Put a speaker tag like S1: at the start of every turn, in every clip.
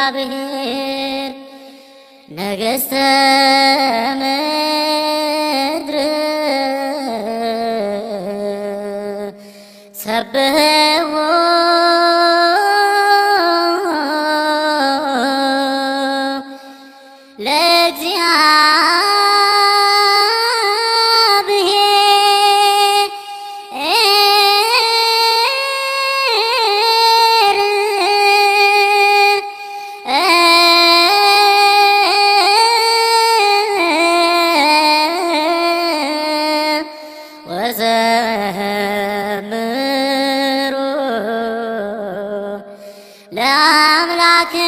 S1: በእግዚአብሔር ነገሥተ ምድር ሰብሕዎ ወዘምሩ ለአምላክነ።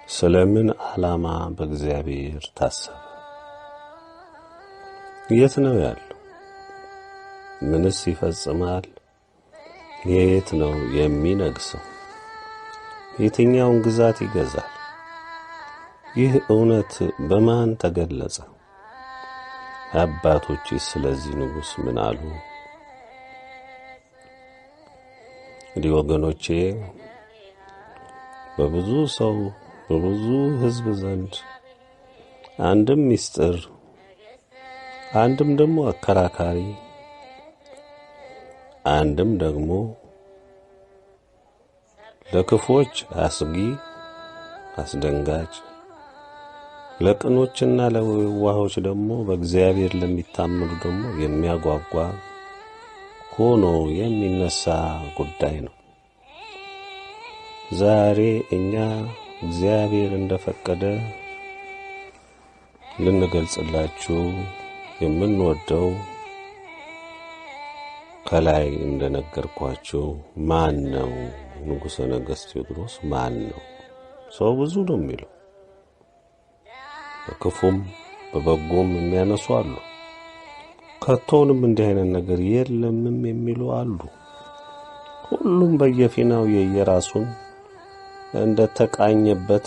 S2: ስለምን ዓላማ በእግዚአብሔር ታሰበ? የት ነው ያለው? ምንስ ይፈጽማል? የት ነው የሚነግሰው? የትኛውን ግዛት ይገዛል? ይህ እውነት በማን ተገለጸ? አባቶች ስለዚህ ንጉሥ ምን አሉ? እንግዲህ ወገኖቼ በብዙ ሰው በብዙ ሕዝብ ዘንድ አንድም ምስጢር አንድም ደግሞ አከራካሪ አንድም ደግሞ ለክፎች አስጊ አስደንጋጭ ለቅኖችና ለዋሆች ደግሞ በእግዚአብሔር ለሚታመኑ ደግሞ የሚያጓጓ ሆኖ የሚነሳ ጉዳይ ነው። ዛሬ እኛ እግዚአብሔር እንደፈቀደ ልንገልጽላችሁ የምንወደው ከላይ እንደነገርኳችሁ ማን ነው? ንጉሠ ነገሥት ቴዎድሮስ ማን ነው? ሰው ብዙ ነው የሚለው፣ በክፉም በበጎም የሚያነሱ አሉ። ከቶንም እንዲህ አይነት ነገር የለምም የሚሉ አሉ። ሁሉም በየፊናው የየራሱን እንደተቃኘበት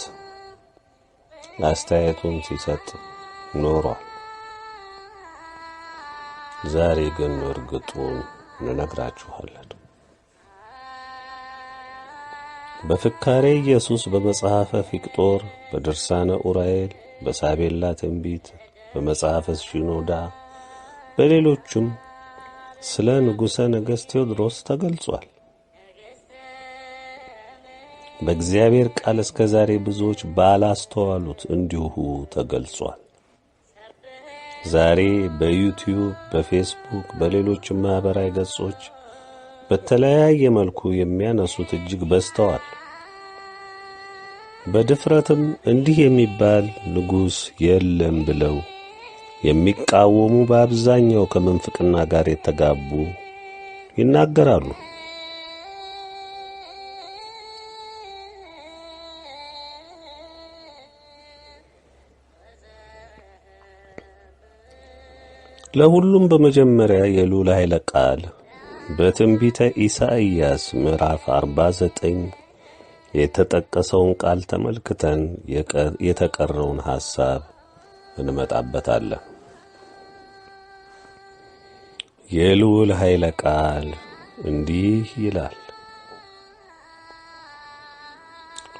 S2: አስተያየቱን ሲሰጥ ኖሯል። ዛሬ ግን እርግጡን እንነግራችኋለን። በፍካሬ ኢየሱስ፣ በመጽሐፈ ፊቅጦር፣ በድርሳነ ኡራኤል፣ በሳቤላ ትንቢት፣ በመጽሐፈ ሽኖዳ፣ በሌሎችም ስለ ንጉሠ ነገሥት ቴዎድሮስ ተገልጿል። በእግዚአብሔር ቃል እስከ ዛሬ ብዙዎች ባላስተዋሉት እንዲሁ ተገልጿል። ዛሬ በዩቲዩብ፣ በፌስቡክ፣ በሌሎችም ማህበራዊ ገጾች በተለያየ መልኩ የሚያነሱት እጅግ በዝተዋል። በድፍረትም እንዲህ የሚባል ንጉሥ የለም ብለው የሚቃወሙ በአብዛኛው ከምንፍቅና ጋር የተጋቡ ይናገራሉ። ለሁሉም በመጀመሪያ የልዑል ኃይለ ቃል በትንቢተ ኢሳይያስ ምዕራፍ 49 የተጠቀሰውን ቃል ተመልክተን የተቀረውን ሐሳብ እንመጣበታለን። የልዑል ኃይለ ቃል እንዲህ ይላል።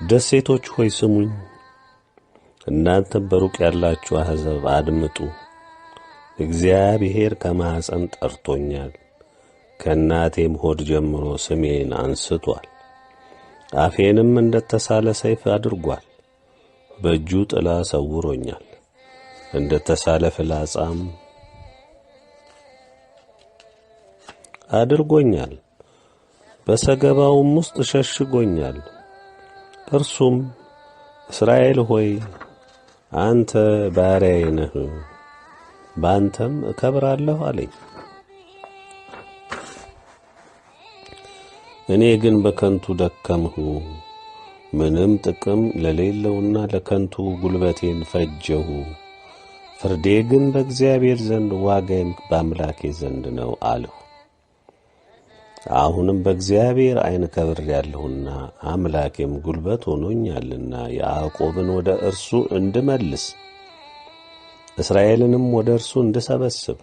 S2: ደሴቶች ሆይ ስሙኝ፣ እናንተም በሩቅ ያላችሁ አሕዛብ አድምጡ። እግዚአብሔር ከማኅፀን ጠርቶኛል፣ ከእናቴም ሆድ ጀምሮ ስሜን አንስቶአል። አፌንም እንደተሳለ ሰይፍ አድርጓል፣ በእጁ ጥላ ሰውሮኛል፣ እንደተሳለ ፍላጻም አድርጎኛል፣ በሰገባውም ውስጥ ሸሽጎኛል። እርሱም እስራኤል ሆይ አንተ ባሪያዬ ነህ፣ ባንተም እከብራለሁ አለኝ። እኔ ግን በከንቱ ደከምሁ፣ ምንም ጥቅም ለሌለውና ለከንቱ ጉልበቴን ፈጀሁ። ፍርዴ ግን በእግዚአብሔር ዘንድ ዋጋዬም በአምላኬ ዘንድ ነው አልሁ። አሁንም በእግዚአብሔር ዓይን ከብሬአለሁና አምላኬም ጉልበት ሆኖኛልና ያዕቆብን ወደ እርሱ እንድመልስ እስራኤልንም ወደ እርሱ እንድሰበስብ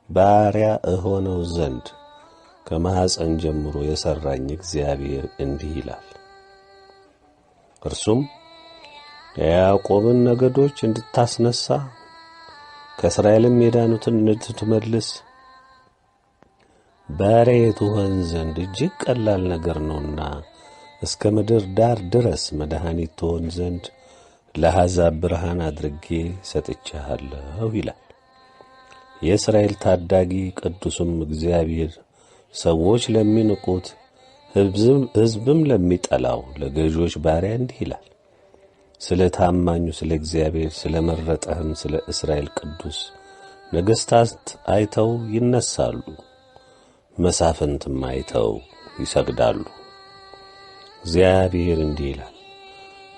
S2: ባሪያ እሆነው ዘንድ ከማኅፀን ጀምሮ የሠራኝ እግዚአብሔር እንዲህ ይላል። እርሱም የያዕቆብን ነገዶች እንድታስነሣ ከእስራኤልም የዳኑትን እንድትመልስ ባሪያዬ ትሆን ዘንድ እጅግ ቀላል ነገር ነውና እስከ ምድር ዳር ድረስ መድኃኒት ትሆን ዘንድ ለአሕዛብ ብርሃን አድርጌ ሰጥቼሃለሁ ይላል የእስራኤል ታዳጊ ቅዱስም እግዚአብሔር። ሰዎች ለሚንቁት ሕዝብም ለሚጠላው ለገዦች ባሪያ እንዲህ ይላል። ስለ ታማኙ ስለ እግዚአብሔር ስለ መረጠህም ስለ እስራኤል ቅዱስ ነገሥታት አይተው ይነሳሉ፣ መሳፍንትም አይተው ይሰግዳሉ። እግዚአብሔር እንዲህ ይላል፣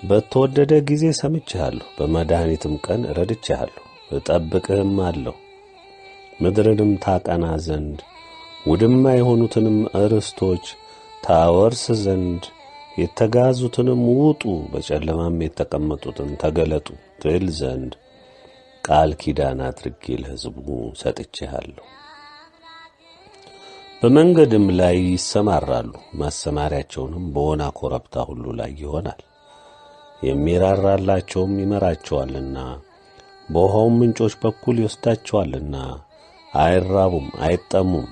S2: በተወደደ ጊዜ ሰምቼሃለሁ፣ በመድኃኒትም ቀን ረድቼሃለሁ፣ እጠብቅህም አለሁ። ምድርንም ታቀና ዘንድ ውድማ የሆኑትንም ርስቶች ታወርስ ዘንድ የተጋዙትንም ውጡ፣ በጨለማም የተቀመጡትን ተገለጡ ትል ዘንድ ቃል ኪዳን አድርጌ ለሕዝቡ ሰጥቼሃለሁ። በመንገድም ላይ ይሰማራሉ፣ ማሰማሪያቸውንም በወና ኮረብታ ሁሉ ላይ ይሆናል። የሚራራላቸውም ይመራቸዋልና በውኃውም ምንጮች በኩል ይወስዳቸዋልና አይራቡም አይጠሙም።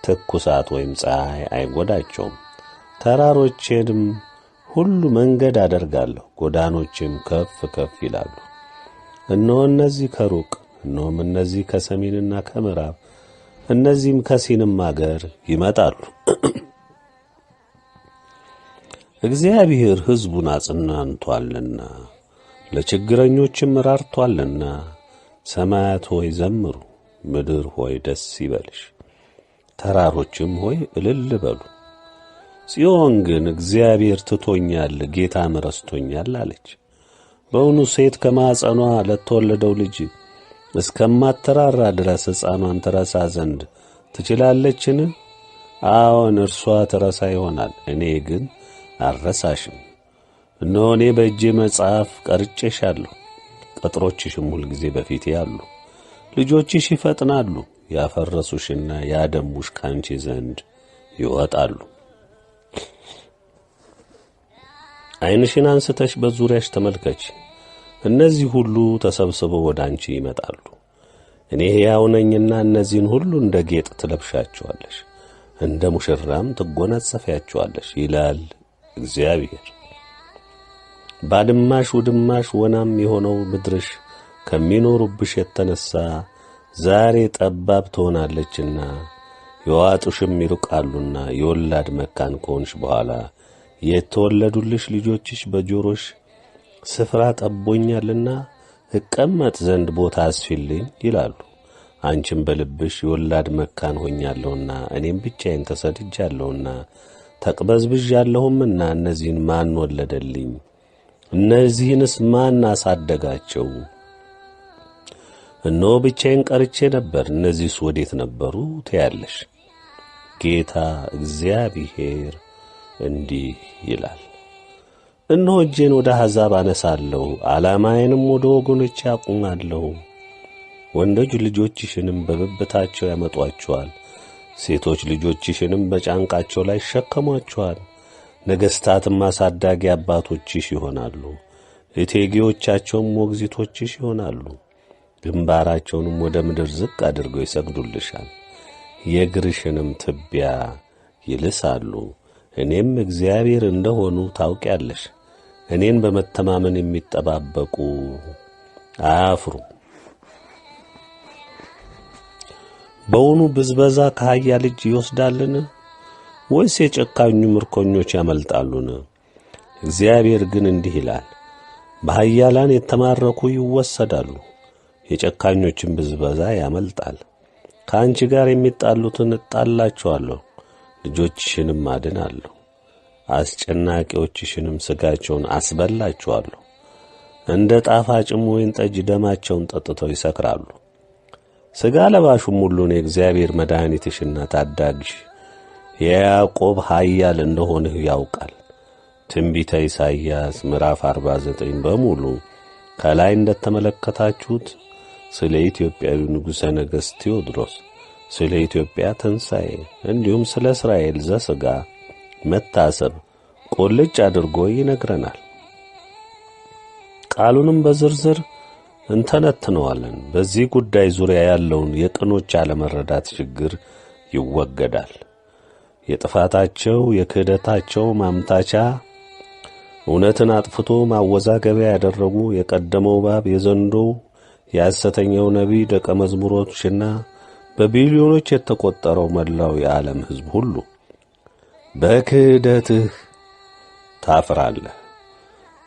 S2: ትኩሳት ወይም ፀሐይ አይጐዳቸውም። ተራሮቼንም ሁሉ መንገድ አደርጋለሁ፣ ጎዳኖቼም ከፍ ከፍ ይላሉ። እነሆ እነዚህ ከሩቅ እነሆም እነዚህ ከሰሜንና ከምዕራብ እነዚህም ከሲንም አገር ይመጣሉ። እግዚአብሔር ሕዝቡን አጽናንቶአልና ለችግረኞችም ራርቶአልና። ሰማያት ሆይ ዘምሩ፣ ምድር ሆይ ደስ ይበልሽ፣ ተራሮችም ሆይ እልል በሉ። ጽዮን ግን እግዚአብሔር ትቶኛል፣ ጌታም ረስቶኛል አለች። በውኑ ሴት ከማኅፀኗ ለተወለደው ልጅ እስከማትራራ ድረስ ሕፃኗን ትረሳ ዘንድ ትችላለችን? አዎን እርሷ ትረሳ ይሆናል፣ እኔ ግን አልረሳሽም። እነሆ እኔ በእጄ መጽሐፍ ቀርጬሻለሁ፣ ቅጥሮችሽም ሁልጊዜ በፊቴ አሉ። ልጆችሽ ይፈጥናሉ፣ ያፈረሱሽና ያደሙሽ ካንቺ ዘንድ ይወጣሉ። ዓይንሽን አንስተሽ በዙሪያሽ ተመልከች፣ እነዚህ ሁሉ ተሰብስበው ወደ አንቺ ይመጣሉ። እኔ ሕያው ነኝና እነዚህን ሁሉ እንደ ጌጥ ትለብሻቸዋለሽ፣ እንደ ሙሽራም ትጐናጸፊያቸዋለሽ ይላል እግዚአብሔር። ባድማሽ ውድማሽ ወናም የሆነው ምድርሽ ከሚኖሩብሽ የተነሣ ዛሬ ጠባብ ትሆናለችና የዋጡሽም ይርቃሉና የወላድ መካን ከሆንሽ በኋላ የተወለዱልሽ ልጆችሽ በጆሮሽ ስፍራ ጠቦኛልና እቀመጥ ዘንድ ቦታ አስፊልኝ ይላሉ። አንቺም በልብሽ የወላድ መካን ሆኛለሁና እኔም ብቻዬን ተሰድጃለሁና ተቅበዝብዣለሁምና እነዚህን ማን ወለደልኝ? እነዚህንስ ማን አሳደጋቸው? እነሆ ብቻዬን ቀርቼ ነበር፣ እነዚህስ ወዴት ነበሩ ትያለሽ። ጌታ እግዚአብሔር እንዲህ ይላል፣ እነሆ እጄን ወደ አሕዛብ አነሳለሁ፣ ዓላማዬንም ወደ ወገኖች አቁማለሁ። ወንዶች ልጆችሽንም በብብታቸው ያመጧቸዋል፣ ሴቶች ልጆችሽንም በጫንቃቸው ላይ ይሸከሟቸዋል። ነገሥታትም አሳዳጊ አባቶችሽ ይሆናሉ፣ እቴጌዎቻቸውም ሞግዚቶችሽ ይሆናሉ። ግንባራቸውንም ወደ ምድር ዝቅ አድርገው ይሰግዱልሻል፣ የእግርሽንም ትቢያ ይልሳሉ። እኔም እግዚአብሔር እንደሆኑ ታውቂያለሽ። እኔን በመተማመን የሚጠባበቁ አያፍሩም። በውኑ ብዝበዛ ከኃያል እጅ ይወስዳልን? ወይስ የጨካኙ ምርኮኞች ያመልጣሉን? እግዚአብሔር ግን እንዲህ ይላል፣ በኃያላን የተማረኩ ይወሰዳሉ፣ የጨካኞችን ብዝበዛ ያመልጣል። ከአንቺ ጋር የሚጣሉትን እጣላቸዋለሁ፣ ልጆችሽንም አድናለሁ፣ አስጨናቂዎችሽንም ሥጋቸውን አስበላቸዋለሁ። እንደ ጣፋጭም ወይን ጠጅ ደማቸውን ጠጥተው ይሰክራሉ። ሥጋ ለባሹም ሁሉ እኔ እግዚአብሔር መድኃኒትሽና ታዳጊሽ የያዕቆብ ኃያል እንደሆንህ ያውቃል። ትንቢተ ኢሳይያስ ምዕራፍ 49 በሙሉ ከላይ እንደተመለከታችሁት ስለ ኢትዮጵያዊ ንጉሠ ነገሥት ቴዎድሮስ፣ ስለ ኢትዮጵያ ትንሣኤ እንዲሁም ስለ እስራኤል ዘሥጋ መታሰብ ቁልጭ አድርጎ ይነግረናል። ቃሉንም በዝርዝር እንተነትነዋለን። በዚህ ጉዳይ ዙሪያ ያለውን የቅኖች አለመረዳት ችግር ይወገዳል። የጥፋታቸው የክህደታቸው ማምታቻ እውነትን አጥፍቶ ማወዛገቢያ ያደረጉ የቀደመው እባብ የዘንዶው የሐሰተኛው ነቢይ ደቀ መዝሙሮችና በቢሊዮኖች የተቆጠረው መላው የዓለም ሕዝብ ሁሉ በክህደትህ ታፍራለህ።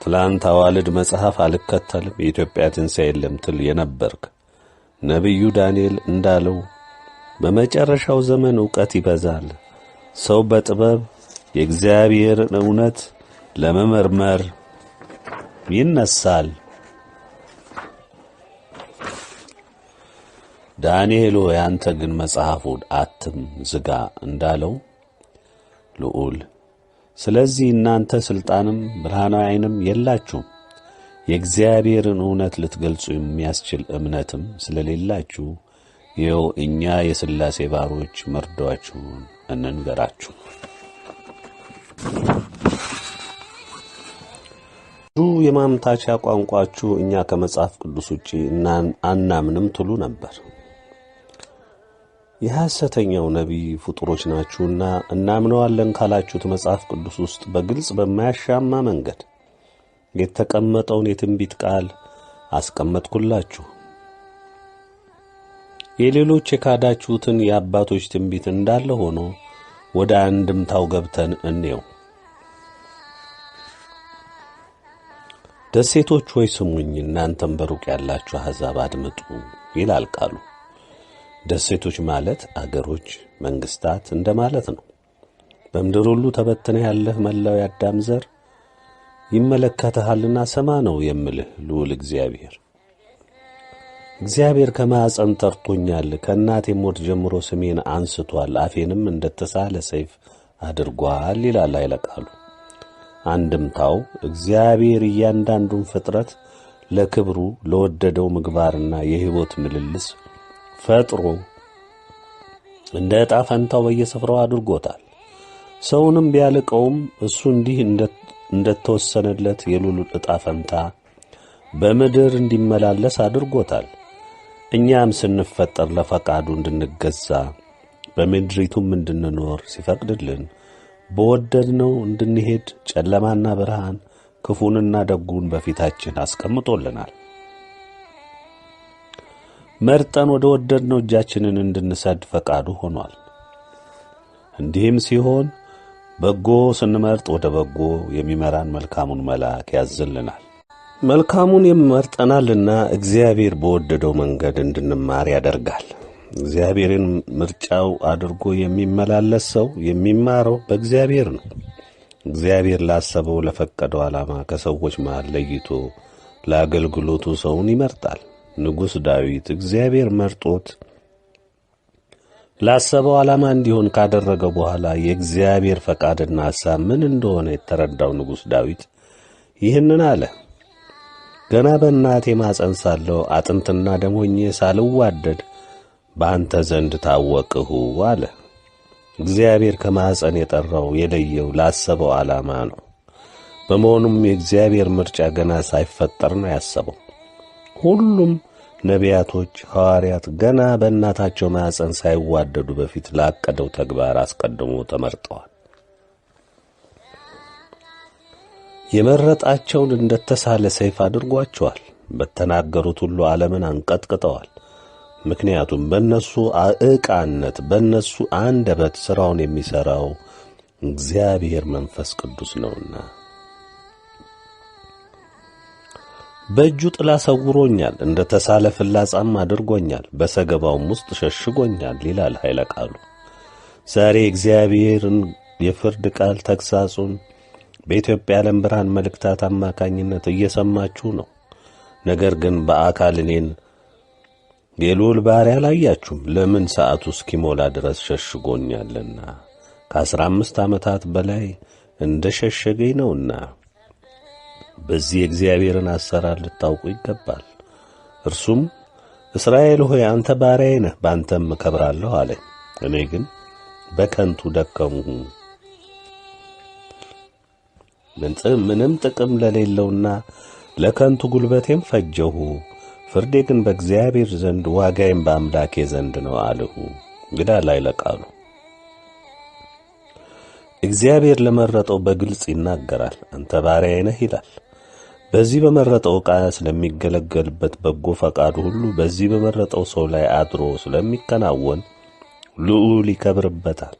S2: ትላንት አዋልድ መጽሐፍ አልከተልም የኢትዮጵያ ትንሣኤ የለም ትል የነበርክ ነቢዩ ዳንኤል እንዳለው በመጨረሻው ዘመን ዕውቀት ይበዛል። ሰው በጥበብ የእግዚአብሔርን እውነት ለመመርመር ይነሳል። ዳንኤል ሆይ አንተ ግን መጽሐፉን አትም ዝጋ እንዳለው ልዑል፣ ስለዚህ እናንተ ሥልጣንም ብርሃናዊ ዓይንም የላችሁም፣ የእግዚአብሔርን እውነት ልትገልጹ የሚያስችል እምነትም ስለሌላችሁ ይኸው እኛ የሥላሴ ባሮች መርዶአችሁን እንንገራችሁ። ብዙ የማምታቻ ቋንቋችሁ እኛ ከመጽሐፍ ቅዱስ ውጪ አናምንም ትሉ ነበር። የሐሰተኛው ነቢይ ፍጡሮች ናችሁና እናምነዋለን ካላችሁት መጽሐፍ ቅዱስ ውስጥ በግልጽ በማያሻማ መንገድ የተቀመጠውን የትንቢት ቃል አስቀመጥኩላችሁ። የሌሎች የካዳችሁትን የአባቶች ትንቢት እንዳለ ሆኖ ወደ አንድምታው ገብተን እንየው። ደሴቶች ሆይ ስሙኝ፣ እናንተም በሩቅ ያላችሁ አሕዛብ አድምጡ ይላል ቃሉ። ደሴቶች ማለት አገሮች፣ መንግስታት እንደማለት ነው። በምድር ሁሉ ተበትነ ያለህ መላው የአዳም ዘር ይመለከተሃልና ሰማ ነው የምልህ ልዑል እግዚአብሔር። እግዚአብሔር ከማኅፀን ጠርቶኛል፣ ከእናቴም ሞት ጀምሮ ስሜን አንስቷል፣ አፌንም እንደተሳለ ሰይፍ አድርጓል ይላል ኃይለ ቃሉ። አንድምታው እግዚአብሔር እያንዳንዱን ፍጥረት ለክብሩ ለወደደው ምግባርና የሕይወት ምልልስ ፈጥሮ እንደ ዕጣ ፈንታው በየስፍራው አድርጎታል። ሰውንም ቢያልቀውም እሱ እንዲህ እንደተወሰነለት የልዑል ዕጣ ፈንታ በምድር እንዲመላለስ አድርጎታል። እኛም ስንፈጠር ለፈቃዱ እንድንገዛ በምድሪቱም እንድንኖር ሲፈቅድልን በወደድነው እንድንሄድ ጨለማና ብርሃን ክፉንና ደጉን በፊታችን አስቀምጦልናል። መርጠን ወደ ወደድነው እጃችንን እንድንሰድ ፈቃዱ ሆኗል። እንዲህም ሲሆን በጎ ስንመርጥ ወደ በጎ የሚመራን መልካሙን መልአክ ያዝልናል። መልካሙን ይመርጠናልና እግዚአብሔር በወደደው መንገድ እንድንማር ያደርጋል። እግዚአብሔርን ምርጫው አድርጎ የሚመላለስ ሰው የሚማረው በእግዚአብሔር ነው። እግዚአብሔር ላሰበው ለፈቀደው ዓላማ ከሰዎች መሃል ለይቶ ለአገልግሎቱ ሰውን ይመርጣል። ንጉሥ ዳዊት እግዚአብሔር መርጦት ላሰበው ዓላማ እንዲሆን ካደረገ በኋላ የእግዚአብሔር ፈቃድና ሐሳብ ምን እንደሆነ የተረዳው ንጉሥ ዳዊት ይህንን አለ። ገና በእናቴ ማፀን ሳለሁ አጥንትና ደም ሆኜ ሳልዋደድ በአንተ ዘንድ ታወቅሁ አለ። እግዚአብሔር ከማፀን የጠራው የለየው ላሰበው ዓላማ ነው። በመሆኑም የእግዚአብሔር ምርጫ ገና ሳይፈጠር ነው ያሰበው። ሁሉም ነቢያቶች፣ ሐዋርያት ገና በእናታቸው ማፀን ሳይዋደዱ በፊት ላቀደው ተግባር አስቀድሞ ተመርጠዋል። የመረጣቸውን እንደተሳለ ሰይፍ አድርጓቸዋል። በተናገሩት ሁሉ ዓለምን አንቀጥቅጠዋል። ምክንያቱም በእነሱ ዕቃነት በእነሱ አንደበት ሥራውን የሚሠራው እግዚአብሔር መንፈስ ቅዱስ ነውና። በእጁ ጥላ ሰውሮኛል፣ እንደ ተሳለ ፍላጻም አድርጎኛል፣ በሰገባውም ውስጥ ሸሽጎኛል ይላል ኃይለ ቃሉ። ዛሬ እግዚአብሔርን የፍርድ ቃል ተግሳጹን በኢትዮጵያ ዓለም ብርሃን መልእክታት አማካኝነት እየሰማችሁ ነው። ነገር ግን በአካል እኔን የልዑል ባሪያ አላያችሁም። ለምን? ሰዓቱ እስኪሞላ ድረስ ሸሽጎኛልና ከ15 ዓመታት በላይ እንደ ሸሸገኝ ነውና በዚህ እግዚአብሔርን አሰራር ልታውቁ ይገባል። እርሱም እስራኤል ሆይ አንተ ባሪያዬ ነህ፣ ባንተም እከብራለሁ አለኝ። እኔ ግን በከንቱ ደከምሁ፣ ምንም ጥቅም ለሌለውና ለከንቱ ጉልበቴም ፈጀሁ። ፍርዴ ግን በእግዚአብሔር ዘንድ ዋጋዬም በአምላኬ ዘንድ ነው አልሁ። እንግዳ ላይ ለቃሉ እግዚአብሔር ለመረጠው በግልጽ ይናገራል። አንተ ባሪያዬ ነህ ይላል። በዚህ በመረጠው ዕቃ ስለሚገለገልበት በጎ ፈቃዱ ሁሉ በዚህ በመረጠው ሰው ላይ አድሮ ስለሚከናወን ልዑል ይከብርበታል።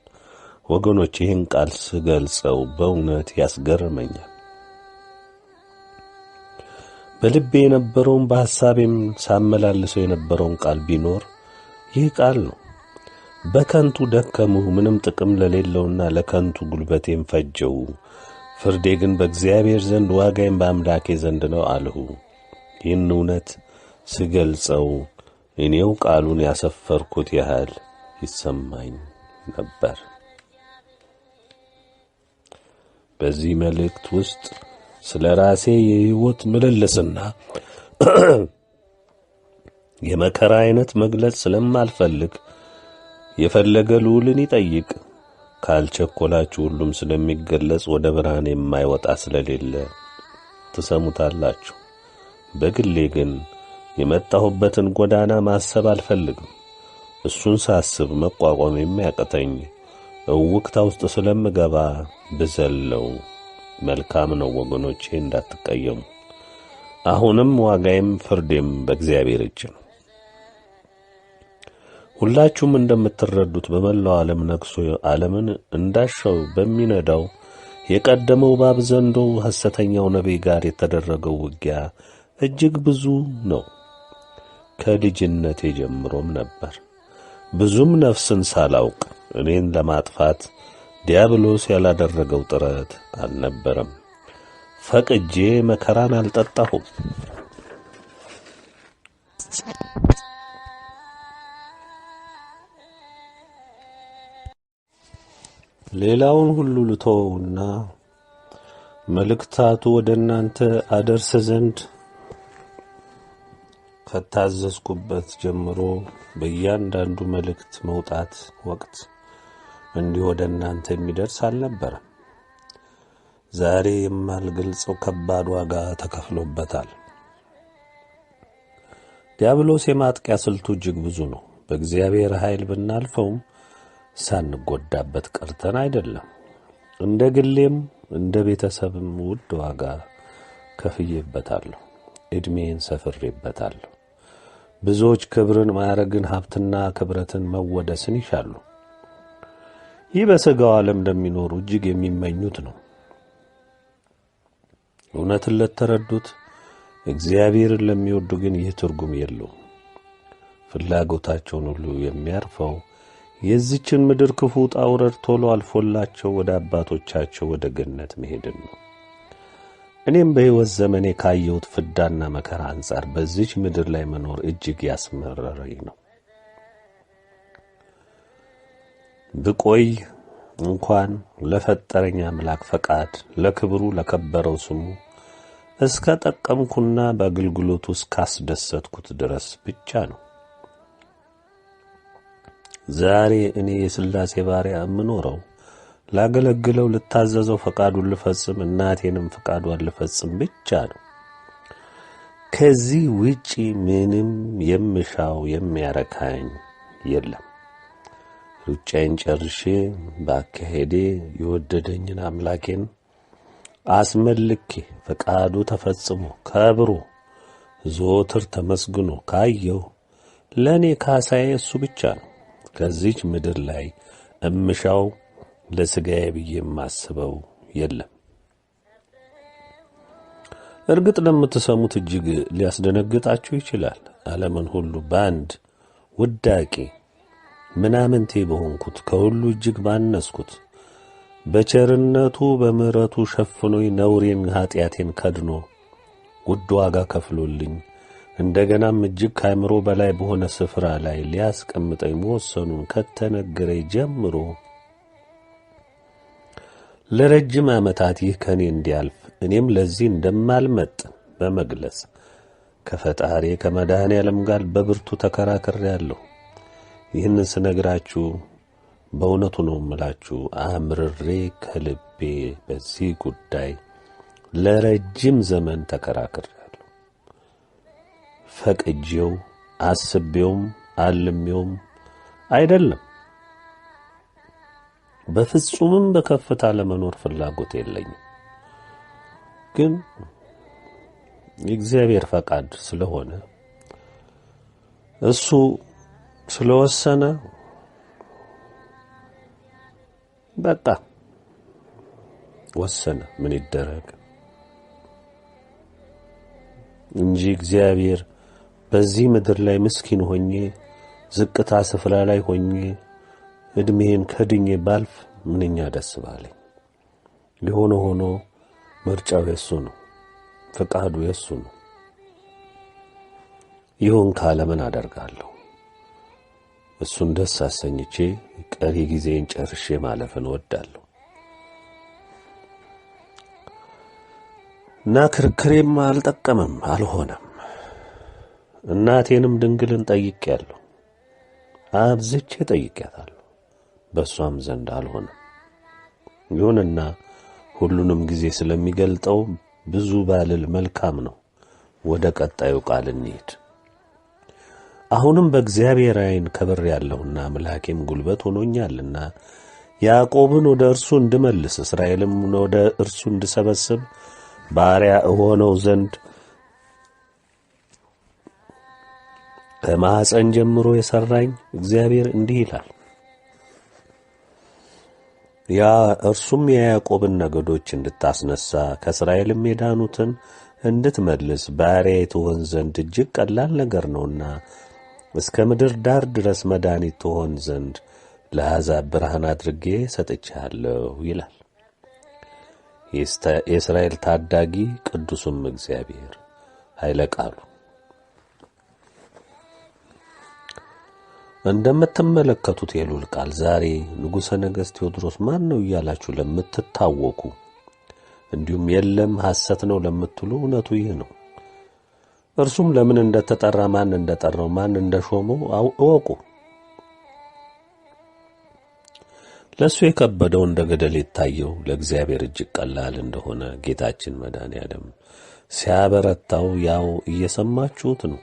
S2: ወገኖች ይህን ቃል ስገልጸው በእውነት ያስገርመኛል። በልቤ የነበረውን በሐሳቤም ሳመላልሰው የነበረውን ቃል ቢኖር ይህ ቃል ነው። በከንቱ ደከምሁ፣ ምንም ጥቅም ለሌለውና ለከንቱ ጉልበቴም ፈጀው። ፍርዴ ግን በእግዚአብሔር ዘንድ ዋጋዬም በአምላኬ ዘንድ ነው አልሁ። ይህን እውነት ስገልጸው እኔው ቃሉን ያሰፈርኩት ያህል ይሰማኝ ነበር። በዚህ መልእክት ውስጥ ስለ ራሴ የሕይወት ምልልስና የመከራ አይነት መግለጽ ስለማልፈልግ የፈለገ ልዑልን ይጠይቅ። ካልቸኮላችሁ ሁሉም ስለሚገለጽ ወደ ብርሃን የማይወጣ ስለሌለ ትሰሙታላችሁ። በግሌ ግን የመጣሁበትን ጎዳና ማሰብ አልፈልግም። እሱን ሳስብ መቋቋም የሚያቅተኝ እውቅታ ውስጥ ስለምገባ ብዘለው መልካም ነው። ወገኖቼ እንዳትቀየሙ። አሁንም ዋጋዬም ፍርዴም በእግዚአብሔር እጅ ነው። ሁላችሁም እንደምትረዱት በመላው ዓለም ነግሶ ዓለምን እንዳሻው በሚነዳው የቀደመው እባብ ዘንዶ ሐሰተኛው ነቢይ ጋር የተደረገው ውጊያ እጅግ ብዙ ነው። ከልጅነቴ ጀምሮም ነበር። ብዙም ነፍስን ሳላውቅ እኔን ለማጥፋት ዲያብሎስ ያላደረገው ጥረት አልነበረም። ፈቅጄ መከራን አልጠጣሁም። ሌላውን ሁሉ ልተወውና መልእክታቱ ወደ እናንተ አደርስ ዘንድ ከታዘዝኩበት ጀምሮ በእያንዳንዱ መልእክት መውጣት ወቅት እንዲህ ወደ እናንተ የሚደርስ አልነበረም። ዛሬ የማልገልጸው ከባድ ዋጋ ተከፍሎበታል። ዲያብሎስ የማጥቂያ ስልቱ እጅግ ብዙ ነው። በእግዚአብሔር ኃይል ብናልፈውም ሳንጎዳበት ቀርተን አይደለም። እንደ ግሌም እንደ ቤተሰብም ውድ ዋጋ ከፍዬበታለሁ። ዕድሜን ሰፍሬበታለሁ። ብዙዎች ክብርን፣ ማዕረግን፣ ሀብትና ክብረትን፣ መወደስን ይሻሉ። ይህ በሥጋው ዓለም እንደሚኖሩ እጅግ የሚመኙት ነው። እውነትን ለተረዱት እግዚአብሔርን ለሚወዱ ግን ይህ ትርጉም የለውም። ፍላጎታቸውን ሁሉ የሚያርፈው የዚችን ምድር ክፉ ውጣ ውረድ ቶሎ አልፎላቸው ወደ አባቶቻቸው ወደ ገነት መሄድን ነው። እኔም በሕይወት ዘመኔ ካየሁት ፍዳና መከራ አንጻር በዚች ምድር ላይ መኖር እጅግ ያስመረረኝ ነው። ብቆይ እንኳን ለፈጠረኝ አምላክ ፈቃድ ለክብሩ ለከበረው ስሙ እስከ ጠቀምኩና በአገልግሎቱ እስካስደሰትኩት ድረስ ብቻ ነው። ዛሬ እኔ የሥላሴ ባሪያ የምኖረው ላገለግለው፣ ልታዘዘው፣ ፈቃዱን ልፈጽም፣ እናቴንም ፈቃዷን ልፈጽም ብቻ ነው። ከዚህ ውጪ ምንም የምሻው የሚያረካኝ የለም። ሩጫዬን ጨርሼ ባካሄዴ የወደደኝን አምላኬን አስመልኬ ፈቃዱ ተፈጽሞ ከብሮ ዘወትር ተመስግኖ ካየው ለእኔ ካሳዬ እሱ ብቻ ነው። ከዚች ምድር ላይ እምሻው ለሥጋዬ ብዬ የማስበው የለም። እርግጥ ለምትሰሙት እጅግ ሊያስደነግጣችሁ ይችላል። ዓለምን ሁሉ በአንድ ውዳቂ ምናምንቴ በሆንኩት ከሁሉ እጅግ ባነስኩት በቸርነቱ በምሕረቱ ሸፍኖኝ ነውሬን ኀጢአቴን ከድኖ ውድ ዋጋ ከፍሎልኝ እንደገናም እጅግ ከአእምሮ በላይ በሆነ ስፍራ ላይ ሊያስቀምጠኝ መወሰኑን ከተነገረኝ ጀምሮ ለረጅም ዓመታት ይህ ከኔ እንዲያልፍ እኔም ለዚህ እንደማልመጥን በመግለጽ ከፈጣሪ ከመድኃኔዓለም ጋር በብርቱ ተከራክሬአለሁ። ይህንን ስነግራችሁ በእውነቱ ነው እምላችሁ አምርሬ ከልቤ በዚህ ጉዳይ ለረጅም ዘመን ተከራክሬአለሁ። ፈቅጄው አስቤውም አልሜውም አይደለም። በፍጹምም በከፍታ ለመኖር ፍላጎት የለኝም። ግን የእግዚአብሔር ፈቃድ ስለሆነ እሱ ስለወሰነ በቃ ወሰነ። ምን ይደረግ እንጂ እግዚአብሔር በዚህ ምድር ላይ ምስኪን ሆኜ ዝቅታ ስፍራ ላይ ሆኜ እድሜን ከድኜ ባልፍ ምንኛ ደስ ባለኝ። የሆነ ሆኖ ምርጫው የሱ ነው፣ ፈቃዱ የሱ ነው። ይሁን ካለ ምን አደርጋለሁ? እሱን ደስ አሰኝቼ ቀሪ ጊዜን ጨርሼ ማለፍን ወዳለሁ እና ክርክሬም አልጠቀመም፣ አልሆነም። እናቴንም ድንግልን ጠይቄያለሁ፣ አብዝቼ ጠይቄያታለሁ፣ በሷም ዘንድ አልሆነም። ይሁንና ሁሉንም ጊዜ ስለሚገልጠው ብዙ ባልል መልካም ነው። ወደ ቀጣዩ ቃል እንሂድ። አሁንም በእግዚአብሔር ዓይን ከብሬአለሁና አምላኬም ጉልበት ሆኖኛልና ያዕቆብን ወደ እርሱ እንድመልስ እስራኤልም ወደ እርሱ እንድሰበስብ ባሪያ እሆነው ዘንድ ከማኅፀን ጀምሮ የሠራኝ እግዚአብሔር እንዲህ ይላል። ያ እርሱም የያዕቆብን ነገዶች እንድታስነሣ ከእስራኤልም የዳኑትን እንድትመልስ ባሪያዬ ትሆን ዘንድ እጅግ ቀላል ነገር ነውና እስከ ምድር ዳር ድረስ መድኃኒት ትሆን ዘንድ ለአሕዛብ ብርሃን አድርጌ ሰጥቼሃለሁ ይላል የእስራኤል ታዳጊ ቅዱሱም እግዚአብሔር ኃይለ ቃሉ። እንደምትመለከቱት የልዑል ቃል ዛሬ ንጉሠ ነገሥት ቴዎድሮስ ማን ነው እያላችሁ ለምትታወኩ እንዲሁም የለም ሐሰት ነው ለምትሉ እውነቱ ይህ ነው። እርሱም ለምን እንደተጠራ ማን እንደጠራው ማን እንደሾመው እወቁ። ለሱ የከበደው እንደ ገደል የታየው ለእግዚአብሔር እጅግ ቀላል እንደሆነ ጌታችን መድኃኔዓለም ሲያበረታው ያው እየሰማችሁት ነው።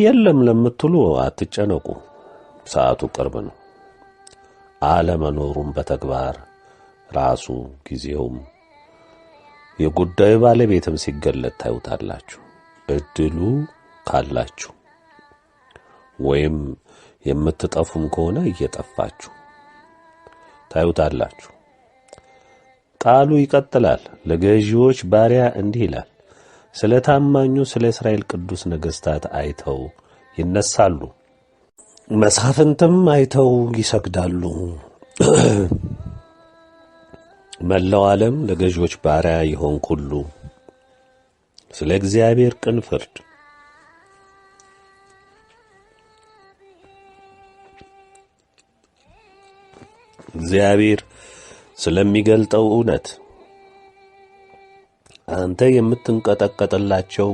S2: የለም ለምትሉ አትጨነቁ፣ ሰዓቱ ቅርብ ነው። አለመኖሩም በተግባር ራሱ ጊዜውም የጉዳዩ ባለቤትም ሲገለጥ ታዩታላችሁ። እድሉ ካላችሁ ወይም የምትጠፉም ከሆነ እየጠፋችሁ ታዩታላችሁ። ቃሉ ይቀጥላል። ለገዢዎች ባሪያ እንዲህ ይላል፣ ስለ ታማኙ ስለ እስራኤል ቅዱስ ነገሥታት አይተው ይነሳሉ፣ መሳፍንትም አይተው ይሰግዳሉ። መላው ዓለም ለገዢዎች ባሪያ ይሆን ሁሉ ስለ እግዚአብሔር ቅን ፍርድ እግዚአብሔር ስለሚገልጠው እውነት አንተ የምትንቀጠቀጥላቸው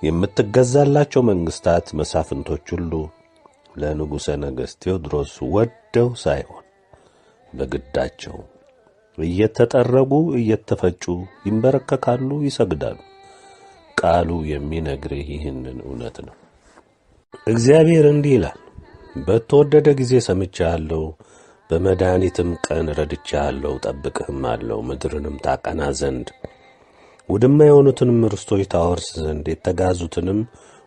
S2: የምትገዛላቸው መንግስታት መሳፍንቶች ሁሉ ለንጉሠ ነገሥት ቴዎድሮስ ወደው ሳይሆን በግዳቸው እየተጠረጉ እየተፈጩ ይንበረከካሉ፣ ይሰግዳሉ። ቃሉ የሚነግርህ ይህንን እውነት ነው። እግዚአብሔር እንዲህ ይላል፣ በተወደደ ጊዜ ሰምቻለሁ፣ በመድኃኒትም ቀን ረድቻለሁ፣ ጠብቅህም አለው። ምድርንም ታቀና ዘንድ ውድማ የሆኑትንም ርስቶች ታወርስ ዘንድ የተጋዙትንም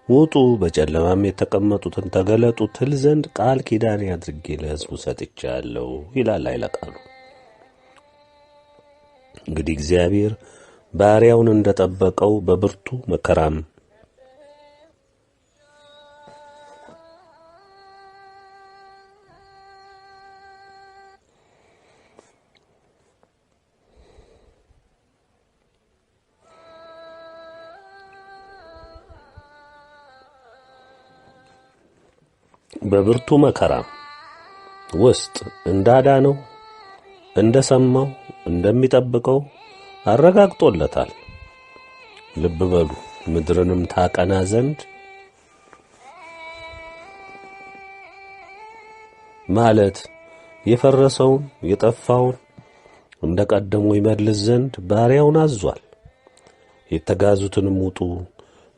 S2: ውጡ፣ በጨለማም የተቀመጡትን ተገለጡ ትል ዘንድ ቃል ኪዳን አድርጌ ለሕዝቡ ሰጥቻለሁ ይላል ኃይለ ቃሉ። እንግዲህ እግዚአብሔር ባሪያውን እንደጠበቀው በብርቱ መከራም በብርቱ መከራ ውስጥ እንዳዳነው እንደሰማው እንደሚጠብቀው አረጋግጦለታል። ልብ በሉ። ምድርንም ታቀና ዘንድ ማለት የፈረሰውን የጠፋውን እንደቀደሙ ይመልስ ዘንድ ባሪያውን አዟል። የተጋዙትንም ውጡ፣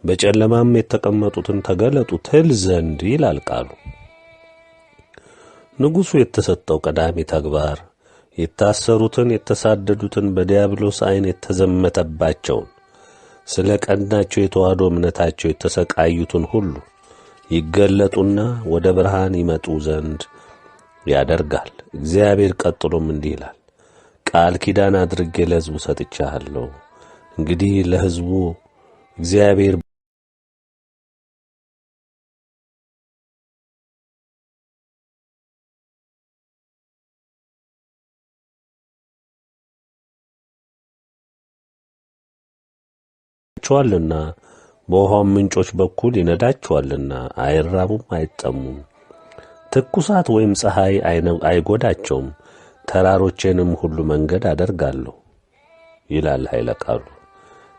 S2: በጨለማም የተቀመጡትን ተገለጡ ትል ዘንድ ይላል ቃሉ። ንጉሡ የተሰጠው ቀዳሚ ተግባር የታሰሩትን የተሳደዱትን በዲያብሎስ ዓይን የተዘመተባቸውን ስለ ቀናቸው የተዋህዶ እምነታቸው የተሰቃዩትን ሁሉ ይገለጡና ወደ ብርሃን ይመጡ ዘንድ ያደርጋል። እግዚአብሔር ቀጥሎም እንዲህ ይላል፣ ቃል ኪዳን አድርጌ ለሕዝቡ ሰጥቻለሁ። እንግዲህ ለሕዝቡ እግዚአብሔር ቸዋልና በውሃው ምንጮች በኩል ይነዳቸዋልና አይራቡም አይጠሙም። ትኩሳት ወይም ፀሐይ አይጎዳቸውም። ተራሮቼንም ሁሉ መንገድ አደርጋለሁ ይላል ኃይለ ቃሉ።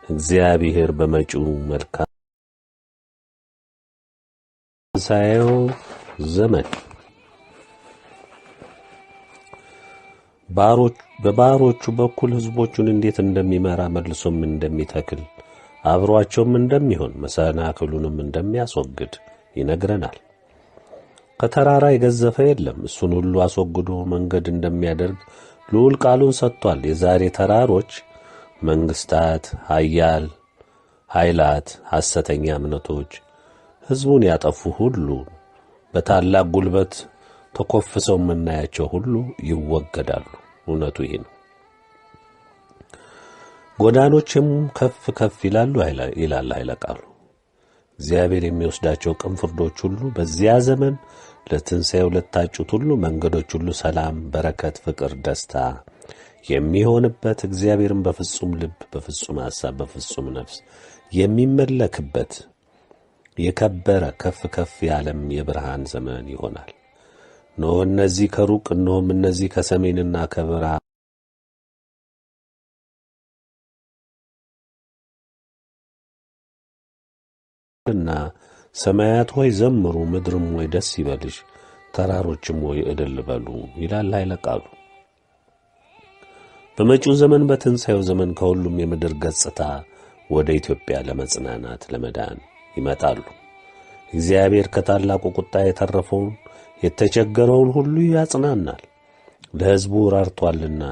S2: እግዚአብሔር በመጪው መልካም ትንሣኤው ዘመን በባሮቹ በኩል ሕዝቦቹን እንዴት እንደሚመራ መልሶም እንደሚተክል አብሯቸውም እንደሚሆን መሰናክሉንም እንደሚያስወግድ ይነግረናል። ከተራራ የገዘፈ የለም። እሱን ሁሉ አስወግዶ መንገድ እንደሚያደርግ ልዑል ቃሉን ሰጥቷል። የዛሬ ተራሮች መንግስታት፣ ኃይላት፣ ሐሰተኛ እምነቶች ሕዝቡን ያጠፉ ሁሉ በታላቅ ጉልበት ተኮፍሰው የምናያቸው ሁሉ ይወገዳሉ። እውነቱ ይሄ ነው። ጎዳኖችም ከፍ ከፍ ይላሉ ይላል ኃይለ ቃሉ። እግዚአብሔር የሚወስዳቸው ቅን ፍርዶች ሁሉ በዚያ ዘመን ለትንሣኤው ለታጩት ሁሉ መንገዶች ሁሉ ሰላም፣ በረከት፣ ፍቅር፣ ደስታ የሚሆንበት እግዚአብሔርን በፍጹም ልብ፣ በፍጹም ሐሳብ፣ በፍጹም ነፍስ የሚመለክበት የከበረ ከፍ ከፍ ያለም የብርሃን ዘመን ይሆናል። እነሆ እነዚህ ከሩቅ እነሆም እነዚህ ከሰሜንና ከምዕራብ እና ሰማያት ሆይ ዘምሩ፣ ምድርም ሆይ ደስ ይበልሽ፣ ተራሮችም ሆይ እልል በሉ ይላል ኃይለ ቃሉ። በመጪው ዘመን በትንሣኤው ዘመን ከሁሉም የምድር ገጽታ ወደ ኢትዮጵያ ለመጽናናት ለመዳን ይመጣሉ። እግዚአብሔር ከታላቁ ቁጣ የተረፈውን የተቸገረውን ሁሉ ያጽናናል። ለሕዝቡ ራርቷልና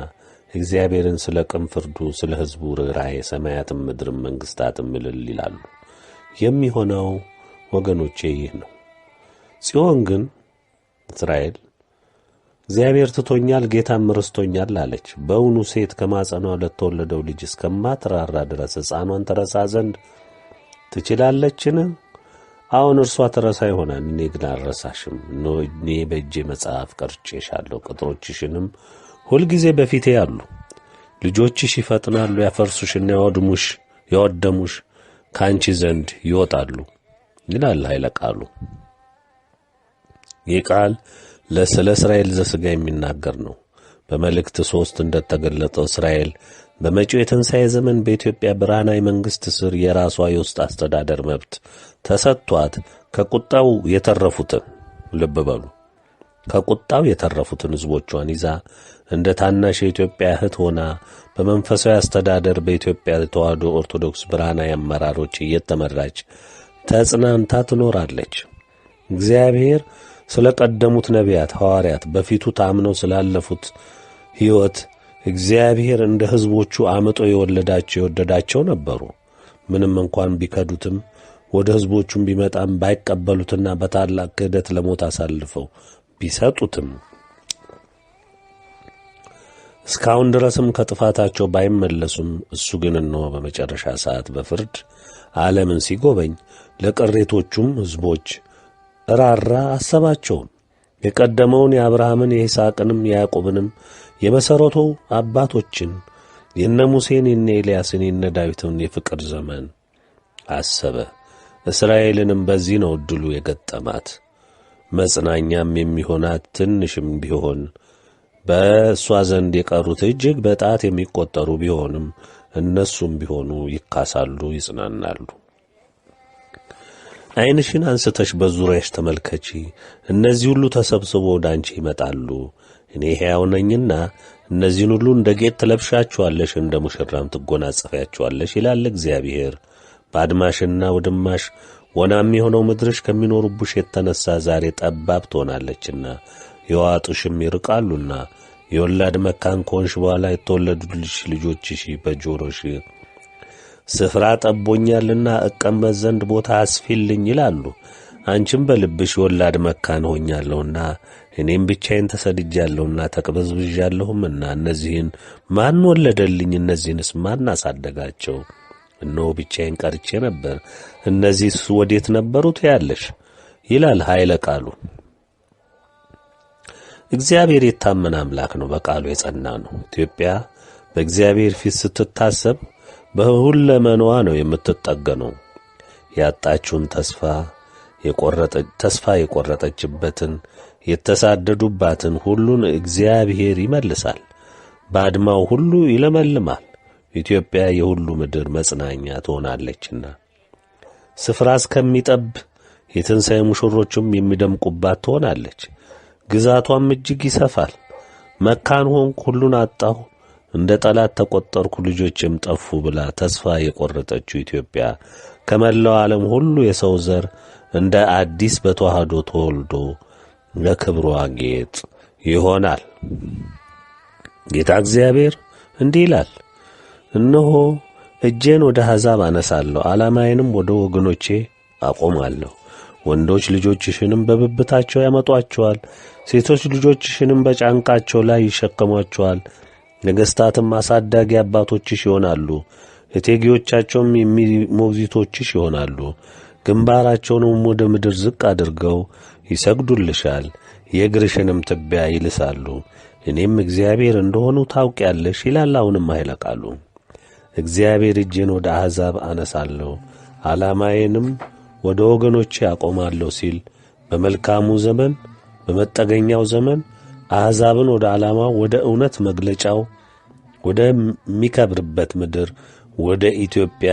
S2: እግዚአብሔርን ስለ ቅን ፍርዱ ስለ ሕዝቡ ርኅራኄ ሰማያትም ምድርም መንግሥታትም እልል ይላሉ። የሚሆነው ወገኖቼ ይህ ነው። ጽዮን ግን እስራኤል እግዚአብሔር ትቶኛል ጌታም ረስቶኛል አለች። በእውኑ ሴት ከማጸኗ ለተወለደው ልጅ እስከማትራራ ድረስ ሕፃኗን ትረሳ ዘንድ ትችላለችን? አሁን እርሷ ትረሳ ይሆናል፣ እኔ ግን አልረሳሽም። እኔ በእጄ መጽሐፍ ቀርጬሻለሁ፣ ቅጥሮችሽንም ሁልጊዜ በፊቴ አሉ። ልጆችሽ ይፈጥናሉ፣ ያፈርሱሽና ያወደሙሽ ከአንቺ ዘንድ ይወጣሉ ይላል ኃይለ ቃሉ። ይህ ቃል ስለ እስራኤል ዘሥጋ የሚናገር ነው። በመልእክት 3 እንደተገለጠው እስራኤል በመጪው የትንሣኤ ዘመን በኢትዮጵያ ብርሃናዊ መንግሥት ስር የራሷ የውስጥ አስተዳደር መብት ተሰጥቷት ከቁጣው የተረፉትን ልብ በሉ፣ ከቁጣው የተረፉትን ሕዝቦቿን ይዛ እንደ ታናሽ የኢትዮጵያ እህት ሆና በመንፈሳዊ አስተዳደር በኢትዮጵያ ተዋሕዶ ኦርቶዶክስ ብርሃናዊ አመራሮች እየተመራች ተጽናንታ ትኖራለች። እግዚአብሔር ስለ ቀደሙት ነቢያት ሐዋርያት በፊቱ ታምነው ስላለፉት ሕይወት እግዚአብሔር እንደ ሕዝቦቹ አምጦ የወደዳቸው ነበሩ። ምንም እንኳን ቢከዱትም ወደ ሕዝቦቹም ቢመጣም ባይቀበሉትና በታላቅ ክህደት ለሞት አሳልፈው ቢሰጡትም እስካሁን ድረስም ከጥፋታቸው ባይመለሱም እሱ ግን እነሆ በመጨረሻ ሰዓት በፍርድ ዓለምን ሲጎበኝ ለቅሬቶቹም ሕዝቦች ራራ፣ አሰባቸውም። የቀደመውን የአብርሃምን የይስሐቅንም የያዕቆብንም የመሠረቱ አባቶችን የነ ሙሴን የነ ኤልያስን የነ ዳዊትን የፍቅር ዘመን አሰበ። እስራኤልንም በዚህ ነው ዕድሉ የገጠማት። መጽናኛም የሚሆናት ትንሽም ቢሆን በእሷ ዘንድ የቀሩት እጅግ በጣት የሚቆጠሩ ቢሆንም እነሱም ቢሆኑ ይካሳሉ፣ ይጽናናሉ። ዓይንሽን አንስተሽ በዙሪያሽ ተመልከቺ። እነዚህ ሁሉ ተሰብስቦ ወደ አንቺ ይመጣሉ። እኔ ሕያው ነኝና እነዚህን ሁሉ እንደ ጌጥ ትለብሻቸዋለሽ፣ እንደ ሙሽራም ትጎናጸፊያቸዋለሽ ይላል እግዚአብሔር። ባድማሽና ውድማሽ ወናም የሆነው ምድርሽ ከሚኖሩብሽ የተነሣ ዛሬ ጠባብ ትሆናለችና የዋጡሽም ይርቃሉና የወላድ መካን ከሆንሽ በኋላ የተወለዱልሽ ልጆችሽ በጆሮሽ ስፍራ ጠቦኛልና እቀመጥ ዘንድ ቦታ አስፊልኝ ይላሉ። አንቺም በልብሽ የወላድ መካን ሆኛለሁና እኔም ብቻዬን ተሰድጃለሁና ተቅበዝብዣለሁምና እነዚህን ማን ወለደልኝ? እነዚህንስ ማን አሳደጋቸው? እነሆ ብቻዬን ቀርቼ ነበር፣ እነዚህስ ወዴት ነበሩ ትያለሽ ይላል ኃይለ ቃሉ። እግዚአብሔር የታመነ አምላክ ነው፣ በቃሉ የጸና ነው። ኢትዮጵያ በእግዚአብሔር ፊት ስትታሰብ በሁለመናዋ ነው የምትጠገነው። ያጣችውን ተስፋ የቆረጠችበትን የተሳደዱባትን ሁሉን እግዚአብሔር ይመልሳል። ባድማው ሁሉ ይለመልማል። ኢትዮጵያ የሁሉ ምድር መጽናኛ ትሆናለችና ስፍራ እስከሚጠብ የትንሣኤ ሙሽሮችም የሚደምቁባት ትሆናለች። ግዛቷም እጅግ ይሰፋል። መካን ሆንኩ፣ ሁሉን አጣሁ፣ እንደ ጠላት ተቈጠርኩ፣ ልጆችም ጠፉ ብላ ተስፋ የቈረጠችው ኢትዮጵያ ከመላው ዓለም ሁሉ የሰው ዘር እንደ አዲስ በተዋህዶ ተወልዶ ለክብሯ ጌጥ ይሆናል። ጌታ እግዚአብሔር እንዲህ ይላል፣ እነሆ እጄን ወደ አሕዛብ አነሳለሁ፣ ዓላማዬንም ወደ ወገኖቼ አቆማለሁ። ወንዶች ልጆችሽንም በብብታቸው ያመጧቸዋል፣ ሴቶች ልጆችሽንም በጫንቃቸው ላይ ይሸከሟቸዋል። ነገሥታትም አሳዳጊ አባቶችሽ ይሆናሉ፣ እቴጌዎቻቸውም ሞግዚቶችሽ ይሆናሉ። ግንባራቸውንም ወደ ምድር ዝቅ አድርገው ይሰግዱልሻል፣ የእግርሽንም ትቢያ ይልሳሉ። እኔም እግዚአብሔር እንደሆኑ ታውቂያለሽ ይላል አሁንም ኃይለ ቃሉ። እግዚአብሔር እጄን ወደ አሕዛብ አነሳለሁ፣ ዓላማዬንም ወደ ወገኖቼ አቆማለሁ ሲል በመልካሙ ዘመን በመጠገኛው ዘመን አሕዛብን ወደ ዓላማው ወደ እውነት መግለጫው ወደሚከብርበት ምድር ወደ ኢትዮጵያ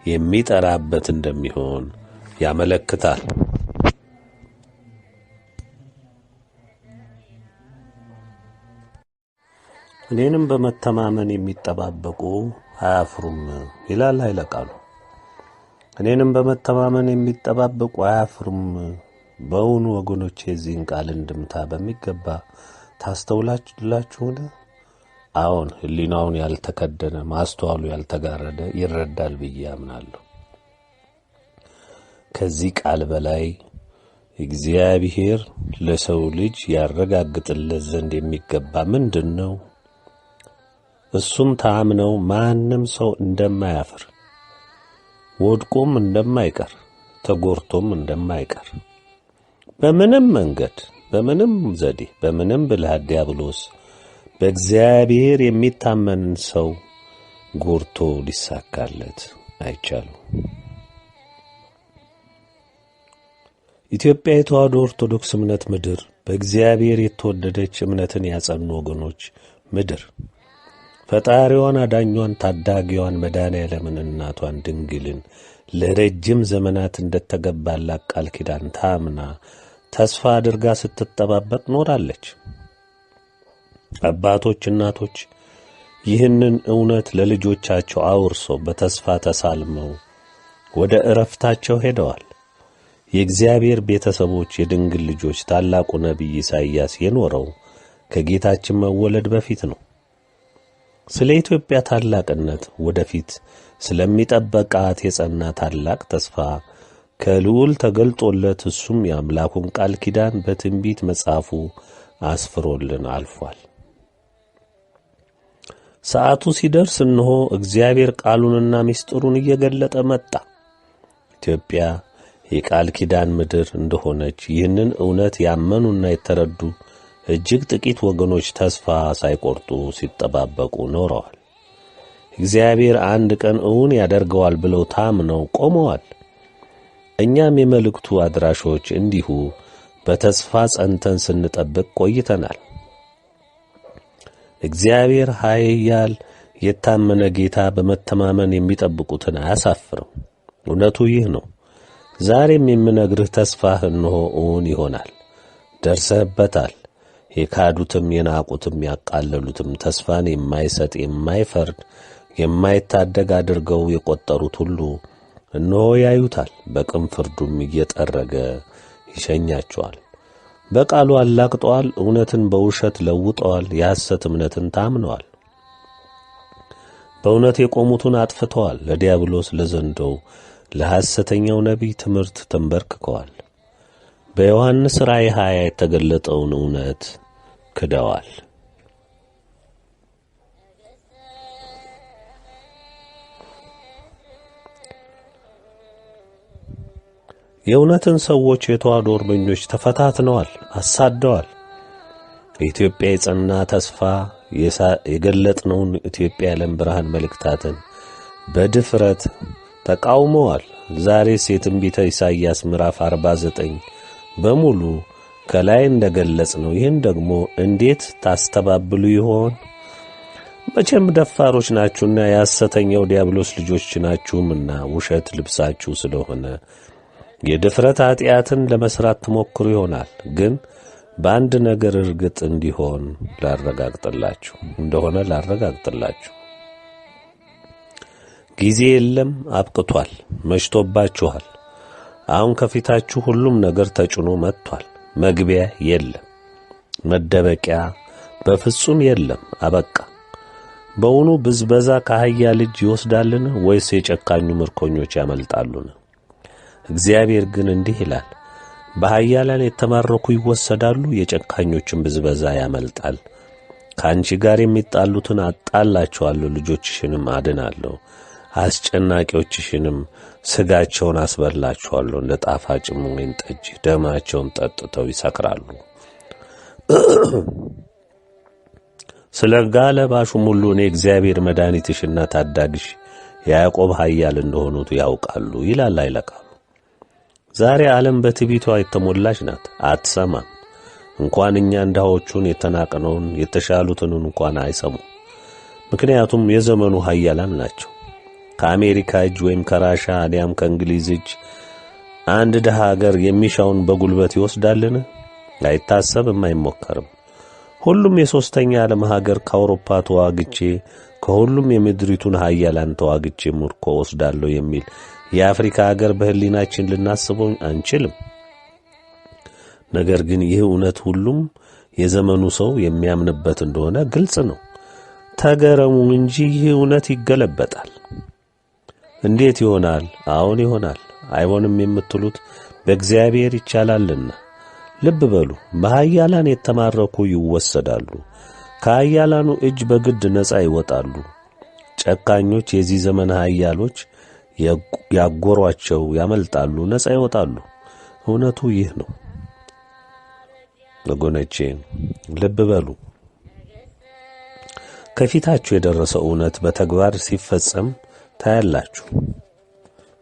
S2: የሚጠራበት እንደሚሆን ያመለክታል። እኔንም በመተማመን የሚጠባበቁ አያፍሩም ይላል ኃይለ ቃሉ። እኔንም በመተማመን የሚጠባበቁ አያፍሩም። በእውኑ ወገኖቼ የዚህን ቃል እንድምታ በሚገባ ታስተውላላችሁን? አዎን፣ ሕሊናውን ያልተከደነ ማስተዋሉ ያልተጋረደ ይረዳል ብዬ አምናለሁ። ከዚህ ቃል በላይ እግዚአብሔር ለሰው ልጅ ያረጋግጥለት ዘንድ የሚገባ ምንድን ነው? እሱም ታምነው ማንም ሰው እንደማያፍር፣ ወድቆም እንደማይቀር፣ ተጎርቶም እንደማይቀር፣ በምንም መንገድ፣ በምንም ዘዴ፣ በምንም ብልሃት ዲያብሎስ በእግዚአብሔር የሚታመንን ሰው ጎርቶ ሊሳካለት አይቻልም። ኢትዮጵያ የተዋሕዶ ኦርቶዶክስ እምነት ምድር፣ በእግዚአብሔር የተወደደች እምነትን ያጸኑ ወገኖች ምድር፣ ፈጣሪዋን፣ አዳኟን፣ ታዳጊዋን መድኃኔዓለምን እናቷን ድንግልን ለረጅም ዘመናት እንደተገባላት ቃል ኪዳን ታምና ተስፋ አድርጋ ስትጠባበቅ ኖራለች። አባቶች፣ እናቶች ይህንን እውነት ለልጆቻቸው አውርሰው በተስፋ ተሳልመው ወደ ዕረፍታቸው ሄደዋል። የእግዚአብሔር ቤተሰቦች፣ የድንግል ልጆች ታላቁ ነቢይ ኢሳይያስ የኖረው ከጌታችን መወለድ በፊት ነው። ስለ ኢትዮጵያ ታላቅነት፣ ወደፊት ስለሚጠበቃት የጸና ታላቅ ተስፋ ከልዑል ተገልጦለት እሱም የአምላኩን ቃል ኪዳን በትንቢት መጽሐፉ አስፍሮልን አልፏል። ሰዓቱ ሲደርስ እነሆ እግዚአብሔር ቃሉንና ምስጢሩን እየገለጠ መጣ። ኢትዮጵያ የቃል ኪዳን ምድር እንደሆነች ይህንን እውነት ያመኑና የተረዱ እጅግ ጥቂት ወገኖች ተስፋ ሳይቆርጡ ሲጠባበቁ ኖረዋል። እግዚአብሔር አንድ ቀን እውን ያደርገዋል ብለው ታምነው ቆመዋል። እኛም የመልእክቱ አድራሾች እንዲሁ በተስፋ ጸንተን ስንጠብቅ ቆይተናል። እግዚአብሔር ኃያል የታመነ ጌታ በመተማመን የሚጠብቁትን አያሳፍርም። እውነቱ ይህ ነው። ዛሬም የምነግርህ ተስፋህ እነሆ እውን ይሆናል። ደርሰህበታል። የካዱትም የናቁትም ያቃለሉትም ተስፋን የማይሰጥ የማይፈርድ የማይታደግ አድርገው የቆጠሩት ሁሉ እነሆ ያዩታል። በቅን ፍርዱም እየጠረገ ይሸኛቸዋል። በቃሉ አላግጠዋል። እውነትን በውሸት ለውጠዋል። የሐሰት እምነትን ታምነዋል። በእውነት የቆሙትን አጥፍተዋል። ለዲያብሎስ ለዘንዶው ለሐሰተኛው ነቢይ ትምህርት ተንበርክከዋል። በዮሐንስ ራእይ 20 የተገለጠውን እውነት ክደዋል። የእውነትን ሰዎች የተዋሕዶ አርበኞች ተፈታትነዋል፣ አሳደዋል። ኢትዮጵያ የጸና ተስፋ የገለጥነውን ኢትዮጵያ የዓለም ብርሃን መልእክታትን በድፍረት ተቃውመዋል። ዛሬስ የትንቢተ ኢሳይያስ ምዕራፍ 49 በሙሉ ከላይ እንደገለጽነው ይህን ደግሞ እንዴት ታስተባብሉ ይሆን? መቼም ደፋሮች ናችሁና የሐሰተኛው ዲያብሎስ ልጆች ናችሁምና ውሸት ልብሳችሁ ስለሆነ የድፍረት ኃጢአትን ለመስራት ትሞክሩ ይሆናል። ግን በአንድ ነገር እርግጥ እንዲሆን ላረጋግጥላችሁ ጊዜ የለም፣ አብቅቷል፣ መሽቶባችኋል። አሁን ከፊታችሁ ሁሉም ነገር ተጭኖ መጥቷል። መግቢያ የለም፣ መደበቂያ በፍጹም የለም፣ አበቃ። በውኑ ብዝበዛ ከአህያ ልጅ ይወስዳልን? ወይስ የጨካኙ ምርኮኞች ያመልጣሉን? እግዚአብሔር ግን እንዲህ ይላል፣ በኃያላን የተማረኩ ይወሰዳሉ፣ የጨካኞችን ብዝበዛ ያመልጣል። ከአንቺ ጋር የሚጣሉትን አጣላቸዋለሁ፣ ልጆችሽንም አድናለሁ፣ አስጨናቂዎችሽንም ስጋቸውን አስበላቸዋለሁ። እንደ ጣፋጭም ወይን ጠጅ ደማቸውን ጠጥተው ይሰክራሉ። ስለ ጋለባሹም ሁሉ እኔ እግዚአብሔር መድኃኒትሽና ታዳጊሽ የያዕቆብ ኃያል እንደሆኑት ያውቃሉ ይላል ኃይለ ቃሉ። ዛሬ ዓለም በትዕቢቷ የተሞላች ናት፣ አትሰማም። እንኳን እኛ ድሆቹን የተናቅነውን የተሻሉትን እንኳን አይሰሙም። ምክንያቱም የዘመኑ ኃያላን ናቸው። ከአሜሪካ እጅ ወይም ከራሻ አሊያም ከእንግሊዝ እጅ አንድ ድሃ ሀገር የሚሻውን በጉልበት ይወስዳልን? አይታሰብም፣ አይሞከርም። ሁሉም የሶስተኛ ዓለም ሀገር ከአውሮፓ ተዋግቼ ከሁሉም የምድሪቱን ኃያላን ተዋግቼ ምርኮ ወስዳለሁ የሚል የአፍሪካ ሀገር በህሊናችን ልናስበው አንችልም። ነገር ግን ይህ እውነት ሁሉም የዘመኑ ሰው የሚያምንበት እንደሆነ ግልጽ ነው። ተገረሙ እንጂ ይህ እውነት ይገለበጣል። እንዴት ይሆናል? አሁን ይሆናል። አይሆንም የምትሉት በእግዚአብሔር ይቻላልና። ልብ በሉ፣ በኃያላን የተማረኩ ይወሰዳሉ፣ ከኃያላኑ እጅ በግድ ነፃ ይወጣሉ። ጨካኞች የዚህ ዘመን ኃያሎች ያጎሯቸው ያመልጣሉ፣ ነፃ ይወጣሉ። እውነቱ ይህ ነው ወገኖቼ፣ ልብ በሉ። ከፊታችሁ የደረሰው እውነት በተግባር ሲፈጸም ታያላችሁ።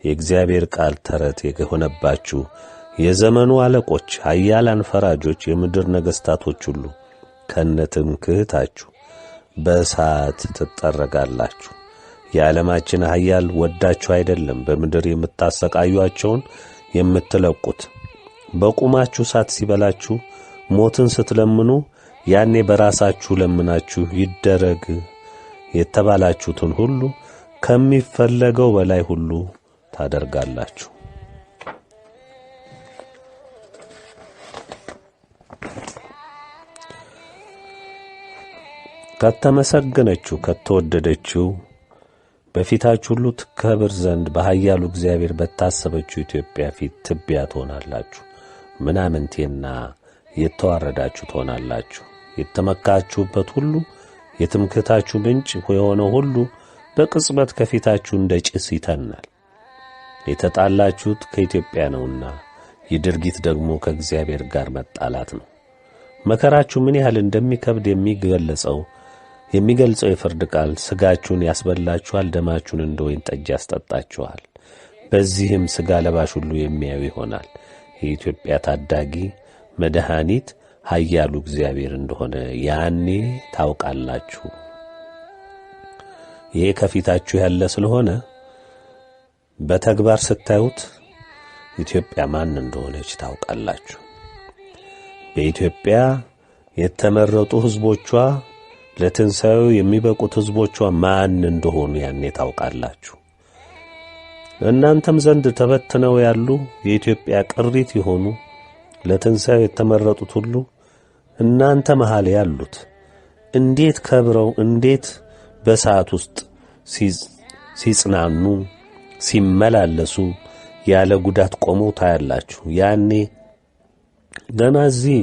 S2: የእግዚአብሔር ቃል ተረት የሆነባችሁ የዘመኑ አለቆች፣ ኃያላን ፈራጆች፣ የምድር ነገሥታቶች ሁሉ ከነትምክህታችሁ በእሳት ትጠረጋላችሁ። የዓለማችን ኃያል ወዳችሁ አይደለም በምድር የምታሰቃዩአቸውን የምትለቁት። በቁማችሁ እሳት ሲበላችሁ ሞትን ስትለምኑ ያኔ በራሳችሁ ለምናችሁ ይደረግ የተባላችሁትን ሁሉ ከሚፈለገው በላይ ሁሉ ታደርጋላችሁ። ከተመሰገነችው ከተወደደችው በፊታችሁ ሁሉ ትከብር ዘንድ በኃያሉ እግዚአብሔር በታሰበችው ኢትዮጵያ ፊት ትቢያ ትሆናላችሁ። ምናምንቴና የተዋረዳችሁ ትሆናላችሁ። የተመካችሁበት ሁሉ የትምክህታችሁ ምንጭ የሆነው ሁሉ በቅጽበት ከፊታችሁ እንደ ጭስ ይተናል። የተጣላችሁት ከኢትዮጵያ ነውና ይህ ድርጊት ደግሞ ከእግዚአብሔር ጋር መጣላት ነው። መከራችሁ ምን ያህል እንደሚከብድ የሚገልጸው የፍርድ ቃል ሥጋችሁን ያስበላችኋል፣ ደማችሁን እንደ ወይን ጠጅ ያስጠጣችኋል። በዚህም ሥጋ ለባሽ ሁሉ የሚያዩ ይሆናል። የኢትዮጵያ ታዳጊ መድኃኒት ኃያሉ እግዚአብሔር እንደሆነ ያኔ ታውቃላችሁ። ይሄ ከፊታችሁ ያለ ስለሆነ በተግባር ስታዩት ኢትዮጵያ ማን እንደሆነች ታውቃላችሁ። በኢትዮጵያ የተመረጡ ሕዝቦቿ ለትንሣኤው የሚበቁት ሕዝቦቿ ማን እንደሆኑ ያኔ ታውቃላችሁ። እናንተም ዘንድ ተበትነው ያሉ የኢትዮጵያ ቅሪት የሆኑ ለትንሣኤው የተመረጡት ሁሉ እናንተ መሃል ያሉት እንዴት ከብረው እንዴት በሰዓት ውስጥ ሲጽናኑ ሲመላለሱ ያለ ጉዳት ቆመው ታያላችሁ። ያኔ ገና እዚህ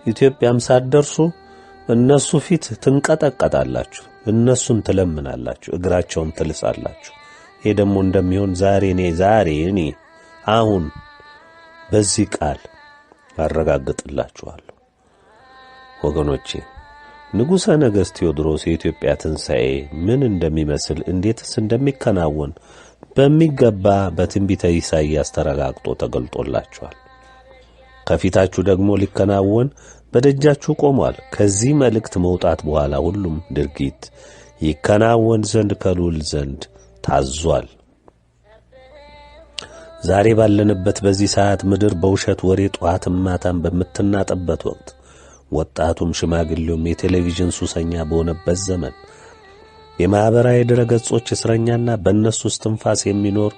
S2: ኢትዮጵያም ሳትደርሱ እነሱ ፊት ትንቀጠቀጣላችሁ፣ እነሱን ትለምናላችሁ፣ እግራቸውን ትልሳላችሁ። ይሄ ደግሞ እንደሚሆን ዛሬ እኔ አሁን በዚህ ቃል አረጋግጥላችኋለሁ። ወገኖቼ ንጉሠ ነገሥት ቴዎድሮስ የኢትዮጵያ ትንሣኤ ምን እንደሚመስል እንዴትስ እንደሚከናወን በሚገባ በትንቢተ ኢሳይያስ ተረጋግጦ ተገልጦላችኋል። ከፊታችሁ ደግሞ ሊከናወን በደጃችሁ ቆሟል። ከዚህ መልእክት መውጣት በኋላ ሁሉም ድርጊት ይከናወን ዘንድ ከልዑል ዘንድ ታዟል። ዛሬ ባለንበት በዚህ ሰዓት ምድር በውሸት ወሬ ጧትም ማታም በምትናጠበት ወቅት ወጣቱም ሽማግሌውም የቴሌቪዥን ሱሰኛ በሆነበት ዘመን የማኅበራዊ ድረገጾች እስረኛና በእነሱ እስትንፋስ የሚኖር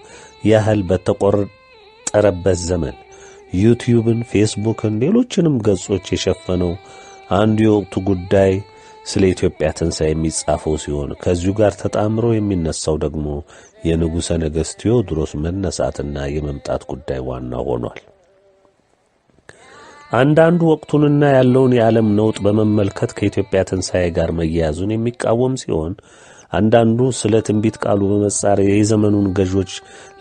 S2: ያህል በተቆጠረበት ዘመን ዩቲዩብን፣ ፌስቡክን፣ ሌሎችንም ገጾች የሸፈነው አንዱ የወቅቱ ጉዳይ ስለ ኢትዮጵያ ትንሣኤ የሚጻፈው ሲሆን ከዚሁ ጋር ተጣምሮ የሚነሳው ደግሞ የንጉሠ ነገሥት ቴዎድሮስ መነሳትና የመምጣት ጉዳይ ዋና ሆኗል። አንዳንዱ ወቅቱንና ያለውን የዓለም ነውጥ በመመልከት ከኢትዮጵያ ትንሣኤ ጋር መያያዙን የሚቃወም ሲሆን፣ አንዳንዱ ስለ ትንቢት ቃሉ በመጻር የዘመኑን ገዦች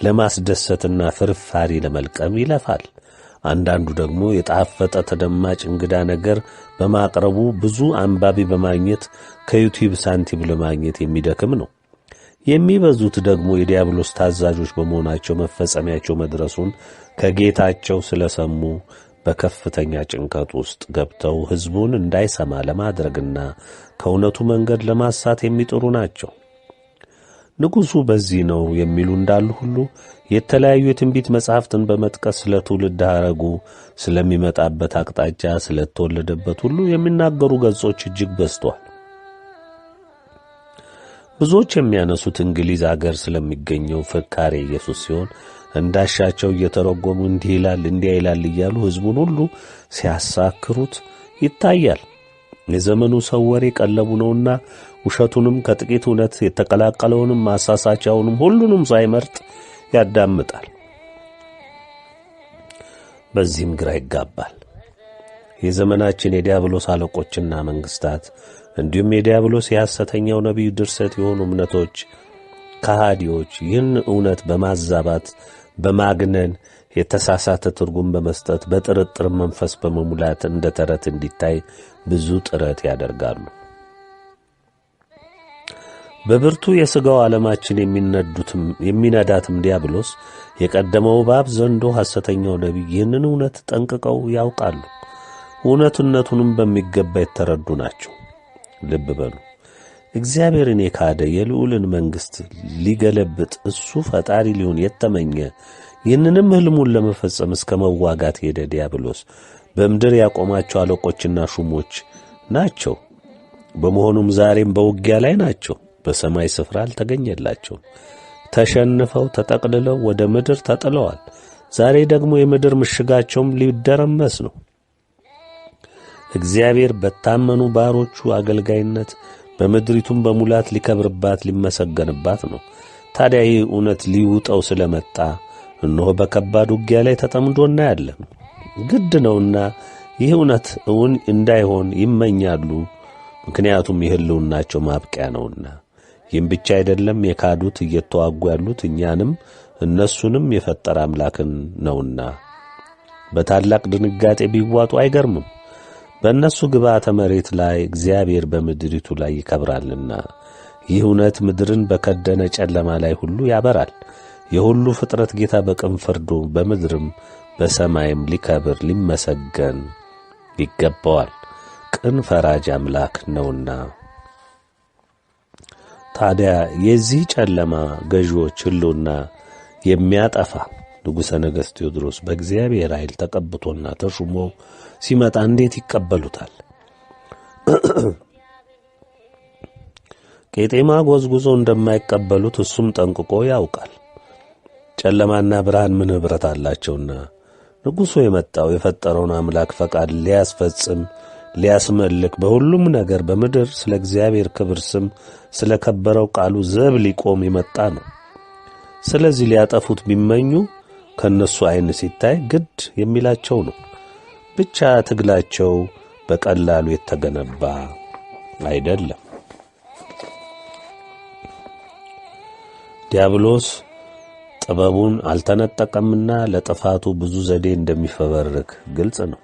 S2: ለማስደሰትና ፍርፋሪ ለመልቀም ይለፋል። አንዳንዱ ደግሞ የጣፈጠ ተደማጭ እንግዳ ነገር በማቅረቡ ብዙ አንባቢ በማግኘት ከዩቲዩብ ሳንቲም ለማግኘት የሚደክም ነው። የሚበዙት ደግሞ የዲያብሎስ ታዛዦች በመሆናቸው መፈጸሚያቸው መድረሱን ከጌታቸው ስለሰሙ በከፍተኛ ጭንቀት ውስጥ ገብተው ሕዝቡን እንዳይሰማ ለማድረግና ከእውነቱ መንገድ ለማሳት የሚጥሩ ናቸው። ንጉሡ በዚህ ነው የሚሉ እንዳሉ ሁሉ የተለያዩ የትንቢት መጻሕፍትን በመጥቀስ ስለ ትውልድ ሐረጉ፣ ስለሚመጣበት አቅጣጫ፣ ስለተወለደበት ሁሉ የሚናገሩ ገጾች እጅግ በዝተዋል። ብዙዎች የሚያነሱት እንግሊዝ አገር ስለሚገኘው ፍካሬ ኢየሱስ ሲሆን እንዳሻቸው እየተረጎሙ እንዲህ ይላል እንዲያ ይላል እያሉ ሕዝቡን ሁሉ ሲያሳክሩት ይታያል። የዘመኑ ሰው ወሬ ቀለቡ ነውና ውሸቱንም ከጥቂት እውነት የተቀላቀለውንም ማሳሳቻውንም ሁሉንም ሳይመርጥ ያዳምጣል። በዚህም ግራ ይጋባል። የዘመናችን የዲያብሎስ አለቆችና መንግስታት እንዲሁም የዲያብሎስ የሐሰተኛው ነቢይ ድርሰት የሆኑ እምነቶች ከሃዲዎች ይህን እውነት በማዛባት በማግነን የተሳሳተ ትርጉም በመስጠት በጥርጥር መንፈስ በመሙላት እንደ ተረት እንዲታይ ብዙ ጥረት ያደርጋሉ። በብርቱ የሥጋው ዓለማችን የሚነዳትም ዲያብሎስ የቀደመው እባብ ዘንዶ ሐሰተኛው ነቢይ ይህንን እውነት ጠንቅቀው ያውቃሉ። እውነትነቱንም በሚገባ የተረዱ ናቸው። ልብ በሉ። እግዚአብሔርን የካደ የልዑልን መንግሥት ሊገለብጥ እሱ ፈጣሪ ሊሆን የተመኘ ይህንንም ሕልሙን ለመፈጸም እስከ መዋጋት ሄደ ዲያብሎስ በምድር ያቆማቸው አለቆችና ሹሞች ናቸው። በመሆኑም ዛሬም በውጊያ ላይ ናቸው። በሰማይ ስፍራ አልተገኘላቸውም። ተሸንፈው ተጠቅልለው ወደ ምድር ተጥለዋል። ዛሬ ደግሞ የምድር ምሽጋቸውም ሊደረመስ ነው። እግዚአብሔር በታመኑ ባሮቹ አገልጋይነት በምድሪቱም በሙላት ሊከብርባት ሊመሰገንባት ነው። ታዲያ ይህ እውነት ሊውጠው ስለመጣ እነሆ በከባድ ውጊያ ላይ ተጠምዶ እናያለን። ግድ ነውና ይህ እውነት እውን እንዳይሆን ይመኛሉ። ምክንያቱም የሕልውናቸው ማብቂያ ነውና። ይህም ብቻ አይደለም፣ የካዱት እየተዋጉ ያሉት እኛንም እነሱንም የፈጠረ አምላክን ነውና በታላቅ ድንጋጤ ቢዋጡ አይገርምም። በእነሱ ግብዓተ መሬት ላይ እግዚአብሔር በምድሪቱ ላይ ይከብራልና ይህ እውነት ምድርን በከደነ ጨለማ ላይ ሁሉ ያበራል። የሁሉ ፍጥረት ጌታ በቅን ፍርዱ በምድርም በሰማይም ሊከብር ሊመሰገን ይገባዋል፣ ቅን ፈራጅ አምላክ ነውና። ታዲያ የዚህ ጨለማ ገዢዎች ሕልውና የሚያጠፋ ንጉሠ ነገሥት ቴዎድሮስ በእግዚአብሔር ኃይል ተቀብቶና ተሹሞ ሲመጣ እንዴት ይቀበሉታል? ቄጤማ ጎዝጉዞ እንደማይቀበሉት እሱም ጠንቅቆ ያውቃል። ጨለማና ብርሃን ምን ኅብረት አላቸውና ንጉሡ የመጣው የፈጠረውን አምላክ ፈቃድ ሊያስፈጽም ሊያስመልክ፣ በሁሉም ነገር በምድር ስለ እግዚአብሔር ክብር ስም ስለ ከበረው ቃሉ ዘብ ሊቆም የመጣ ነው። ስለዚህ ሊያጠፉት ቢመኙ ከነሱ ዓይን ሲታይ ግድ የሚላቸው ነው። ብቻ ትግላቸው በቀላሉ የተገነባ አይደለም። ዲያብሎስ ጥበቡን አልተነጠቀምና ለጥፋቱ ብዙ ዘዴ እንደሚፈበርክ ግልጽ ነው።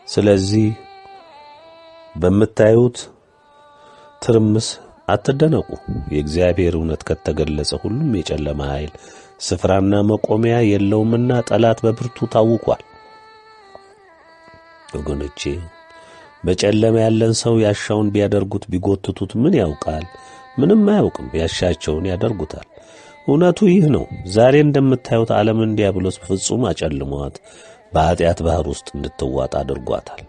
S2: ስለዚህ በምታዩት ትርምስ አትደነቁ። የእግዚአብሔር እውነት ከተገለጸ ሁሉም የጨለማ ኃይል ስፍራና መቆሚያ የለውምና ጠላት በብርቱ ታውቋል። ወገኖቼ በጨለማ ያለን ሰው ያሻውን ቢያደርጉት ቢጎትቱት ምን ያውቃል? ምንም አያውቅም። ያሻቸውን ያደርጉታል። እውነቱ ይህ ነው። ዛሬ እንደምታዩት ዓለምን ዲያብሎስ ፍጹም አጨልሟት በኃጢአት ባህር ውስጥ እንድትዋጥ አድርጓታል።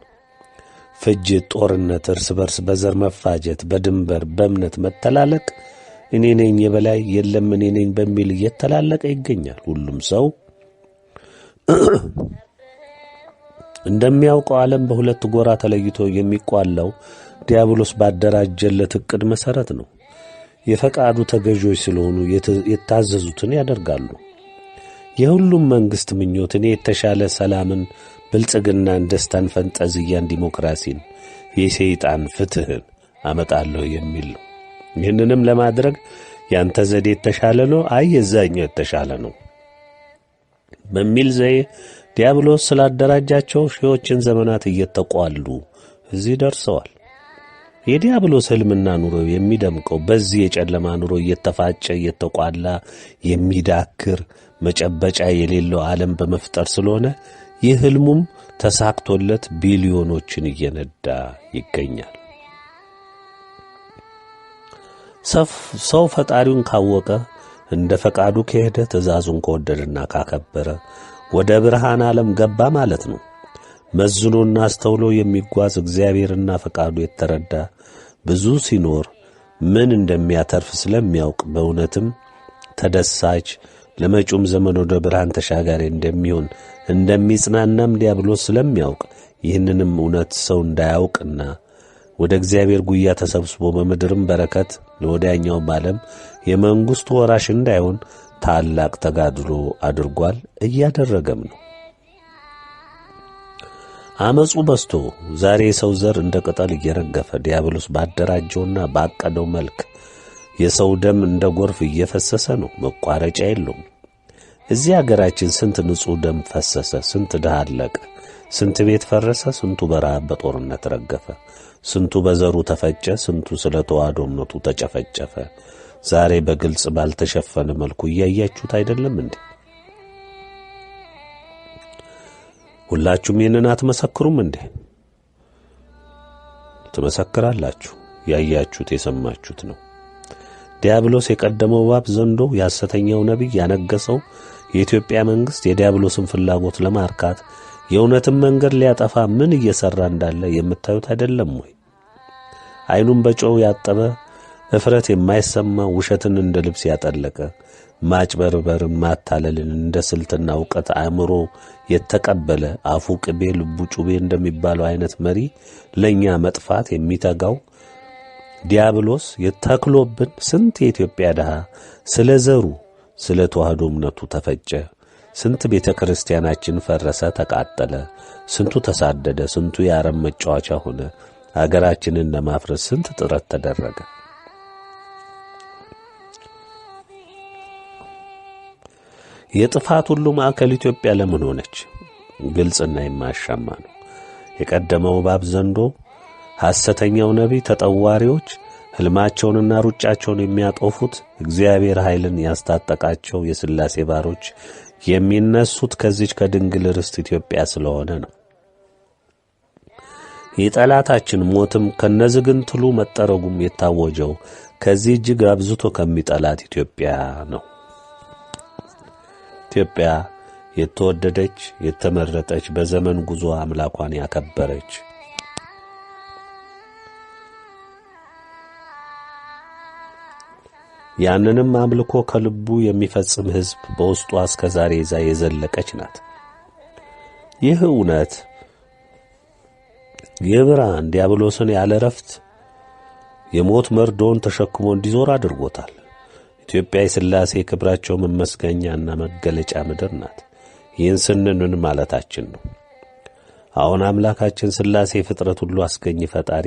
S2: ፍጅት፣ ጦርነት፣ እርስ በርስ በዘር መፋጀት፣ በድንበር በእምነት መተላለቅ፣ እኔ ነኝ የበላይ የለም እኔ ነኝ በሚል እየተላለቀ ይገኛል። ሁሉም ሰው እንደሚያውቀው ዓለም በሁለት ጎራ ተለይቶ የሚቋላው ዲያብሎስ ባደራጀለት ዕቅድ መሠረት ነው። የፈቃዱ ተገዦች ስለሆኑ የታዘዙትን ያደርጋሉ። የሁሉም መንግሥት ምኞት እኔ የተሻለ ሰላምን፣ ብልጽግናን፣ ደስታን፣ ፈንጠዝያን፣ ዲሞክራሲን፣ የሰይጣን ፍትሕን አመጣለሁ የሚል ነው። ይህንንም ለማድረግ ያንተ ዘዴ የተሻለ ነው፣ አይ የዛኛው የተሻለ ነው በሚል ዘዬ ዲያብሎስ ስላደራጃቸው ሺዎችን ዘመናት እየተቋሉ እዚህ ደርሰዋል። የዲያብሎስ ሕልምና ኑሮ የሚደምቀው በዚህ የጨለማ ኑሮ እየተፋጨ እየተቋላ የሚዳክር መጨበጫ የሌለው ዓለም በመፍጠር ስለሆነ ይህ ሕልሙም ተሳክቶለት ቢሊዮኖችን እየነዳ ይገኛል። ሰው ፈጣሪውን ካወቀ እንደ ፈቃዱ ከሄደ ትእዛዙን ከወደደና ካከበረ ወደ ብርሃን ዓለም ገባ ማለት ነው። መዝኖና አስተውሎ የሚጓዝ እግዚአብሔርና ፈቃዱ የተረዳ ብዙ ሲኖር ምን እንደሚያተርፍ ስለሚያውቅ በእውነትም ተደሳች ለመጪውም ዘመን ወደ ብርሃን ተሻጋሪ እንደሚሆን እንደሚጽናናም ዲያብሎስ ስለሚያውቅ ይህንንም እውነት ሰው እንዳያውቅና ወደ እግዚአብሔር ጉያ ተሰብስቦ በምድርም በረከት ለወዲያኛውም ዓለም የመንግሥቱ ወራሽ እንዳይሆን ታላቅ ተጋድሎ አድርጓል፣ እያደረገም ነው። አመጹ በዝቶ ዛሬ የሰው ዘር እንደ ቅጠል እየረገፈ ዲያብሎስ ባደራጀውና ባቀደው መልክ የሰው ደም እንደ ጎርፍ እየፈሰሰ ነው፣ መቋረጫ የለውም። እዚህ አገራችን ስንት ንጹሕ ደም ፈሰሰ፣ ስንት ድሃ አለቀ፣ ስንት ቤት ፈረሰ፣ ስንቱ በረሃብ በጦርነት ረገፈ፣ ስንቱ በዘሩ ተፈጨ፣ ስንቱ ስለ ተዋህዶ እምነቱ ተጨፈጨፈ። ዛሬ በግልጽ ባልተሸፈነ መልኩ እያያችሁት አይደለም እንዴ? ሁላችሁም ይህንን አትመሰክሩም እንዴ? ትመሰክራላችሁ። ያያችሁት የሰማችሁት ነው። ዲያብሎስ የቀደመው እባብ ዘንዶ፣ የሐሰተኛው ነቢይ ያነገሰው የኢትዮጵያ መንግሥት የዲያብሎስን ፍላጎት ለማርካት የእውነትን መንገድ ሊያጠፋ ምን እየሠራ እንዳለ የምታዩት አይደለም ወይ? ዓይኑን በጨው ያጠበ፣ እፍረት የማይሰማ፣ ውሸትን እንደ ልብስ ያጠለቀ፣ ማጭበርበርን ማታለልን እንደ ስልትና ዕውቀት አእምሮ የተቀበለ፣ አፉ ቅቤ ልቡ ጩቤ እንደሚባለው አይነት መሪ ለእኛ መጥፋት የሚተጋው ዲያብሎስ የተክሎብን ስንት የኢትዮጵያ ድሃ ስለ ዘሩ ስለ ተዋህዶ እምነቱ ተፈጨ። ስንት ቤተ ክርስቲያናችን ፈረሰ፣ ተቃጠለ። ስንቱ ተሳደደ፣ ስንቱ የአረም መጫወቻ ሆነ። አገራችንን ለማፍረስ ስንት ጥረት ተደረገ። የጥፋት ሁሉ ማዕከል ኢትዮጵያ ለምን ሆነች? ግልጽና የማያሻማ ነው። የቀደመው እባብ ዘንዶ፣ ሐሰተኛው ነቢይ፣ ተጠዋሪዎች ሕልማቸውንና ሩጫቸውን የሚያጦፉት እግዚአብሔር ኃይልን ያስታጠቃቸው የሥላሴ ባሮች የሚነሱት ከዚች ከድንግል ርስት ኢትዮጵያ ስለሆነ ነው። የጠላታችን ሞትም ከነዝግንትሉ መጠረጉም የታወጀው ከዚህ እጅግ አብዝቶ ከሚጠላት ኢትዮጵያ ነው። ኢትዮጵያ የተወደደች የተመረጠች በዘመን ጉዞ አምላኳን ያከበረች ያንንም አምልኮ ከልቡ የሚፈጽም ሕዝብ በውስጧ እስከ ዛሬ ይዛ የዘለቀች ናት። ይህ እውነት የብርሃን ዲያብሎስን ያለ ረፍት የሞት መርዶውን ተሸክሞ እንዲዞር አድርጎታል። ኢትዮጵያ የሥላሴ ክብራቸው መመስገኛና መገለጫ ምድር ናት። ይህን ስንል ምን ማለታችን ነው? አሁን አምላካችን ሥላሴ ፍጥረት ሁሉ አስገኝ ፈጣሪ፣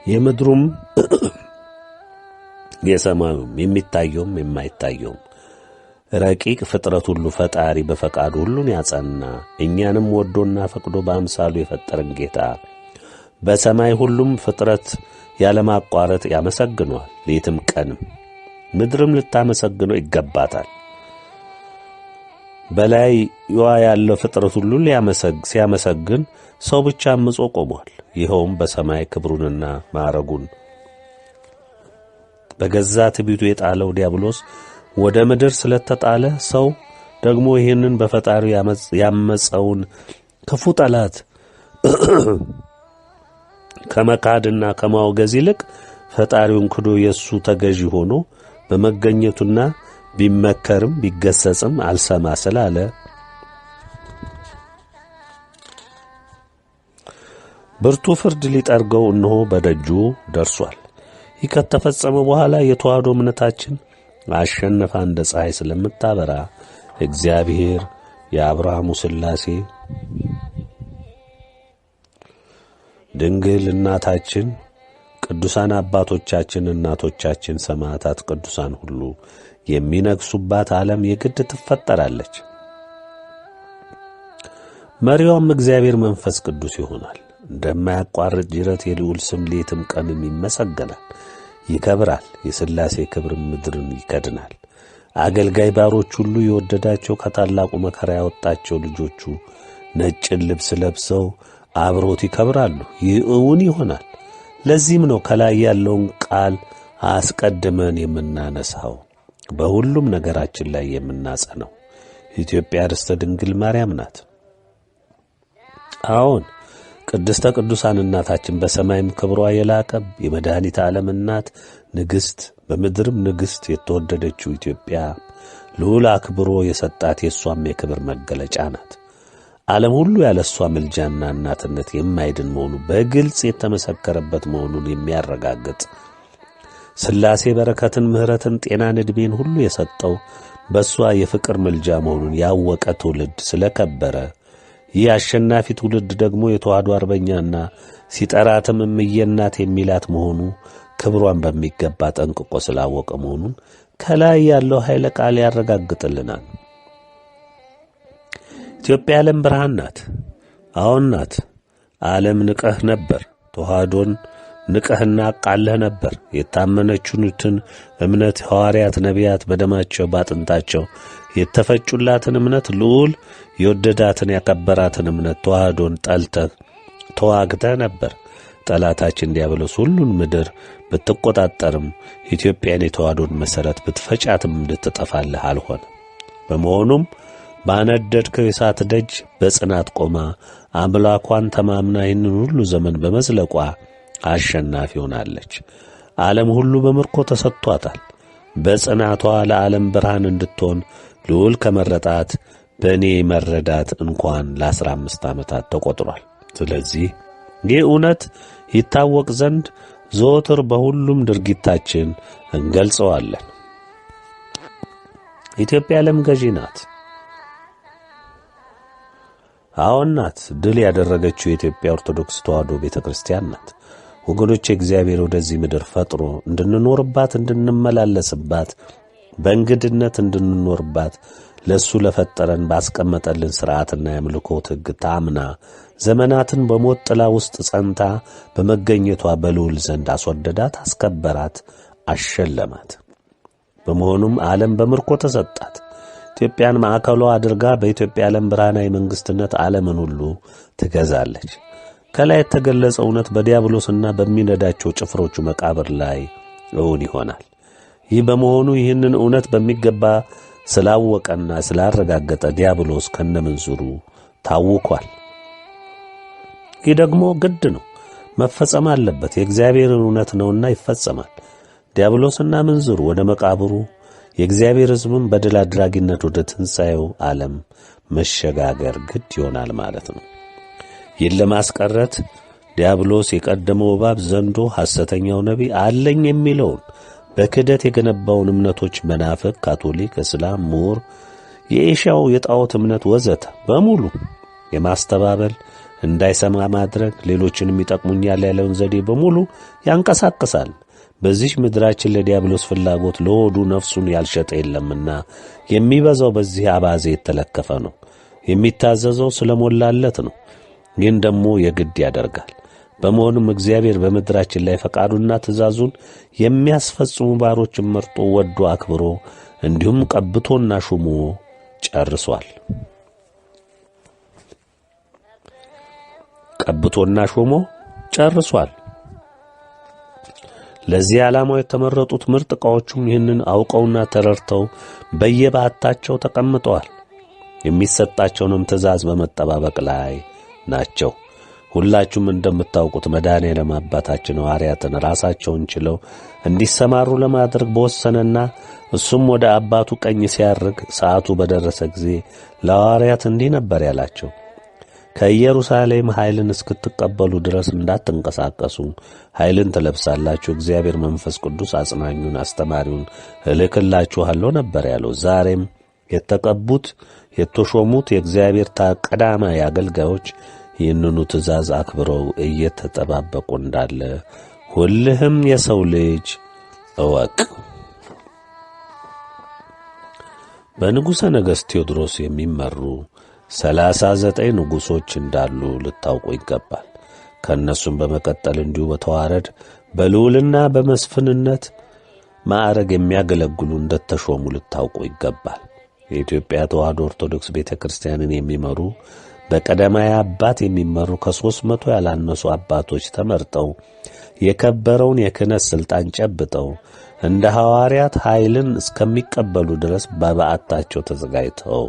S2: የምድሩም የሰማዩም የሚታየውም የማይታየውም ረቂቅ ፍጥረት ሁሉ ፈጣሪ፣ በፈቃዱ ሁሉን ያጸና እኛንም ወዶና ፈቅዶ በአምሳሉ የፈጠረን ጌታ በሰማይ ሁሉም ፍጥረት ያለማቋረጥ ያመሰግነዋል። ሌትም ቀንም ምድርም ልታመሰግነው ይገባታል። በላይዋ ያለው ፍጥረት ሁሉ ሲያመሰግን ሰው ብቻ አምጾ ቆሟል። ይኸውም በሰማይ ክብሩንና ማዕረጉን በገዛ ትዕቢቱ የጣለው ዲያብሎስ ወደ ምድር ስለተጣለ ሰው ደግሞ ይህንን በፈጣሪው ያመፀውን ክፉ ጠላት ከመካድና ከማውገዝ ይልቅ ፈጣሪውን ክዶ የሱ ተገዢ ሆኖ በመገኘቱና ቢመከርም ቢገሰጽም አልሰማ ስላለ ብርቱ ፍርድ ሊጠርገው እነሆ በደጁ ደርሷል። ይህ ከተፈጸመ በኋላ የተዋህዶ እምነታችን አሸነፋ እንደ ፀሐይ ስለምታበራ እግዚአብሔር የአብርሃሙ ሥላሴ ድንግል እናታችን ቅዱሳን አባቶቻችን እናቶቻችን ሰማዕታት ቅዱሳን ሁሉ የሚነግሱባት ዓለም የግድ ትፈጠራለች። መሪዋም እግዚአብሔር መንፈስ ቅዱስ ይሆናል። እንደማያቋርጥ ጅረት የልዑል ስም ሌትም ቀንም ይመሰገናል፣ ይከብራል። የሥላሴ ክብር ምድርን ይከድናል። አገልጋይ ባሮች ሁሉ የወደዳቸው ከታላቁ መከራ ያወጣቸው ልጆቹ ነጭን ልብስ ለብሰው አብሮት ይከብራሉ። ይህ እውን ይሆናል። ለዚህም ነው ከላይ ያለውን ቃል አስቀድመን የምናነሳው፣ በሁሉም ነገራችን ላይ የምናጸነው። ኢትዮጵያ ርስተ ድንግል ማርያም ናት። አዎን ቅድስተ ቅዱሳን እናታችን በሰማይም ክብሯ የላቀ የመድኃኒት ዓለም እናት ንግሥት፣ በምድርም ንግሥት የተወደደችው ኢትዮጵያ ልዑል አክብሮ የሰጣት የእሷም የክብር መገለጫ ናት። ዓለም ሁሉ ያለ እሷ ምልጃና እናትነት የማይድን መሆኑ በግልጽ የተመሰከረበት መሆኑን የሚያረጋግጥ ሥላሴ በረከትን፣ ምሕረትን፣ ጤናን፣ ዕድሜን ሁሉ የሰጠው በእሷ የፍቅር ምልጃ መሆኑን ያወቀ ትውልድ ስለከበረ ይህ አሸናፊ ትውልድ ደግሞ የተዋህዶ አርበኛና ሲጠራትም እምዬ እናት የሚላት መሆኑ ክብሯን በሚገባ ጠንቅቆ ስላወቀ መሆኑን ከላይ ያለው ኃይለ ቃል ያረጋግጥልናል። ኢትዮጵያ ዓለም ብርሃን ናት። አዎን ናት። ዓለም ንቀህ ነበር፣ ተዋህዶን ንቀህና አቃለህ ነበር። የታመነችኑትን እምነት ሐዋርያት፣ ነቢያት በደማቸው ባጥንታቸው የተፈጩላትን እምነት ልዑል የወደዳትን ያከበራትን እምነት ተዋህዶን ጠልተህ ተዋግተህ ነበር። ጠላታችን ዲያብሎስ ሁሉን ምድር ብትቆጣጠርም ኢትዮጵያን የተዋህዶን መሠረት ብትፈጫትም እንድትጠፋልህ አልሆነ። በመሆኑም ባነደድከው የእሳት ደጅ በጽናት ቆማ አምላኳን ተማምና ይህንን ሁሉ ዘመን በመዝለቋ አሸናፊ ሆናለች። ዓለም ሁሉ በምርኮ ተሰጥቷታል። በጽናቷ ለዓለም ብርሃን እንድትሆን ልዑል ከመረጣት በእኔ መረዳት እንኳን ለ15 ዓመታት ተቆጥሯል። ስለዚህ ይህ እውነት ይታወቅ ዘንድ ዘወትር በሁሉም ድርጊታችን እንገልጸዋለን። ኢትዮጵያ ዓለም ገዢ ናት። አዎን ናት። ድል ያደረገችው የኢትዮጵያ ኦርቶዶክስ ተዋሕዶ ቤተክርስቲያን ናት። ወገኖች እግዚአብሔር ወደዚህ ምድር ፈጥሮ እንድንኖርባት፣ እንድንመላለስባት፣ በእንግድነት እንድንኖርባት ለሱ ለፈጠረን ባስቀመጠልን ሥርዓትና የአምልኮት ሕግ ታምና ዘመናትን በሞት ጥላ ውስጥ ጸንታ በመገኘቷ በልዑል ዘንድ አስወደዳት፣ አስከበራት፣ አሸለማት። በመሆኑም ዓለም በምርኮ ተሰጣት። ኢትዮጵያን ማዕከሏ አድርጋ በኢትዮጵያ ዓለም ብርሃናዊ መንግስትነት ዓለምን ሁሉ ትገዛለች። ከላይ የተገለጸው እውነት በዲያብሎስና በሚነዳቸው ጭፍሮቹ መቃብር ላይ እውን ይሆናል። ይህ በመሆኑ ይህንን እውነት በሚገባ ስላወቀና ስላረጋገጠ ዲያብሎስ ከነምንዝሩ ታውኳል። ይህ ደግሞ ግድ ነው፣ መፈጸም አለበት። የእግዚአብሔርን እውነት ነውና ይፈጸማል። ዲያብሎስና ምንዝሩ ወደ መቃብሩ፣ የእግዚአብሔር ሕዝብም በድል አድራጊነት ወደ ትንሣኤው ዓለም መሸጋገር ግድ ይሆናል ማለት ነው። ይህን ለማስቀረት ዲያብሎስ የቀደመው እባብ ዘንዶ፣ ሐሰተኛው ነቢይ አለኝ የሚለውን በክደት የገነባውን እምነቶች መናፍቅ፣ ካቶሊክ፣ እስላም፣ ምሁር፣ የኤሻው የጣዖት እምነት ወዘተ በሙሉ የማስተባበል እንዳይሰማ ማድረግ፣ ሌሎችንም ይጠቅሙኛል ያለውን ዘዴ በሙሉ ያንቀሳቅሳል። በዚህ ምድራችን ለዲያብሎስ ፍላጎት ለሆዱ ነፍሱን ያልሸጠ የለምና የሚበዛው በዚህ አባዜ የተለከፈ ነው። የሚታዘዘው ስለሞላለት ነው። ይህን ደግሞ የግድ ያደርጋል። በመሆኑም እግዚአብሔር በምድራችን ላይ ፈቃዱና ትእዛዙን የሚያስፈጽሙ ባሮችን መርጦ ወዶ አክብሮ እንዲሁም ቀብቶና ሹሞ ጨርሷል። ቀብቶና ሹሞ ጨርሷል። ለዚህ ዓላማው የተመረጡት ምርጥ ዕቃዎቹም ይህንን አውቀውና ተረድተው በየባታቸው ተቀምጠዋል። የሚሰጣቸውንም ትእዛዝ በመጠባበቅ ላይ ናቸው። ሁላችሁም እንደምታውቁት መድኃኔዓለም አባታችን ሐዋርያትን ራሳቸውን ችለው እንዲሰማሩ ለማድረግ በወሰነና እሱም ወደ አባቱ ቀኝ ሲያርግ ሰዓቱ በደረሰ ጊዜ ለሐዋርያት እንዲህ ነበር ያላቸው። ከኢየሩሳሌም ኃይልን እስክትቀበሉ ድረስ እንዳትንቀሳቀሱ ኃይልን ትለብሳላችሁ። እግዚአብሔር መንፈስ ቅዱስ አጽናኙን አስተማሪውን እልክላችኋለሁ ነበር ያለው። ዛሬም የተቀቡት የተሾሙት የእግዚአብሔር ቀዳማዊ አገልጋዮች ይህንኑ ትእዛዝ አክብረው እየተጠባበቁ እንዳለ ሁልህም የሰው ልጅ እወቅ። በንጉሠ ነገሥት ቴዎድሮስ የሚመሩ 39 ንጉሶች እንዳሉ ልታውቁ ይገባል። ከእነሱም በመቀጠል እንዲሁ በተዋረድ በልዑልና በመስፍንነት ማዕረግ የሚያገለግሉ እንደተሾሙ ልታውቁ ይገባል። የኢትዮጵያ ተዋሕዶ ኦርቶዶክስ ቤተ ክርስቲያንን የሚመሩ በቀዳማዊ አባት የሚመሩ ከ300 ያላነሱ አባቶች ተመርጠው የከበረውን የክህነት ሥልጣን ጨብጠው እንደ ሐዋርያት ኃይልን እስከሚቀበሉ ድረስ በበዓታቸው ተዘጋጅተው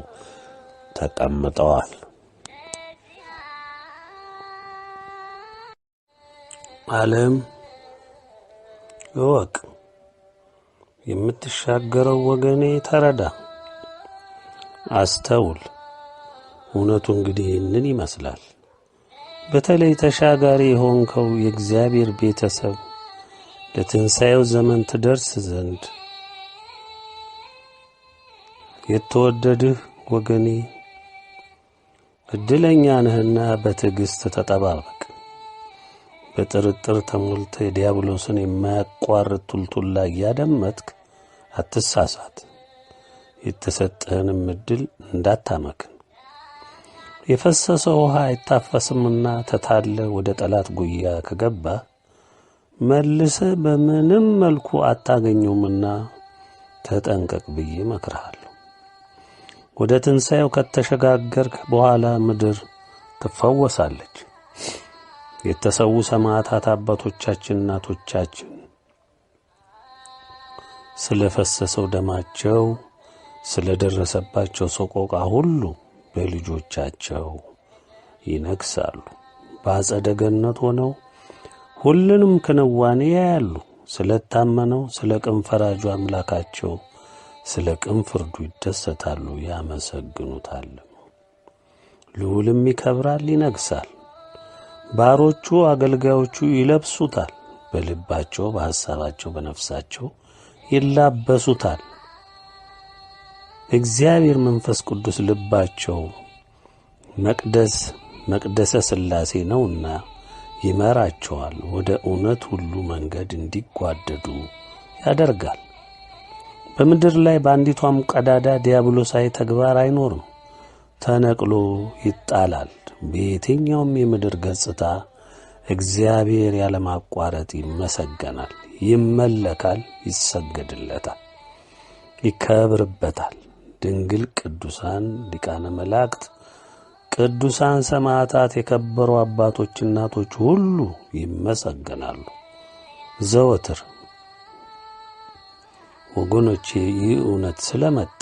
S2: ተቀምጠዋል። ዓለም እወቅ፣ የምትሻገረው ወገኔ ተረዳ፣ አስተውል። እውነቱ እንግዲህ ይህንን ይመስላል። በተለይ ተሻጋሪ የሆንከው የእግዚአብሔር ቤተሰብ ለትንሣኤው ዘመን ትደርስ ዘንድ የተወደድህ ወገኔ ዕድለኛ ነህና በትዕግሥት ተጠባበቅ። በጥርጥር ተሞልተ የዲያብሎስን የማያቋርጥ ቱልቱላ እያደመጥክ አትሳሳት። የተሰጠህንም ዕድል እንዳታመክን። የፈሰሰ ውሃ አይታፈስምና ተታለ ወደ ጠላት ጉያ ከገባ መልሰ በምንም መልኩ አታገኘውምና ተጠንቀቅ ብዬ መክርሃለሁ። ወደ ትንሣኤው ከተሸጋገርክ በኋላ ምድር ትፈወሳለች። የተሰዉ ሰማዕታት አባቶቻችን እናቶቻችን ስለ ፈሰሰው ደማቸው ስለ ደረሰባቸው ሰቆቃ ሁሉ በልጆቻቸው ይነግሳሉ። በአጸደ ገነት ሆነው ሁሉንም ክንዋኔ ያያሉ። ስለታመነው ስለ ቅን ፈራጁ አምላካቸው ስለ ቅን ፍርዱ ይደሰታሉ፣ ያመሰግኑታል። ልዑልም ይከብራል፣ ይነግሳል። ባሮቹ አገልጋዮቹ ይለብሱታል። በልባቸው በሐሳባቸው በነፍሳቸው ይላበሱታል። እግዚአብሔር መንፈስ ቅዱስ ልባቸው መቅደሰ ሥላሴ ነውና ይመራቸዋል። ወደ እውነት ሁሉ መንገድ እንዲጓደዱ ያደርጋል። በምድር ላይ በአንዲቷም ቀዳዳ ዲያብሎሳዊ ተግባር አይኖርም። ተነቅሎ ይጣላል። በየትኛውም የምድር ገጽታ እግዚአብሔር ያለማቋረጥ ይመሰገናል፣ ይመለካል፣ ይሰገድለታል፣ ይከብርበታል። ድንግል፣ ቅዱሳን ሊቃነ መላእክት፣ ቅዱሳን ሰማዕታት፣ የከበሩ አባቶች፣ እናቶች ሁሉ ይመሰገናሉ ዘወትር። ወገኖቼ ይህ እውነት ስለመጣ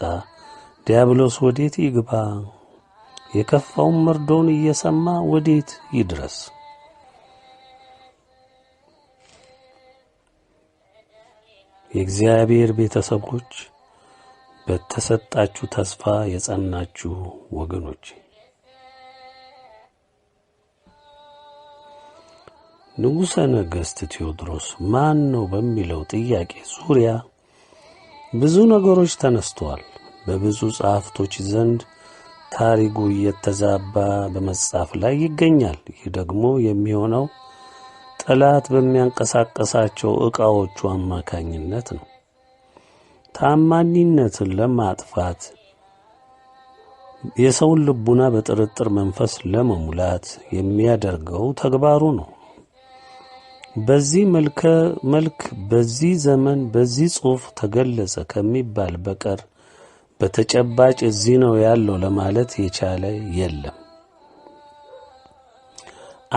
S2: ዲያብሎስ ወዴት ይግባ? የከፋውን መርዶውን እየሰማ ወዴት ይድረስ? የእግዚአብሔር ቤተሰቦች፣ በተሰጣችሁ ተስፋ የጸናችሁ ወገኖች፣ ንጉሠ ነገሥት ቴዎድሮስ ማን ነው በሚለው ጥያቄ ዙሪያ ብዙ ነገሮች ተነስተዋል። በብዙ ጸሐፍቶች ዘንድ ታሪኩ እየተዛባ በመጻፍ ላይ ይገኛል። ይህ ደግሞ የሚሆነው ጠላት በሚያንቀሳቀሳቸው ዕቃዎቹ አማካኝነት ነው። ታማኝነትን ለማጥፋት የሰውን ልቡና በጥርጥር መንፈስ ለመሙላት የሚያደርገው ተግባሩ ነው። በዚህ መልክ በዚህ ዘመን በዚህ ጽሑፍ ተገለጸ ከሚባል በቀር በተጨባጭ እዚህ ነው ያለው ለማለት የቻለ የለም።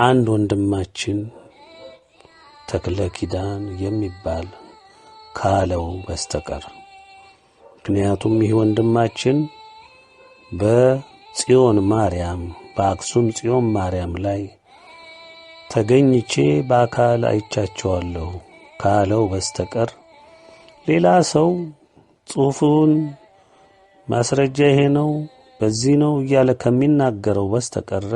S2: አንድ ወንድማችን ተክለ ኪዳን የሚባል ካለው በስተቀር። ምክንያቱም ይህ ወንድማችን በጽዮን ማርያም በአክሱም ጽዮን ማርያም ላይ ተገኝቼ በአካል አይቻቸዋለሁ ካለው በስተቀር ሌላ ሰው ጽሑፉን ማስረጃ ይሄ ነው በዚህ ነው እያለ ከሚናገረው በስተቀር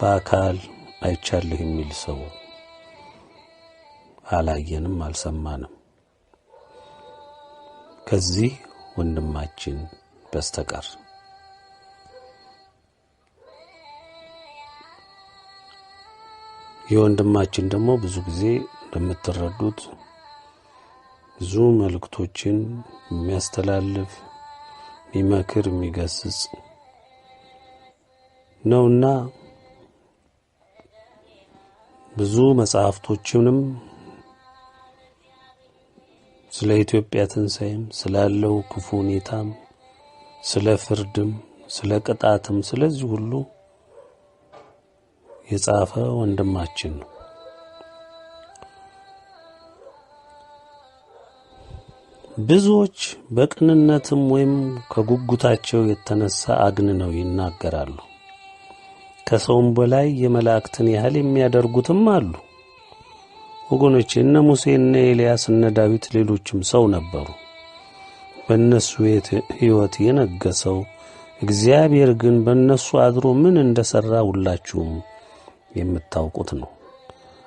S2: በአካል አይቻለሁ የሚል ሰው አላየንም፣ አልሰማንም ከዚህ ወንድማችን በስተቀር። የወንድማችን ደግሞ ብዙ ጊዜ እንደምትረዱት ብዙ መልእክቶችን የሚያስተላልፍ የሚመክር የሚገስጽ ነውና ብዙ መጽሐፍቶችንም ስለ ኢትዮጵያ ትንሣኤም ስላለው ክፉ ሁኔታም ስለ ፍርድም ስለ ቅጣትም ስለዚህ ሁሉ የጻፈ ወንድማችን ነው። ብዙዎች በቅንነትም ወይም ከጉጉታቸው የተነሳ አግንነው ይናገራሉ። ከሰውም በላይ የመላእክትን ያህል የሚያደርጉትም አሉ። ወገኖቼ እነ ሙሴ፣ እነ ኤልያስ፣ እነ ዳዊት ሌሎችም ሰው ነበሩ። በእነሱ ሕይወት የነገሰው እግዚአብሔር ግን በእነሱ አድሮ ምን እንደሰራ ሁላችሁም የምታውቁት ነው።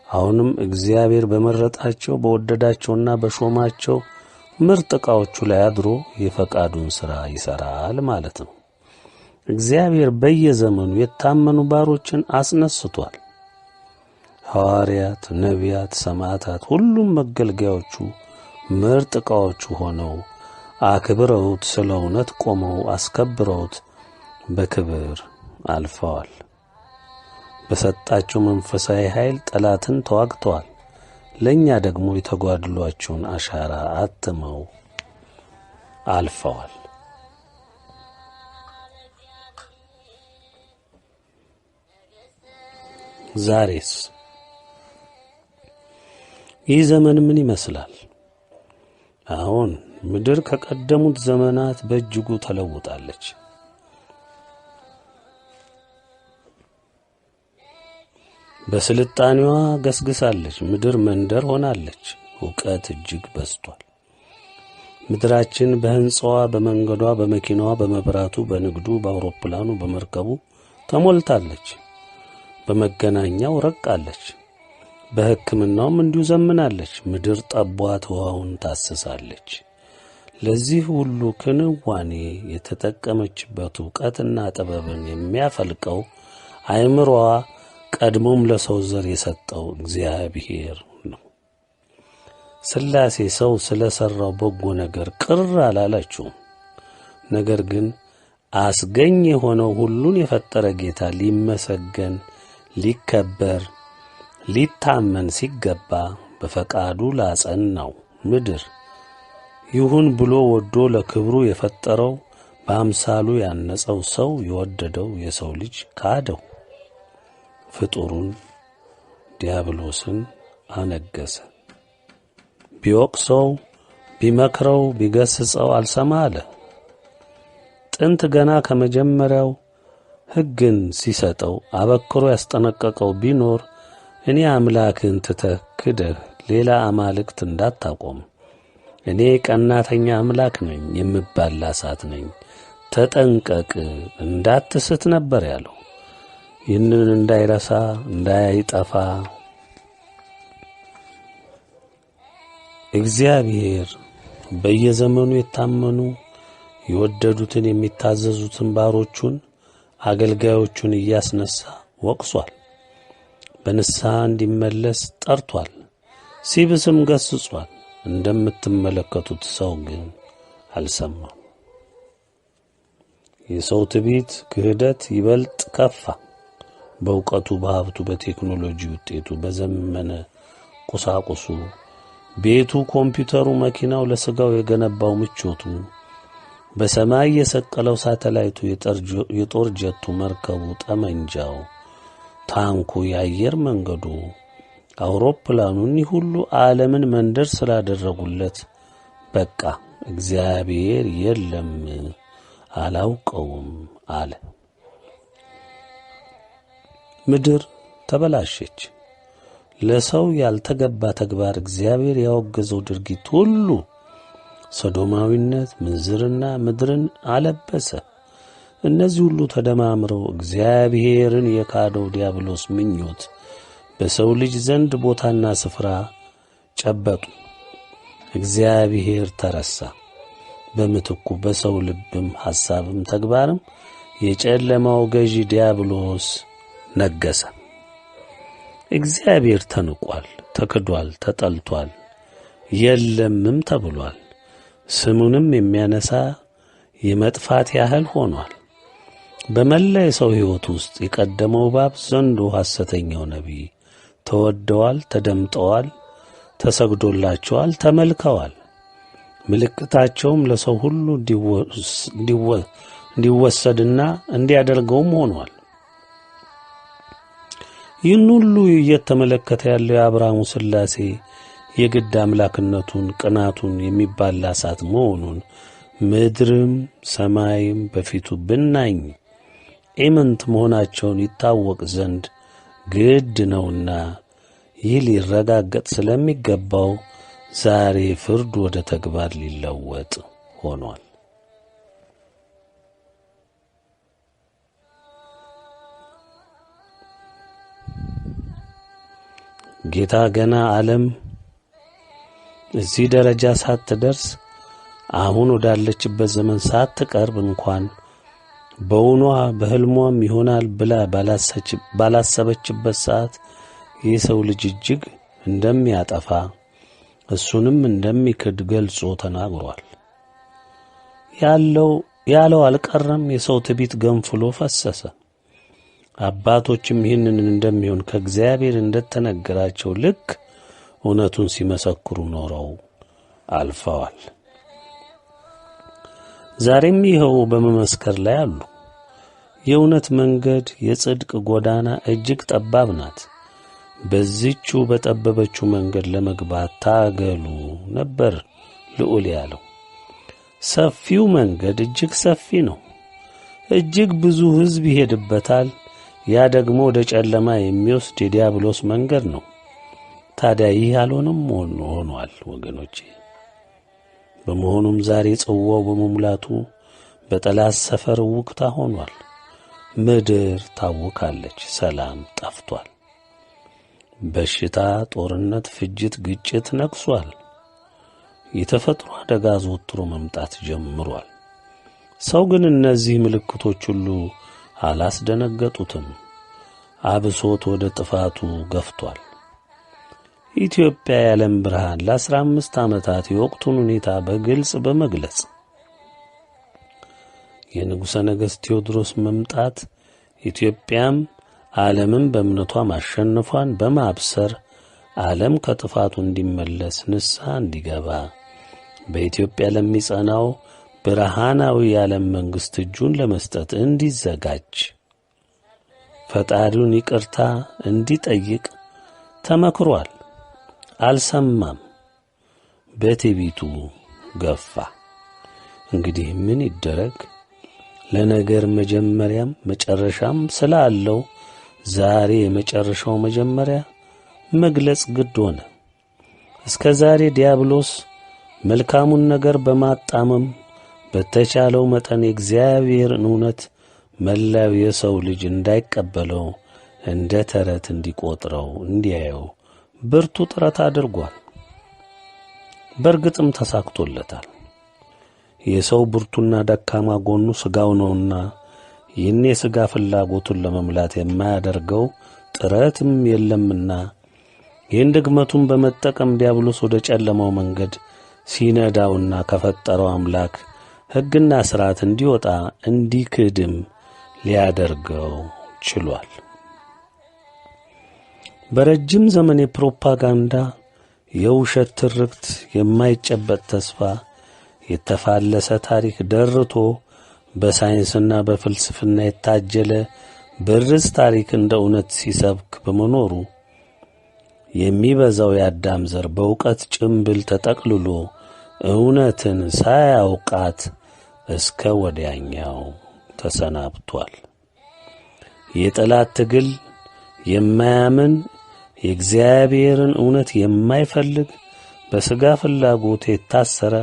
S2: አሁንም እግዚአብሔር በመረጣቸው በወደዳቸውና በሾማቸው ምርጥ ዕቃዎቹ ላይ አድሮ የፈቃዱን ሥራ ይሠራል ማለት ነው። እግዚአብሔር በየዘመኑ የታመኑ ባሮችን አስነስቷል። ሐዋርያት፣ ነቢያት፣ ሰማዕታት ሁሉም መገልገያዎቹ ምርጥ ዕቃዎቹ ሆነው አክብረውት ስለ እውነት ቆመው አስከብረውት በክብር አልፈዋል። በሰጣቸው መንፈሳዊ ኃይል ጠላትን ተዋግተዋል። ለእኛ ደግሞ የተጓድሏቸውን አሻራ አትመው አልፈዋል። ዛሬስ ይህ ዘመን ምን ይመስላል? አሁን ምድር ከቀደሙት ዘመናት በእጅጉ ተለውጣለች። በስልጣኔዋ ገስግሳለች። ምድር መንደር ሆናለች። ዕውቀት እጅግ በዝቷል። ምድራችን በህንጻዋ፣ በመንገዷ፣ በመኪናዋ፣ በመብራቱ፣ በንግዱ፣ በአውሮፕላኑ፣ በመርከቡ ተሞልታለች። በመገናኛው ረቃለች። በሕክምናውም እንዲሁ ዘምናለች። ምድር ጠቧት ውሃውን ታስሳለች። ለዚህ ሁሉ ክንዋኔ የተጠቀመችበት ዕውቀትና ጥበብን የሚያፈልቀው አእምሮዋ ቀድሞም ለሰው ዘር የሰጠው እግዚአብሔር ነው። ሥላሴ ሰው ስለ ሠራው በጎ ነገር ቅር አላላቸውም። ነገር ግን አስገኝ የሆነው ሁሉን የፈጠረ ጌታ ሊመሰገን፣ ሊከበር፣ ሊታመን ሲገባ በፈቃዱ ላጸናው ምድር ይሁን ብሎ ወዶ ለክብሩ የፈጠረው በአምሳሉ ያነጸው ሰው የወደደው የሰው ልጅ ካደው። ፍጡሩን ዲያብሎስን አነገሰ። ቢወቅሰው ቢመክረው ቢገስጸው አልሰማ አለ። ጥንት ገና ከመጀመሪያው ሕግን ሲሰጠው አበክሮ ያስጠነቀቀው ቢኖር እኔ አምላክን ትተህ ክደህ ሌላ አማልክት እንዳታቆም፣ እኔ ቀናተኛ አምላክ ነኝ፣ የምባላ እሳት ነኝ፣ ተጠንቀቅ እንዳትስት ነበር ያለው። ይህንን እንዳይረሳ እንዳይጠፋ እግዚአብሔር በየዘመኑ የታመኑ የወደዱትን የሚታዘዙትን ባሮቹን አገልጋዮቹን እያስነሳ ወቅሷል። በንስሐ እንዲመለስ ጠርቷል። ሲብስም ገስጿል። እንደምትመለከቱት ሰው ግን አልሰማም። የሰው ትዕቢት፣ ክህደት ይበልጥ ከፋ። በእውቀቱ፣ በሀብቱ፣ በቴክኖሎጂ ውጤቱ፣ በዘመነ ቁሳቁሱ፣ ቤቱ፣ ኮምፒውተሩ፣ መኪናው፣ ለሥጋው የገነባው ምቾቱ፣ በሰማይ የሰቀለው ሳተላይቱ፣ የጦር ጀቱ፣ መርከቡ፣ ጠመንጃው፣ ታንኩ፣ የአየር መንገዱ፣ አውሮፕላኑ፣ እኒህ ሁሉ ዓለምን መንደር ስላደረጉለት በቃ እግዚአብሔር የለም አላውቀውም አለ። ምድር ተበላሸች። ለሰው ያልተገባ ተግባር፣ እግዚአብሔር ያወገዘው ድርጊት ሁሉ ሰዶማዊነት፣ ምንዝርና ምድርን አለበሰ። እነዚህ ሁሉ ተደማምረው እግዚአብሔርን የካደው ዲያብሎስ ምኞት በሰው ልጅ ዘንድ ቦታና ስፍራ ጨበጡ። እግዚአብሔር ተረሳ። በምትኩ በሰው ልብም ሐሳብም ተግባርም የጨለማው ገዢ ዲያብሎስ ነገሰ። እግዚአብሔር ተንቋል፣ ተክዷል፣ ተጠልቷል፣ የለምም ተብሏል። ስሙንም የሚያነሳ የመጥፋት ያህል ሆኗል። በመላ የሰው ሕይወት ውስጥ የቀደመው እባብ፣ ዘንዶ፣ ሐሰተኛው ነቢይ ተወደዋል፣ ተደምጠዋል፣ ተሰግዶላቸዋል፣ ተመልከዋል። ምልክታቸውም ለሰው ሁሉ እንዲወሰድና እንዲያደርገውም ሆኗል። ይህን ሁሉ እየተመለከተ ያለው የአብርሃሙ ሥላሴ የግድ አምላክነቱን ቅናቱን የሚባላ እሳት መሆኑን ምድርም ሰማይም በፊቱ ብናኝ ኢምንት መሆናቸውን ይታወቅ ዘንድ ግድ ነውና ይህ ሊረጋገጥ ስለሚገባው ዛሬ ፍርድ ወደ ተግባር ሊለወጥ ሆኗል። ጌታ ገና ዓለም እዚህ ደረጃ ሳትደርስ አሁን ወዳለችበት ዘመን ሳትቀርብ እንኳን በውኗ በሕልሟም ይሆናል ብላ ባላሰበችበት ሰዓት የሰው ልጅ እጅግ እንደሚያጠፋ እሱንም እንደሚክድ ገልጾ ተናግሯል። ያለው አልቀረም። የሰው ትዕቢት ገንፍሎ ፈሰሰ። አባቶችም ይህንን እንደሚሆን ከእግዚአብሔር እንደተነገራቸው ልክ እውነቱን ሲመሰክሩ ኖረው አልፈዋል። ዛሬም ይኸው በመመስከር ላይ አሉ። የእውነት መንገድ የጽድቅ ጎዳና እጅግ ጠባብ ናት። በዚህቹ በጠበበችው መንገድ ለመግባት ታገሉ ነበር ልዑል ያለው። ሰፊው መንገድ እጅግ ሰፊ ነው። እጅግ ብዙ ሕዝብ ይሄድበታል። ያ ደግሞ ወደ ጨለማ የሚወስድ የዲያብሎስ መንገድ ነው። ታዲያ ይህ አልሆነም ሆኗል ወገኖቼ። በመሆኑም ዛሬ ጽዋው በመሙላቱ በጠላት ሰፈር ውቅታ ሆኗል። ምድር ታውካለች፣ ሰላም ጠፍቷል። በሽታ፣ ጦርነት፣ ፍጅት፣ ግጭት ነግሷል። የተፈጥሮ አደጋ ዘወትሮ መምጣት ጀምሯል። ሰው ግን እነዚህ ምልክቶች ሁሉ አላስደነገጡትም። አብሶት ወደ ጥፋቱ ገፍቷል። ኢትዮጵያ የዓለም ብርሃን ለ15 ዓመታት የወቅቱን ሁኔታ በግልጽ በመግለጽ የንጉሠ ነገሥት ቴዎድሮስ መምጣት ኢትዮጵያም ዓለምን በእምነቷ ማሸነፏን በማብሰር ዓለም ከጥፋቱ እንዲመለስ ንስሐ እንዲገባ በኢትዮጵያ ለሚጸናው ብርሃናዊ የዓለም መንግሥት እጁን ለመስጠት እንዲዘጋጅ ፈጣሪውን ይቅርታ እንዲጠይቅ ተመክሯል። አልሰማም። በትዕቢቱ ገፋ። እንግዲህ ምን ይደረግ? ለነገር መጀመሪያም መጨረሻም ስላለው ዛሬ የመጨረሻው መጀመሪያ መግለጽ ግድ ሆነ። እስከ ዛሬ ዲያብሎስ መልካሙን ነገር በማጣመም በተቻለው መጠን የእግዚአብሔርን እውነት መላው የሰው ልጅ እንዳይቀበለው እንደ ተረት እንዲቆጥረው እንዲያየው ብርቱ ጥረት አድርጓል። በእርግጥም ተሳክቶለታል። የሰው ብርቱና ደካማ ጎኑ ሥጋው ነውና ይህን የሥጋ ፍላጎቱን ለመምላት የማያደርገው ጥረትም የለምና ይህን ድግመቱን በመጠቀም ዲያብሎስ ወደ ጨለማው መንገድ ሲነዳውና ከፈጠረው አምላክ ሕግና ሥርዓት እንዲወጣ እንዲክድም ሊያደርገው ችሏል። በረጅም ዘመን የፕሮፓጋንዳ የውሸት ትርክት፣ የማይጨበጥ ተስፋ፣ የተፋለሰ ታሪክ ደርቶ በሳይንስና በፍልስፍና የታጀለ በርስ ታሪክ እንደ እውነት ሲሰብክ በመኖሩ የሚበዛው የአዳም ዘር በእውቀት ጭምብል ተጠቅልሎ እውነትን ሳያውቃት እስከ ወዲያኛው ተሰናብቷል። የጠላት ትግል የማያምን የእግዚአብሔርን እውነት የማይፈልግ በሥጋ ፍላጎት የታሰረ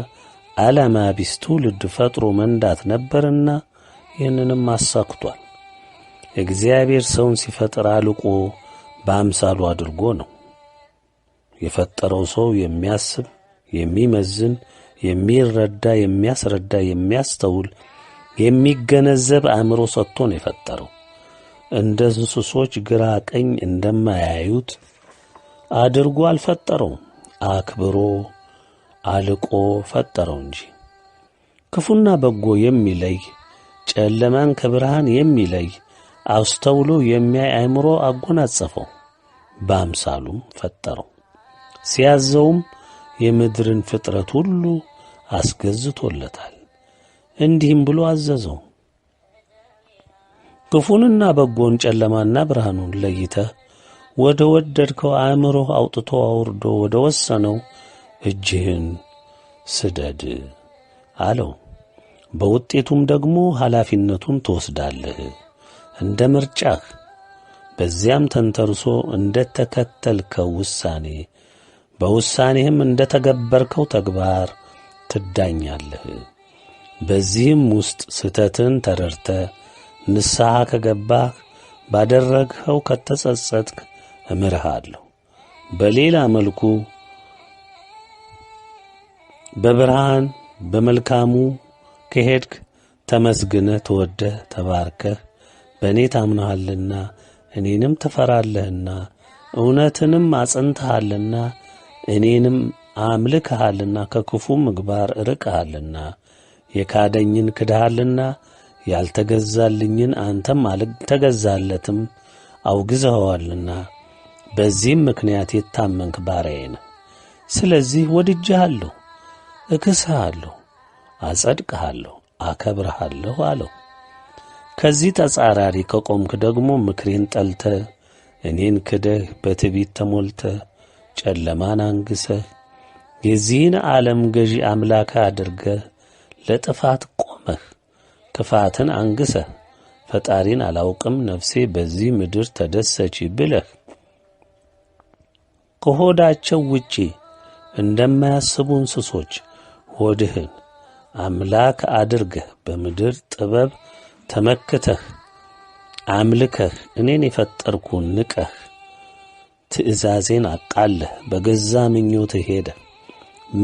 S2: ዓላማ ቢስ ትውልድ ፈጥሮ መንዳት ነበርና ይህንንም አሳክቷል። እግዚአብሔር ሰውን ሲፈጥር አልቆ በአምሳሉ አድርጎ ነው የፈጠረው። ሰው የሚያስብ፣ የሚመዝን፣ የሚረዳ፣ የሚያስረዳ፣ የሚያስተውል፣ የሚገነዘብ አእምሮ ሰጥቶ ነው የፈጠረው። እንደ እንስሶች ግራ ቀኝ እንደማያዩት አድርጎ አልፈጠረውም። አክብሮ አልቆ ፈጠረው እንጂ። ክፉና በጎ የሚለይ፣ ጨለማን ከብርሃን የሚለይ አስተውሎ የሚያይ አእምሮ አጎናጸፈው። በአምሳሉም ፈጠረው። ሲያዘውም የምድርን ፍጥረት ሁሉ አስገዝቶለታል። እንዲህም ብሎ አዘዘው፣ ክፉንና በጎን ጨለማና ብርሃኑን ለይተህ ወደ ወደድከው አእምሮህ አውጥቶ አውርዶ ወደ ወሰነው እጅህን ስደድ አለው። በውጤቱም ደግሞ ኃላፊነቱን ትወስዳለህ እንደ ምርጫህ። በዚያም ተንተርሶ እንደ ተከተልከው ውሳኔ በውሳኔህም እንደ ተገበርከው ተግባር ትዳኛለህ። በዚህም ውስጥ ስተትን ተረድተህ ንስሐ ከገባህ ባደረግኸው ከተጸጸትክ እምርሃለሁ። በሌላ መልኩ በብርሃን በመልካሙ ከሄድክ ተመስግነህ ተወደህ ተባርከህ በእኔ ታምነሃልና እኔንም ትፈራለህና እውነትንም አጽንተሃልና እኔንም አምልከሃልና ከክፉ ምግባር ርቀሃልና የካደኝን ክድሃልና ያልተገዛልኝን አንተም አልተገዛለትም አውግዘኸዋልና በዚህም ምክንያት የታመንክ ባሪያዬ ነህ። ስለዚህ ወድጄሃለሁ፣ እክስሃለሁ፣ አጸድቅሃለሁ፣ አከብርሃለሁ አለው። ከዚህ ተጻራሪ ከቆምክ ደግሞ ምክሬን ጠልተህ እኔን ክደህ በትዕቢት ተሞልተህ ጨለማን አንግሰህ የዚህን ዓለም ገዢ አምላክህ አድርገህ ለጥፋት ቆመህ ክፋትን አንግሰህ ፈጣሪን አላውቅም ነፍሴ በዚህ ምድር ተደሰች ብለህ ከሆዳቸው ውጪ እንደማያስቡ እንስሶች ሆድህን አምላክ አድርገህ በምድር ጥበብ ተመክተህ አምልከህ እኔን የፈጠርኩን ንቀህ ትእዛዜን አቃለህ በገዛ ምኞትህ ሄደህ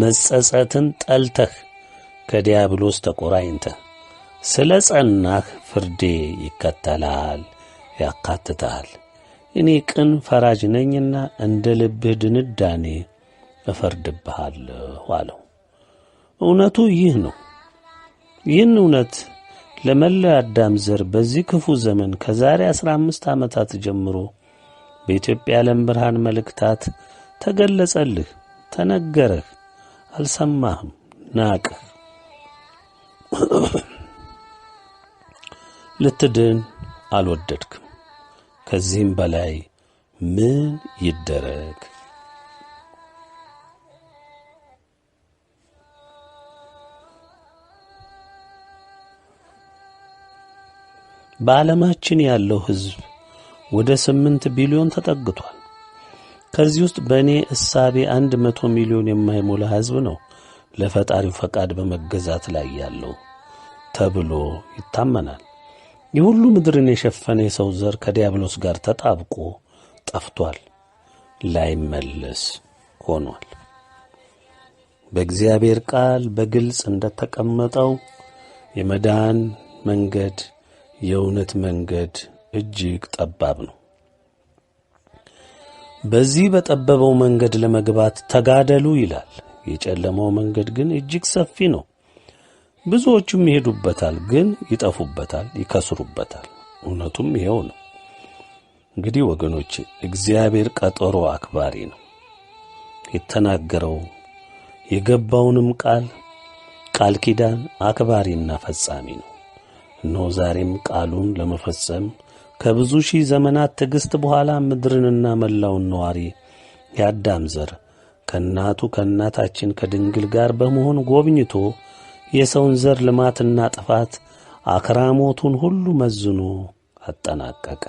S2: መጸጸትን ጠልተህ ከዲያብሎስ ተቆራኝተህ ስለ ጸናህ ፍርዴ ይከተላል ያካትታል። እኔ ቅን ፈራጅ ነኝና እንደ ልብህ ድንዳኔ እፈርድብሃለሁ አለው። እውነቱ ይህ ነው። ይህን እውነት ለመላው አዳም ዘር በዚህ ክፉ ዘመን ከዛሬ 15 ዓመታት ጀምሮ በኢትዮጵያ ዓለም ብርሃን መልእክታት ተገለጸልህ፣ ተነገረህ፣ አልሰማህም፣ ናቅህ። ልትድን አልወደድክም። ከዚህም በላይ ምን ይደረግ? በዓለማችን ያለው ሕዝብ ወደ 8 ቢሊዮን ተጠግቷል። ከዚህ ውስጥ በእኔ እሳቤ 100 ሚሊዮን የማይሞላ ሕዝብ ነው ለፈጣሪው ፈቃድ በመገዛት ላይ ያለው ተብሎ ይታመናል። የሁሉ ምድርን የሸፈነ የሰው ዘር ከዲያብሎስ ጋር ተጣብቆ ጠፍቷል፣ ላይመለስ ሆኗል። በእግዚአብሔር ቃል በግልጽ እንደተቀመጠው የመዳን መንገድ፣ የእውነት መንገድ እጅግ ጠባብ ነው። በዚህ በጠበበው መንገድ ለመግባት ተጋደሉ ይላል። የጨለማው መንገድ ግን እጅግ ሰፊ ነው። ብዙዎቹም ይሄዱበታል፣ ግን ይጠፉበታል፣ ይከስሩበታል። እውነቱም ይሄው ነው። እንግዲህ ወገኖቼ እግዚአብሔር ቀጠሮ አክባሪ ነው። የተናገረው የገባውንም ቃል ኪዳን አክባሪና ፈጻሚ ነው። እነሆ ዛሬም ቃሉን ለመፈጸም ከብዙ ሺህ ዘመናት ትዕግስት በኋላ ምድርንና መላውን ነዋሪ የአዳም ዘር ከእናቱ ከእናታችን ከድንግል ጋር በመሆን ጎብኝቶ የሰውን ዘር ልማትና ጥፋት አክራሞቱን ሁሉ መዝኖ አጠናቀቀ።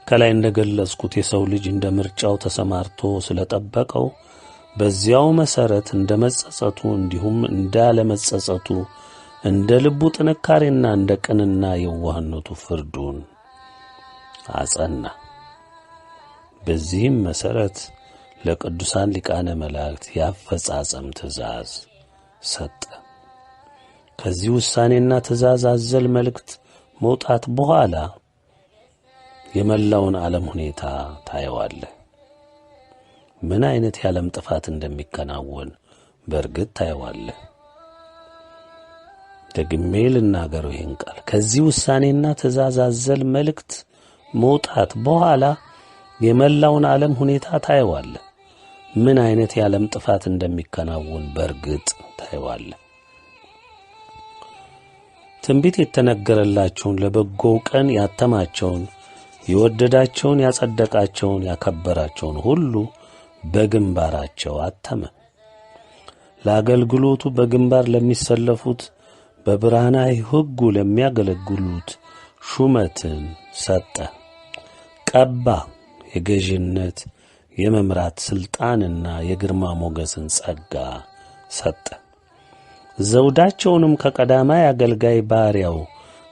S2: ከላይ እንደገለጽኩት የሰው ልጅ እንደ ምርጫው ተሰማርቶ ስለጠበቀው በዚያው መሰረት እንደ መጸጸቱ እንዲሁም እንዳለመጸጸቱ እንደ ልቡ ጥንካሬና እንደ ቅንና የዋህነቱ ፍርዱን አጸና። በዚህም መሰረት ለቅዱሳን ሊቃነ መላእክት ያፈጻጸም ትእዛዝ ሰጠ። ከዚህ ውሳኔና ትእዛዝ አዘል መልእክት መውጣት በኋላ የመላውን ዓለም ሁኔታ ታየዋለህ። ምን አይነት የዓለም ጥፋት እንደሚከናወን በእርግጥ ታየዋለህ። ደግሜ ልናገረው ይህን ቃል። ከዚህ ውሳኔና ትእዛዝ አዘል መልእክት መውጣት በኋላ የመላውን ዓለም ሁኔታ ታየዋለህ። ምን አይነት የዓለም ጥፋት እንደሚከናወን በእርግጥ ታየዋለህ። ትንቢት የተነገረላቸውን ለበጎው ቀን ያተማቸውን የወደዳቸውን ያጸደቃቸውን ያከበራቸውን ሁሉ በግንባራቸው አተመ። ለአገልግሎቱ በግንባር ለሚሰለፉት በብርሃናዊ ሕጉ ለሚያገለግሉት ሹመትን ሰጠ፣ ቀባ። የገዥነት የመምራት ሥልጣንና የግርማ ሞገስን ጸጋ ሰጠ። ዘውዳቸውንም ከቀዳማይ አገልጋይ ባሪያው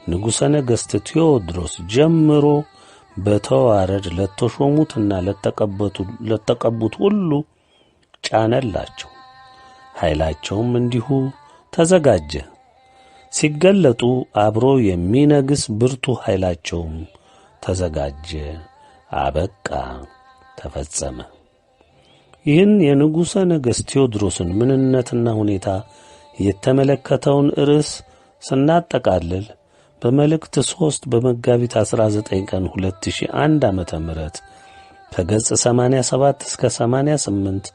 S2: ንጉሠ ነገሥት ቴዎድሮስ ጀምሮ በተዋረድ ለተሾሙትና ለተቀቡት ሁሉ ጫነላቸው። ኃይላቸውም እንዲሁ ተዘጋጀ። ሲገለጡ አብሮ የሚነግስ ብርቱ ኃይላቸውም ተዘጋጀ፣ አበቃ፣ ተፈጸመ። ይህን የንጉሠ ነገሥት ቴዎድሮስን ምንነትና ሁኔታ የተመለከተውን ርዕስ ስናጠቃልል በመልእክት 3 በመጋቢት 19 ቀን 2001 ዓመተ ምህረት ከገጽ 87 እስከ 88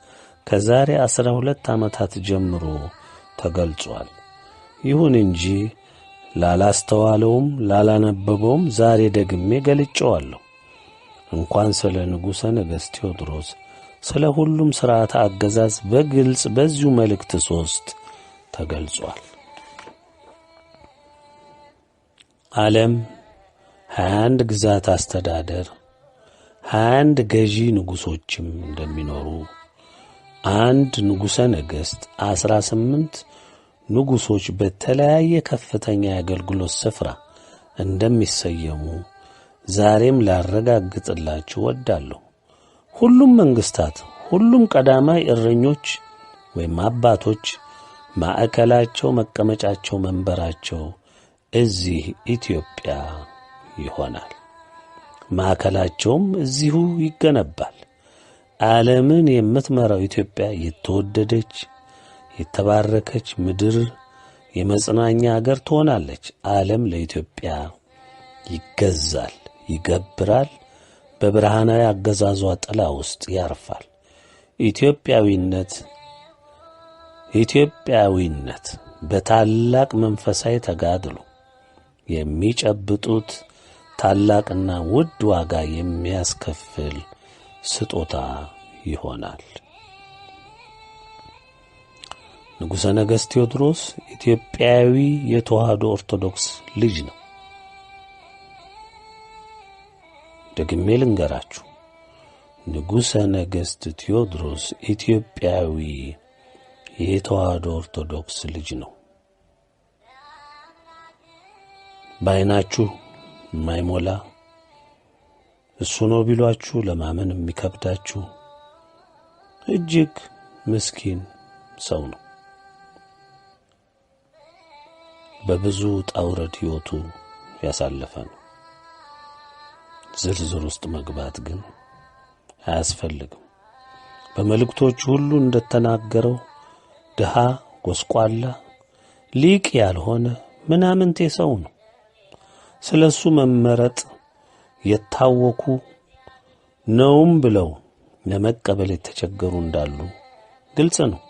S2: ከዛሬ 12 ዓመታት ጀምሮ ተገልጿል። ይሁን እንጂ ላላስተዋለውም ላላነበበውም ዛሬ ደግሜ ገልጬዋለሁ። እንኳን ስለ ንጉሠ ነገሥት ቴዎድሮስ ስለ ሁሉም ሥርዓተ አገዛዝ በግልጽ በዚሁ መልእክት 3 ተገልጿል። ዓለም 21 ግዛት አስተዳደር 21 ገዢ ንጉሶችም እንደሚኖሩ አንድ ንጉሠ ነገሥት 18 ንጉሶች በተለያየ ከፍተኛ የአገልግሎት ስፍራ እንደሚሰየሙ ዛሬም ላረጋግጥላችሁ ወዳለሁ። ሁሉም መንግስታት፣ ሁሉም ቀዳማይ እረኞች ወይም አባቶች ማዕከላቸው፣ መቀመጫቸው፣ መንበራቸው እዚህ ኢትዮጵያ ይሆናል። ማዕከላቸውም እዚሁ ይገነባል። ዓለምን የምትመራው ኢትዮጵያ የተወደደች የተባረከች ምድር የመጽናኛ አገር ትሆናለች። ዓለም ለኢትዮጵያ ይገዛል፣ ይገብራል፣ በብርሃናዊ አገዛዟ ጥላ ውስጥ ያርፋል። ኢትዮጵያዊነት ኢትዮጵያዊነት በታላቅ መንፈሳዊ ተጋድሎ የሚጨብጡት ታላቅና ውድ ዋጋ የሚያስከፍል ስጦታ ይሆናል። ንጉሠ ነገሥት ቴዎድሮስ ኢትዮጵያዊ የተዋሕዶ ኦርቶዶክስ ልጅ ነው። ደግሜ ልንገራችሁ፣ ንጉሠ ነገሥት ቴዎድሮስ ኢትዮጵያዊ የተዋሕዶ ኦርቶዶክስ ልጅ ነው። በዓይናችሁ የማይሞላ እሱ ነው ቢሏችሁ ለማመን የሚከብዳችሁ እጅግ ምስኪን ሰው ነው። በብዙ ጣውረድ ሕይወቱ ያሳለፈ ነው። ዝርዝር ውስጥ መግባት ግን አያስፈልግም። በመልእክቶቹ ሁሉ እንደተናገረው ድሃ፣ ጎስቋላ፣ ሊቅ ያልሆነ ምናምንቴ ሰው ነው። ስለሱ መመረጥ የታወኩ ነውም ብለው ለመቀበል የተቸገሩ እንዳሉ ግልጽ ነው።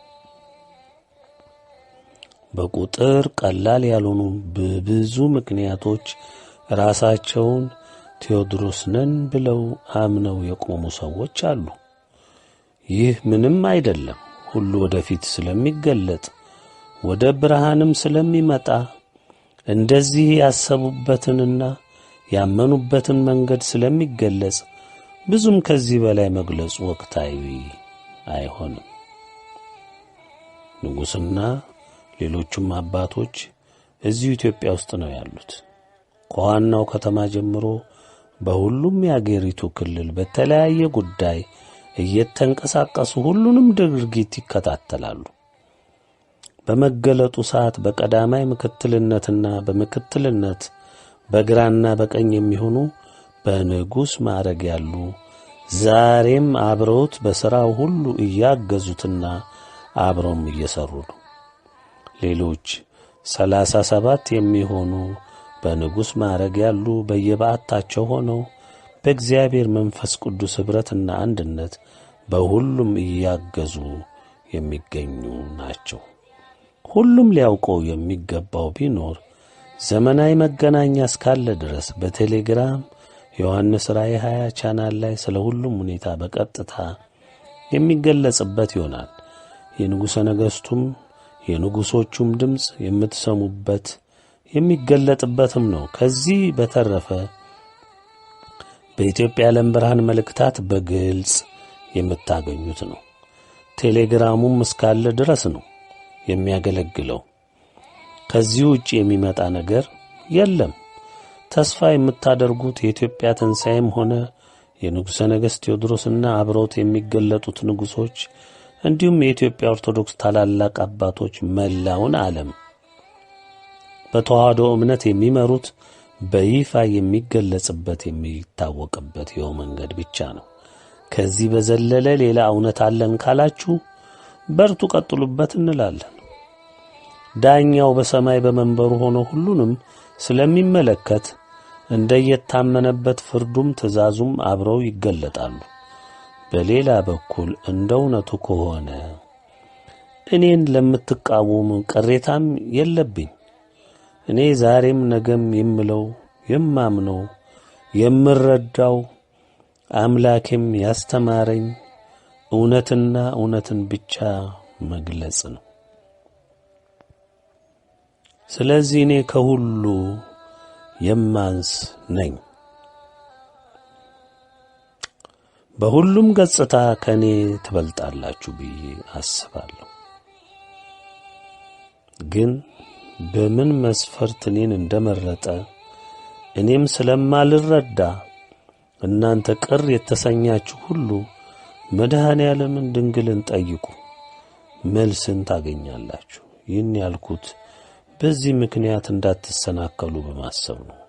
S2: በቁጥር ቀላል ያልሆኑ በብዙ ምክንያቶች ራሳቸውን ቴዎድሮስ ነን ብለው አምነው የቆሙ ሰዎች አሉ። ይህ ምንም አይደለም። ሁሉ ወደፊት ስለሚገለጥ ወደ ብርሃንም ስለሚመጣ እንደዚህ ያሰቡበትንና ያመኑበትን መንገድ ስለሚገለጽ ብዙም ከዚህ በላይ መግለጹ ወቅታዊ አይሆንም። ንጉሥና ሌሎቹም አባቶች እዚሁ ኢትዮጵያ ውስጥ ነው ያሉት። ከዋናው ከተማ ጀምሮ በሁሉም የአገሪቱ ክልል በተለያየ ጉዳይ እየተንቀሳቀሱ ሁሉንም ድርጊት ይከታተላሉ። በመገለጡ ሰዓት በቀዳማይ ምክትልነትና በምክትልነት በግራና በቀኝ የሚሆኑ በንጉሥ ማዕረግ ያሉ ዛሬም አብረውት በሥራው ሁሉ እያገዙትና አብረውም እየሰሩ ነው። ሌሎች 37 የሚሆኑ በንጉሥ ማዕረግ ያሉ በየበዓታቸው ሆነው በእግዚአብሔር መንፈስ ቅዱስ ኅብረትና አንድነት በሁሉም እያገዙ የሚገኙ ናቸው። ሁሉም ሊያውቀው የሚገባው ቢኖር ዘመናዊ መገናኛ እስካለ ድረስ በቴሌግራም ዮሐንስ ራእይ 20 ቻናል ላይ ስለ ሁሉም ሁኔታ በቀጥታ የሚገለጽበት ይሆናል። የንጉሠ ነገሥቱም የንጉሶቹም ድምፅ የምትሰሙበት የሚገለጥበትም ነው። ከዚህ በተረፈ በኢትዮጵያ ዓለም ብርሃን መልእክታት በግልጽ የምታገኙት ነው። ቴሌግራሙም እስካለ ድረስ ነው የሚያገለግለው። ከዚህ ውጪ የሚመጣ ነገር የለም። ተስፋ የምታደርጉት የኢትዮጵያ ትንሣኤም ሆነ የንጉሠ ነገሥት ቴዎድሮስና አብረውት የሚገለጡት ንጉሶች እንዲሁም የኢትዮጵያ ኦርቶዶክስ ታላላቅ አባቶች መላውን ዓለም በተዋሕዶ እምነት የሚመሩት በይፋ የሚገለጽበት የሚታወቅበት ይኸው መንገድ ብቻ ነው። ከዚህ በዘለለ ሌላ እውነት አለን ካላችሁ በርቱ፣ ቀጥሉበት እንላለን። ዳኛው በሰማይ በመንበሩ ሆኖ ሁሉንም ስለሚመለከት እንደየታመነበት ፍርዱም ትእዛዙም አብረው ይገለጣሉ። በሌላ በኩል እንደ እውነቱ ከሆነ እኔን ለምትቃወሙ ቅሬታም የለብኝ። እኔ ዛሬም ነገም የምለው የማምነው የምረዳው አምላኬም ያስተማረኝ እውነትና እውነትን ብቻ መግለጽ ነው። ስለዚህ እኔ ከሁሉ የማንስ ነኝ። በሁሉም ገጽታ ከኔ ትበልጣላችሁ ብዬ አስባለሁ። ግን በምን መስፈርት እኔን እንደመረጠ እኔም ስለማልረዳ እናንተ ቅር የተሰኛችሁ ሁሉ መድኃኔዓለምን ድንግልን ጠይቁ፣ መልስን ታገኛላችሁ። ይህን ያልኩት በዚህ ምክንያት እንዳትሰናከሉ በማሰብ ነው።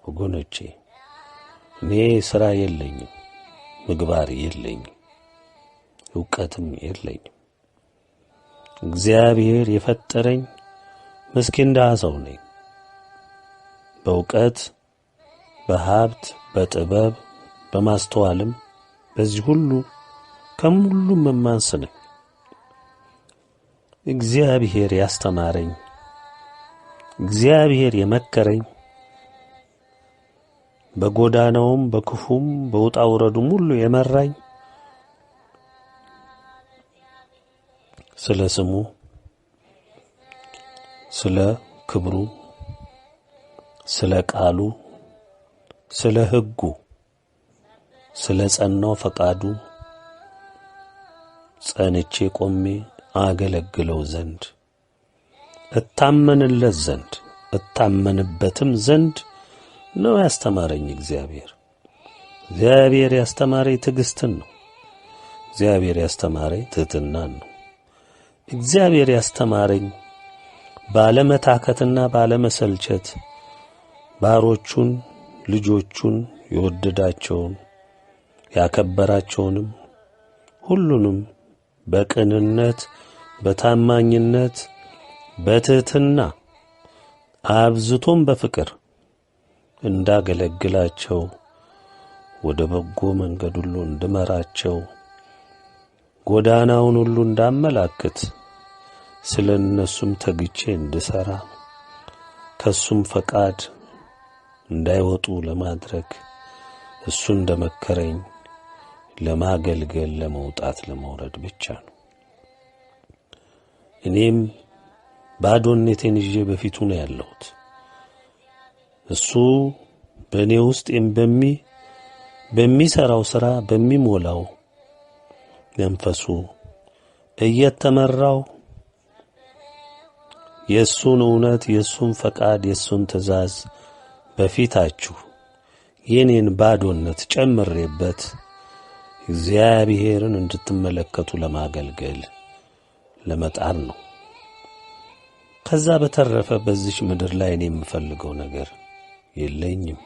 S2: ወገኖቼ እኔ ሥራ የለኝም፣ ምግባር የለኝም፣ ዕውቀትም የለኝም። እግዚአብሔር የፈጠረኝ ምስኪን ድሃ ሰው ነኝ። በዕውቀት፣ በሀብት፣ በጥበብ፣ በማስተዋልም በዚህ ሁሉ ከሁሉም የማንስ ነኝ። እግዚአብሔር ያስተማረኝ፣ እግዚአብሔር የመከረኝ፣ በጎዳናውም በክፉም በውጣ ውረዱም ሁሉ የመራኝ ስለ ስሙ፣ ስለ ክብሩ፣ ስለ ቃሉ፣ ስለ ሕጉ፣ ስለ ጸናው ፈቃዱ ጸንቼ ቆሜ አገለግለው ዘንድ እታመንለት ዘንድ እታመንበትም ዘንድ ነው ያስተማረኝ እግዚአብሔር። እግዚአብሔር ያስተማረኝ ትዕግስትን ነው። እግዚአብሔር ያስተማረኝ ትሕትናን ነው። እግዚአብሔር ያስተማረኝ ባለመታከትና ባለመሰልቸት ባሮቹን ልጆቹን የወደዳቸውን ያከበራቸውንም ሁሉንም በቅንነት በታማኝነት በትሕትና አብዝቶም በፍቅር እንዳገለግላቸው ወደ በጎ መንገድ ሁሉ እንድመራቸው ጎዳናውን ሁሉ እንዳመላክት ስለ እነሱም ተግቼ እንድሠራ ከሱም ፈቃድ እንዳይወጡ ለማድረግ እሱ እንደመከረኝ ለማገልገል ለመውጣት ለመውረድ ብቻ ነው። እኔም ባዶነቴን ይዤ በፊቱ ነው ያለሁት። እሱ በእኔ ውስጥ በሚሠራው ሥራ በሚሞላው መንፈሱ እየተመራው የእሱን እውነት የእሱን ፈቃድ የእሱን ትእዛዝ በፊታችሁ የኔን ባዶነት ጨምሬበት እግዚአብሔርን እንድትመለከቱ ለማገልገል ለመጣር ነው። ከዛ በተረፈ በዚህ ምድር ላይ እኔ የምፈልገው ነገር የለኝም።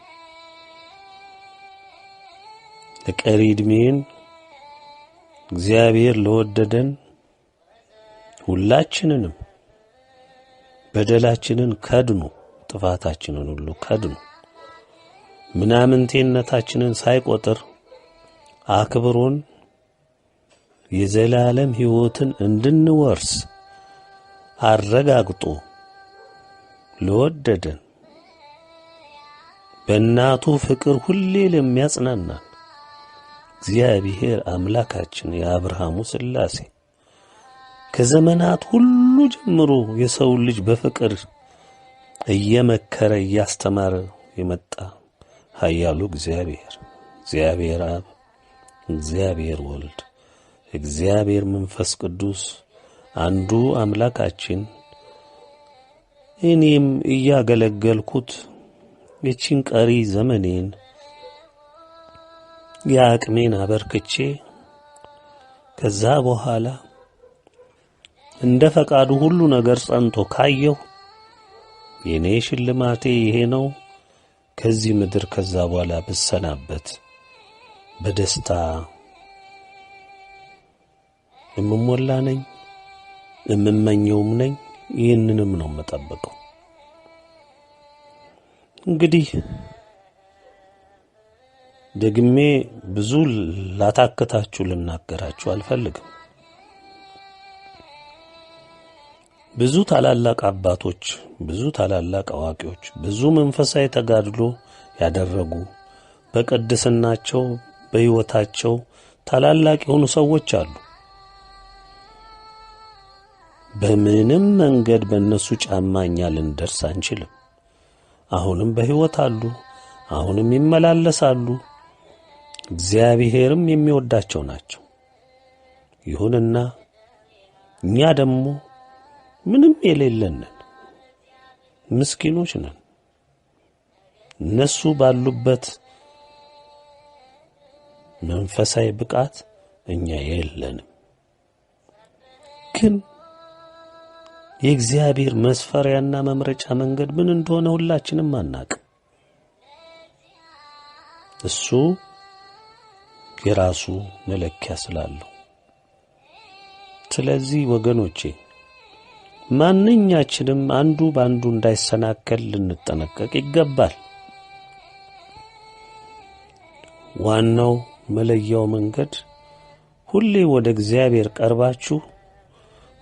S2: ለቀሪ ዕድሜን እግዚአብሔር ለወደደን ሁላችንንም በደላችንን ከድኑ ጥፋታችንን ሁሉ ከድኑ ምናምንቴነታችንን ሳይቆጥር አክብሮን የዘላለም ሕይወትን እንድንወርስ አረጋግጦ ለወደደን በእናቱ ፍቅር ሁሌ ለሚያጽናናን እግዚአብሔር አምላካችን የአብርሃሙ ሥላሴ ከዘመናት ሁሉ ጀምሮ የሰው ልጅ በፍቅር እየመከረ እያስተማረ የመጣ ኃያሉ እግዚአብሔር አብ፣ እግዚአብሔር ወልድ፣ እግዚአብሔር መንፈስ ቅዱስ አንዱ አምላካችን እኔም እያገለገልኩት የቺን ቀሪ ዘመኔን የአቅሜን አበርክቼ ከዛ በኋላ እንደ ፈቃዱ ሁሉ ነገር ጸንቶ ካየሁ የኔ ሽልማቴ ይሄ ነው። ከዚህ ምድር ከዛ በኋላ ብሰናበት በደስታ እምሞላ ነኝ፣ እምመኘውም ነኝ። ይህንንም ነው የምጠብቀው። እንግዲህ ደግሜ ብዙ ላታክታችሁ ልናገራችሁ አልፈልግም። ብዙ ታላላቅ አባቶች፣ ብዙ ታላላቅ አዋቂዎች፣ ብዙ መንፈሳዊ ተጋድሎ ያደረጉ በቅድስናቸው በሕይወታቸው ታላላቅ የሆኑ ሰዎች አሉ። በምንም መንገድ በእነሱ ጫማ እኛ ልንደርስ አንችልም። አሁንም በሕይወት አሉ፣ አሁንም ይመላለሳሉ። እግዚአብሔርም የሚወዳቸው ናቸው። ይሁንና እኛ ደግሞ ምንም የሌለን ነን፣ ምስኪኖች ነን። እነሱ ባሉበት መንፈሳዊ ብቃት እኛ የለንም። ግን የእግዚአብሔር መስፈሪያና መምረጫ መንገድ ምን እንደሆነ ሁላችንም አናውቅም። እሱ የራሱ መለኪያ ስላለው፣ ስለዚህ ወገኖቼ ማንኛችንም አንዱ ባንዱ እንዳይሰናከል ልንጠነቀቅ ይገባል። ዋናው መለያው መንገድ ሁሌ ወደ እግዚአብሔር ቀርባችሁ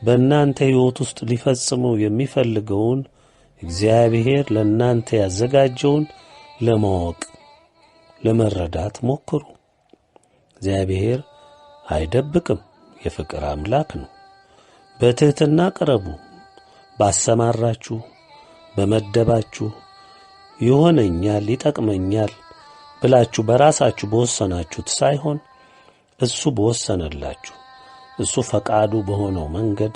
S2: በእናንተ ሕይወት ውስጥ ሊፈጽመው የሚፈልገውን እግዚአብሔር ለእናንተ ያዘጋጀውን ለማወቅ ለመረዳት ሞክሩ። እግዚአብሔር አይደብቅም፣ የፍቅር አምላክ ነው። በትሕትና ቅረቡ። ባሰማራችሁ በመደባችሁ ይሆነኛል ይጠቅመኛል ብላችሁ በራሳችሁ በወሰናችሁት ሳይሆን እሱ በወሰነላችሁ እሱ ፈቃዱ በሆነው መንገድ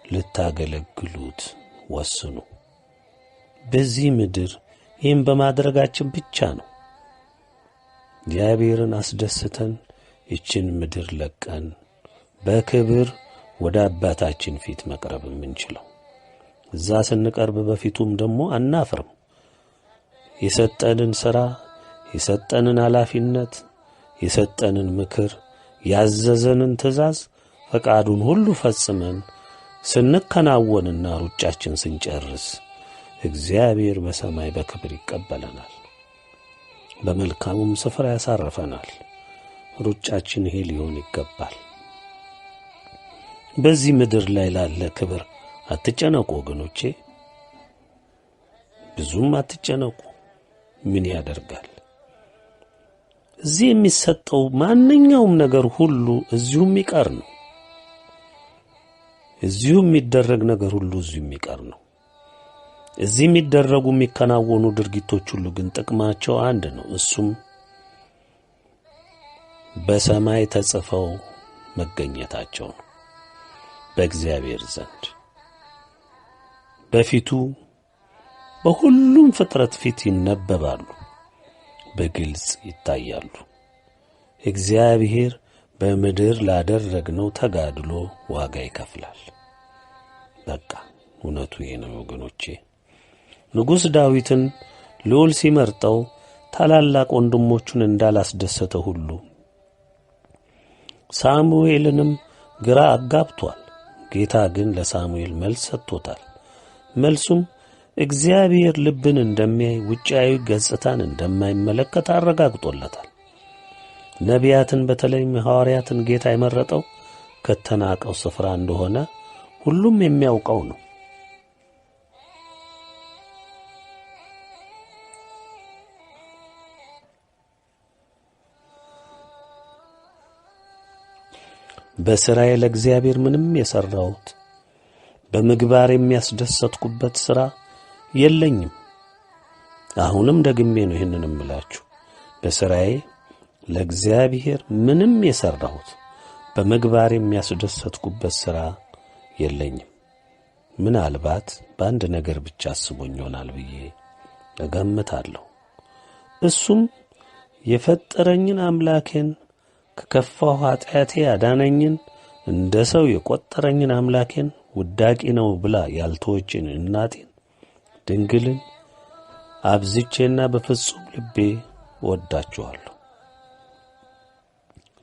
S2: ልታገለግሉት ወስኑ። በዚህ ምድር ይህን በማድረጋችን ብቻ ነው እግዚአብሔርን አስደስተን ይችን ምድር ለቀን በክብር ወደ አባታችን ፊት መቅረብ የምንችለው። እዛ ስንቀርብ በፊቱም ደግሞ አናፍርም። የሰጠንን ሥራ፣ የሰጠንን ኃላፊነት፣ የሰጠንን ምክር፣ ያዘዘንን ትእዛዝ ፈቃዱን ሁሉ ፈጽመን ስንከናወንና ሩጫችን ስንጨርስ እግዚአብሔር በሰማይ በክብር ይቀበለናል፣ በመልካሙም ስፍራ ያሳርፈናል። ሩጫችን ይሄ ሊሆን ይገባል። በዚህ ምድር ላይ ላለ ክብር አትጨነቁ ወገኖቼ፣ ብዙም አትጨነቁ። ምን ያደርጋል? እዚህ የሚሰጠው ማንኛውም ነገር ሁሉ እዚሁ የሚቀር ነው። እዚሁ የሚደረግ ነገር ሁሉ እዚሁ የሚቀር ነው። እዚህ የሚደረጉ የሚከናወኑ ድርጊቶች ሁሉ ግን ጥቅማቸው አንድ ነው። እሱም በሰማይ ተጽፈው መገኘታቸው ነው። በእግዚአብሔር ዘንድ በፊቱ በሁሉም ፍጥረት ፊት ይነበባሉ፣ በግልጽ ይታያሉ። እግዚአብሔር በምድር ላደረግነው ተጋድሎ ዋጋ ይከፍላል። በቃ እውነቱ ይሄ ነው ወገኖቼ። ንጉሥ ዳዊትን ልዑል ሲመርጠው ታላላቅ ወንድሞቹን እንዳላስደሰተ ሁሉ ሳሙኤልንም ግራ አጋብቷል። ጌታ ግን ለሳሙኤል መልስ ሰጥቶታል። መልሱም እግዚአብሔር ልብን እንደሚያይ ውጫዊ ገጽታን እንደማይመለከት አረጋግጦለታል። ነቢያትን በተለይም ሐዋርያትን ጌታ የመረጠው ከተናቀው ስፍራ እንደሆነ ሁሉም የሚያውቀው ነው። በሥራዬ ለእግዚአብሔር ምንም የሠራሁት በምግባር የሚያስደሰትኩበት ሥራ የለኝም። አሁንም ደግሜ ነው ይህንን እምላችሁ። በሥራዬ ለእግዚአብሔር ምንም የሠራሁት በምግባር የሚያስደሰትኩበት ሥራ የለኝም። ምናልባት በአንድ ነገር ብቻ አስቦኝ ይሆናል ብዬ እገምታለሁ። እሱም የፈጠረኝን አምላኬን ከከፋው ኃጢአቴ ያዳነኝን እንደ ሰው የቆጠረኝን አምላኬን ውዳቂ ነው ብላ ያልተወችን እናቴን ድንግልን አብዝቼና በፍጹም ልቤ ወዳቸዋለሁ።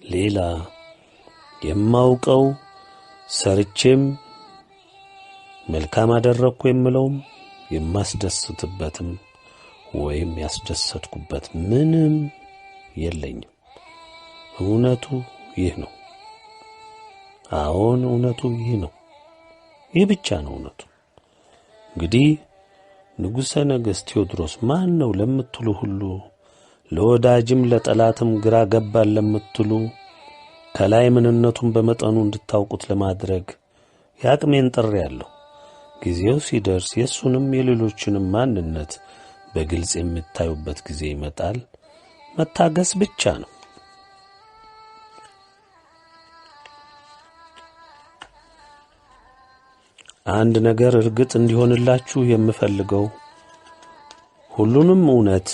S2: ሌላ የማውቀው ሰርቼም መልካም አደረግኩ የምለውም የማስደስትበትም ወይም ያስደሰትኩበት ምንም የለኝም። እውነቱ ይህ ነው። አዎን እውነቱ ይህ ነው። ይህ ብቻ ነው እውነቱ። እንግዲህ ንጉሠ ነገሥት ቴዎድሮስ ማን ነው ለምትሉ ሁሉ፣ ለወዳጅም ለጠላትም ግራ ገባን ለምትሉ፣ ከላይ ምንነቱን በመጠኑ እንድታውቁት ለማድረግ ያቅሜን ጥሬአለሁ። ጊዜው ሲደርስ የእሱንም የሌሎችንም ማንነት በግልጽ የምታዩበት ጊዜ ይመጣል። መታገስ ብቻ ነው። አንድ ነገር እርግጥ እንዲሆንላችሁ የምፈልገው ሁሉንም እውነት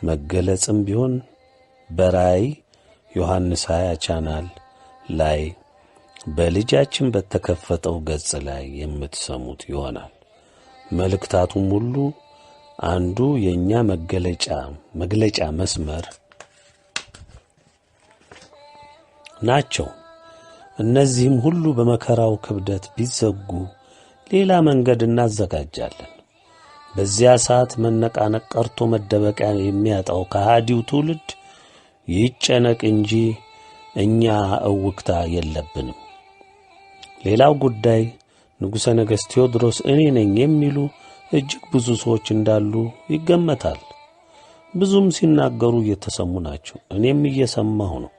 S2: መገለጽም ቢሆን በራእይ ዮሐንስ 20 ቻናል ላይ በልጃችን በተከፈተው ገጽ ላይ የምትሰሙት ይሆናል። መልእክታቱም ሁሉ አንዱ የኛ መግለጫ መስመር ናቸው። እነዚህም ሁሉ በመከራው ክብደት ቢዘጉ ሌላ መንገድ እናዘጋጃለን። በዚያ ሰዓት መነቃነቅ ቀርቶ መደበቂያ የሚያጣው ከሃዲው ትውልድ ይጨነቅ እንጂ እኛ እውክታ የለብንም። ሌላው ጉዳይ ንጉሠ ነገሥት ቴዎድሮስ እኔ ነኝ የሚሉ እጅግ ብዙ ሰዎች እንዳሉ ይገመታል። ብዙም ሲናገሩ እየተሰሙ ናቸው። እኔም እየሰማሁ ነው።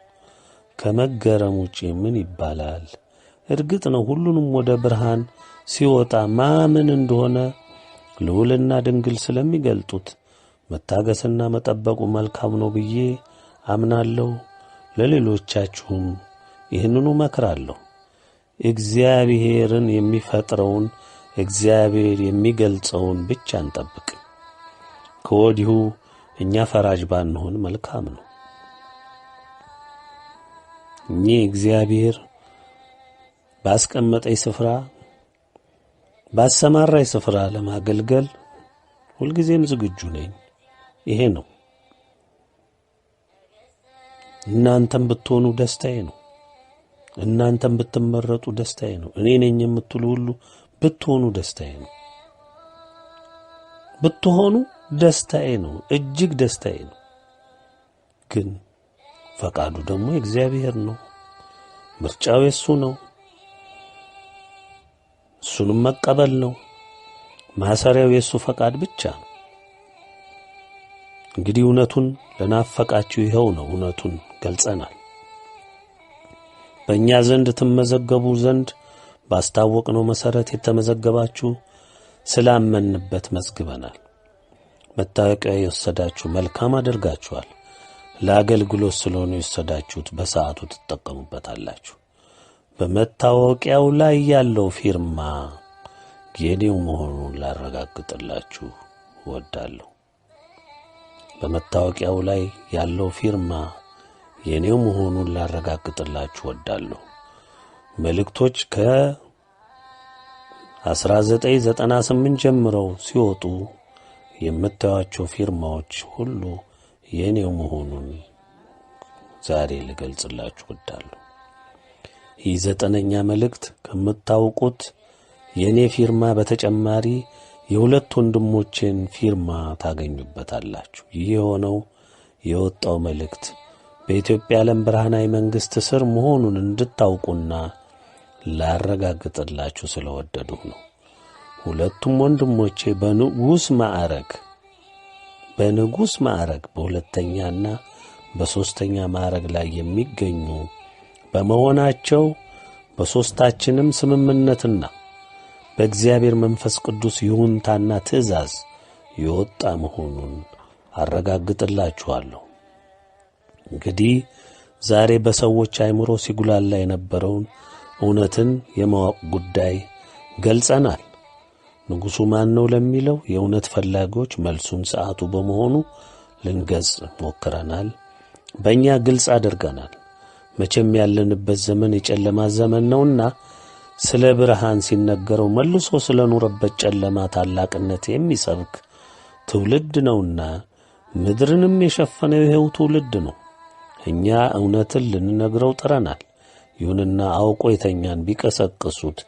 S2: ከመገረም ውጪ ምን ይባላል? እርግጥ ነው ሁሉንም ወደ ብርሃን ሲወጣ ማመን እንደሆነ ልዑልና ድንግል ስለሚገልጡት መታገስና መጠበቁ መልካም ነው ብዬ አምናለሁ። ለሌሎቻችሁም ይህንኑ መክራለሁ። እግዚአብሔርን የሚፈጥረውን እግዚአብሔር የሚገልጸውን ብቻ እንጠብቅ። ከወዲሁ እኛ ፈራጅ ባንሆን መልካም ነው። እኚህ እግዚአብሔር ባስቀመጠኝ ስፍራ ባሰማራኝ ስፍራ ለማገልገል ሁልጊዜም ዝግጁ ነኝ። ይሄ ነው። እናንተም ብትሆኑ ደስታዬ ነው። እናንተም ብትመረጡ ደስታዬ ነው። እኔ ነኝ የምትሉ ሁሉ ብትሆኑ ደስታዬ ነው። ብትሆኑ ደስታዬ ነው። እጅግ ደስታዬ ነው። ግን ፈቃዱ ደግሞ የእግዚአብሔር ነው። ምርጫው የሱ ነው። እሱንም መቀበል ነው። ማሰሪያው የሱ ፈቃድ ብቻ ነው። እንግዲህ እውነቱን ለናፈቃችሁ ይኸው ነው። እውነቱን ገልጸናል። በእኛ ዘንድ ትመዘገቡ ዘንድ ባስታወቅነው መሰረት የተመዘገባችሁ ስላመንበት መዝግበናል። መታወቂያ የወሰዳችሁ መልካም አድርጋችኋል። ለአገልግሎት ስለሆነ የወሰዳችሁት በሰዓቱ ትጠቀሙበታላችሁ። በመታወቂያው ላይ ያለው ፊርማ የኔው መሆኑን ላረጋግጥላችሁ እወዳለሁ። በመታወቂያው ላይ ያለው ፊርማ የኔው መሆኑን ላረጋግጥላችሁ እወዳለሁ። መልእክቶች ከ1998 ጀምረው ሲወጡ የምታዩአቸው ፊርማዎች ሁሉ የኔው መሆኑን ዛሬ ልገልጽላችሁ እወዳለሁ። ይህ 9ኛ መልእክት ከምታውቁት የኔ ፊርማ በተጨማሪ የሁለት ወንድሞቼን ፊርማ ታገኙበታላችሁ። ይህ የሆነው የወጣው መልእክት በኢትዮጵያ ዓለም ብርሃናዊ መንግሥት ስር መሆኑን እንድታውቁና ላረጋግጥላችሁ ስለወደድሁ ነው። ሁለቱም ወንድሞቼ በንጉሥ ማዕረግ በሁለተኛና በሦስተኛ ማዕረግ ላይ የሚገኙ በመሆናቸው በሦስታችንም ስምምነትና በእግዚአብሔር መንፈስ ቅዱስ ይሁንታና ትእዛዝ የወጣ መሆኑን አረጋግጥላችኋለሁ። እንግዲህ ዛሬ በሰዎች አእምሮ ሲጉላላ የነበረውን እውነትን የማወቅ ጉዳይ ገልጸናል። ንጉሡ ማን ነው ለሚለው የእውነት ፈላጊዎች መልሱን ሰዓቱ በመሆኑ ልንገልጽ ሞክረናል። በእኛ ግልጽ አድርገናል። መቼም ያለንበት ዘመን የጨለማ ዘመን ነውና ስለ ብርሃን ሲነገረው መልሶ ስለ ኖረበት ጨለማ ታላቅነት የሚሰብክ ትውልድ ነውና ምድርንም የሸፈነው ይኸው ትውልድ ነው። እኛ እውነትን ልንነግረው ጥረናል። ይሁንና አውቆ የተኛን ቢቀሰቅሱት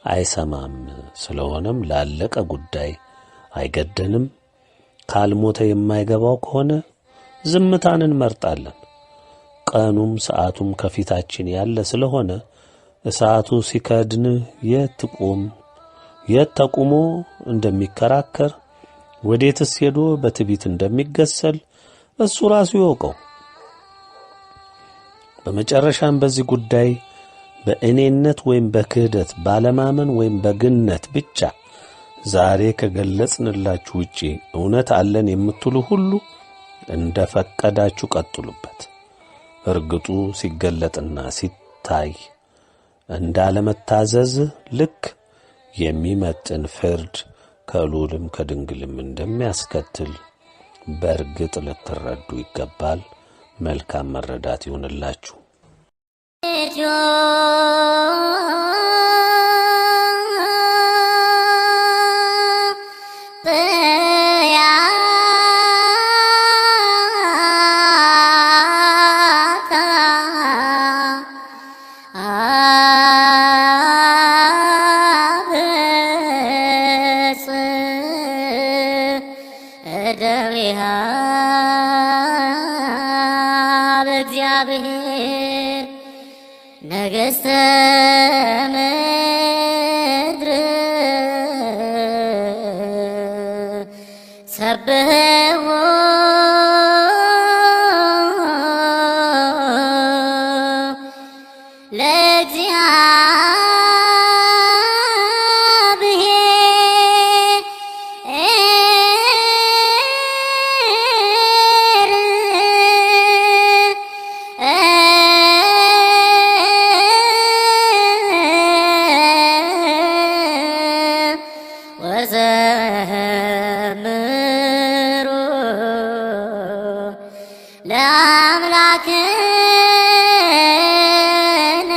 S2: አይሰማም። ስለሆነም ላለቀ ጉዳይ አይገደንም። ካልሞተ የማይገባው ከሆነ ዝምታን እንመርጣለን። ቀኑም ሰዓቱም ከፊታችን ያለ ስለሆነ እሳቱ ሲከድን የት ተቁሞ እንደሚከራከር ወዴትስ ሄዶ በትዕቢት እንደሚገሰል እሱ ራሱ ይወቀው። በመጨረሻም በዚህ ጉዳይ በእኔነት ወይም በክህደት ባለማመን ወይም በግነት ብቻ ዛሬ ከገለጽንላችሁ ውጪ እውነት አለን የምትሉ ሁሉ እንደፈቀዳችሁ ቀጥሉበት። እርግጡ ሲገለጥና ሲታይ እንዳለመታዘዝ ልክ የሚመጥን ፍርድ ከልዑልም ከድንግልም እንደሚያስከትል በእርግጥ ልትረዱ ይገባል። መልካም መረዳት ይሁንላችሁ።
S1: በእግዚአብሔር ነገሥተ ሰብሕዎ ወዘምሩ ለአምላክነ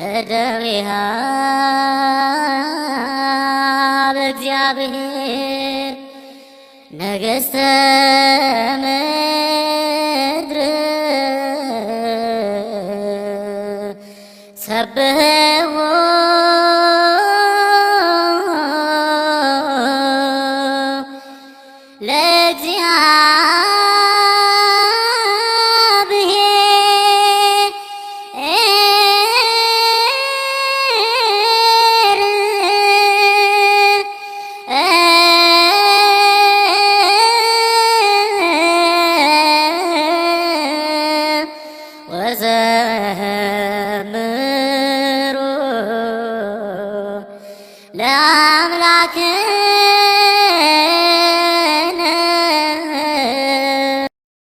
S1: እደዊሃ በእግዚአብሔር ነገሥተ ምድር ሰብሕዎ ወዘምሩ ለአምላክነ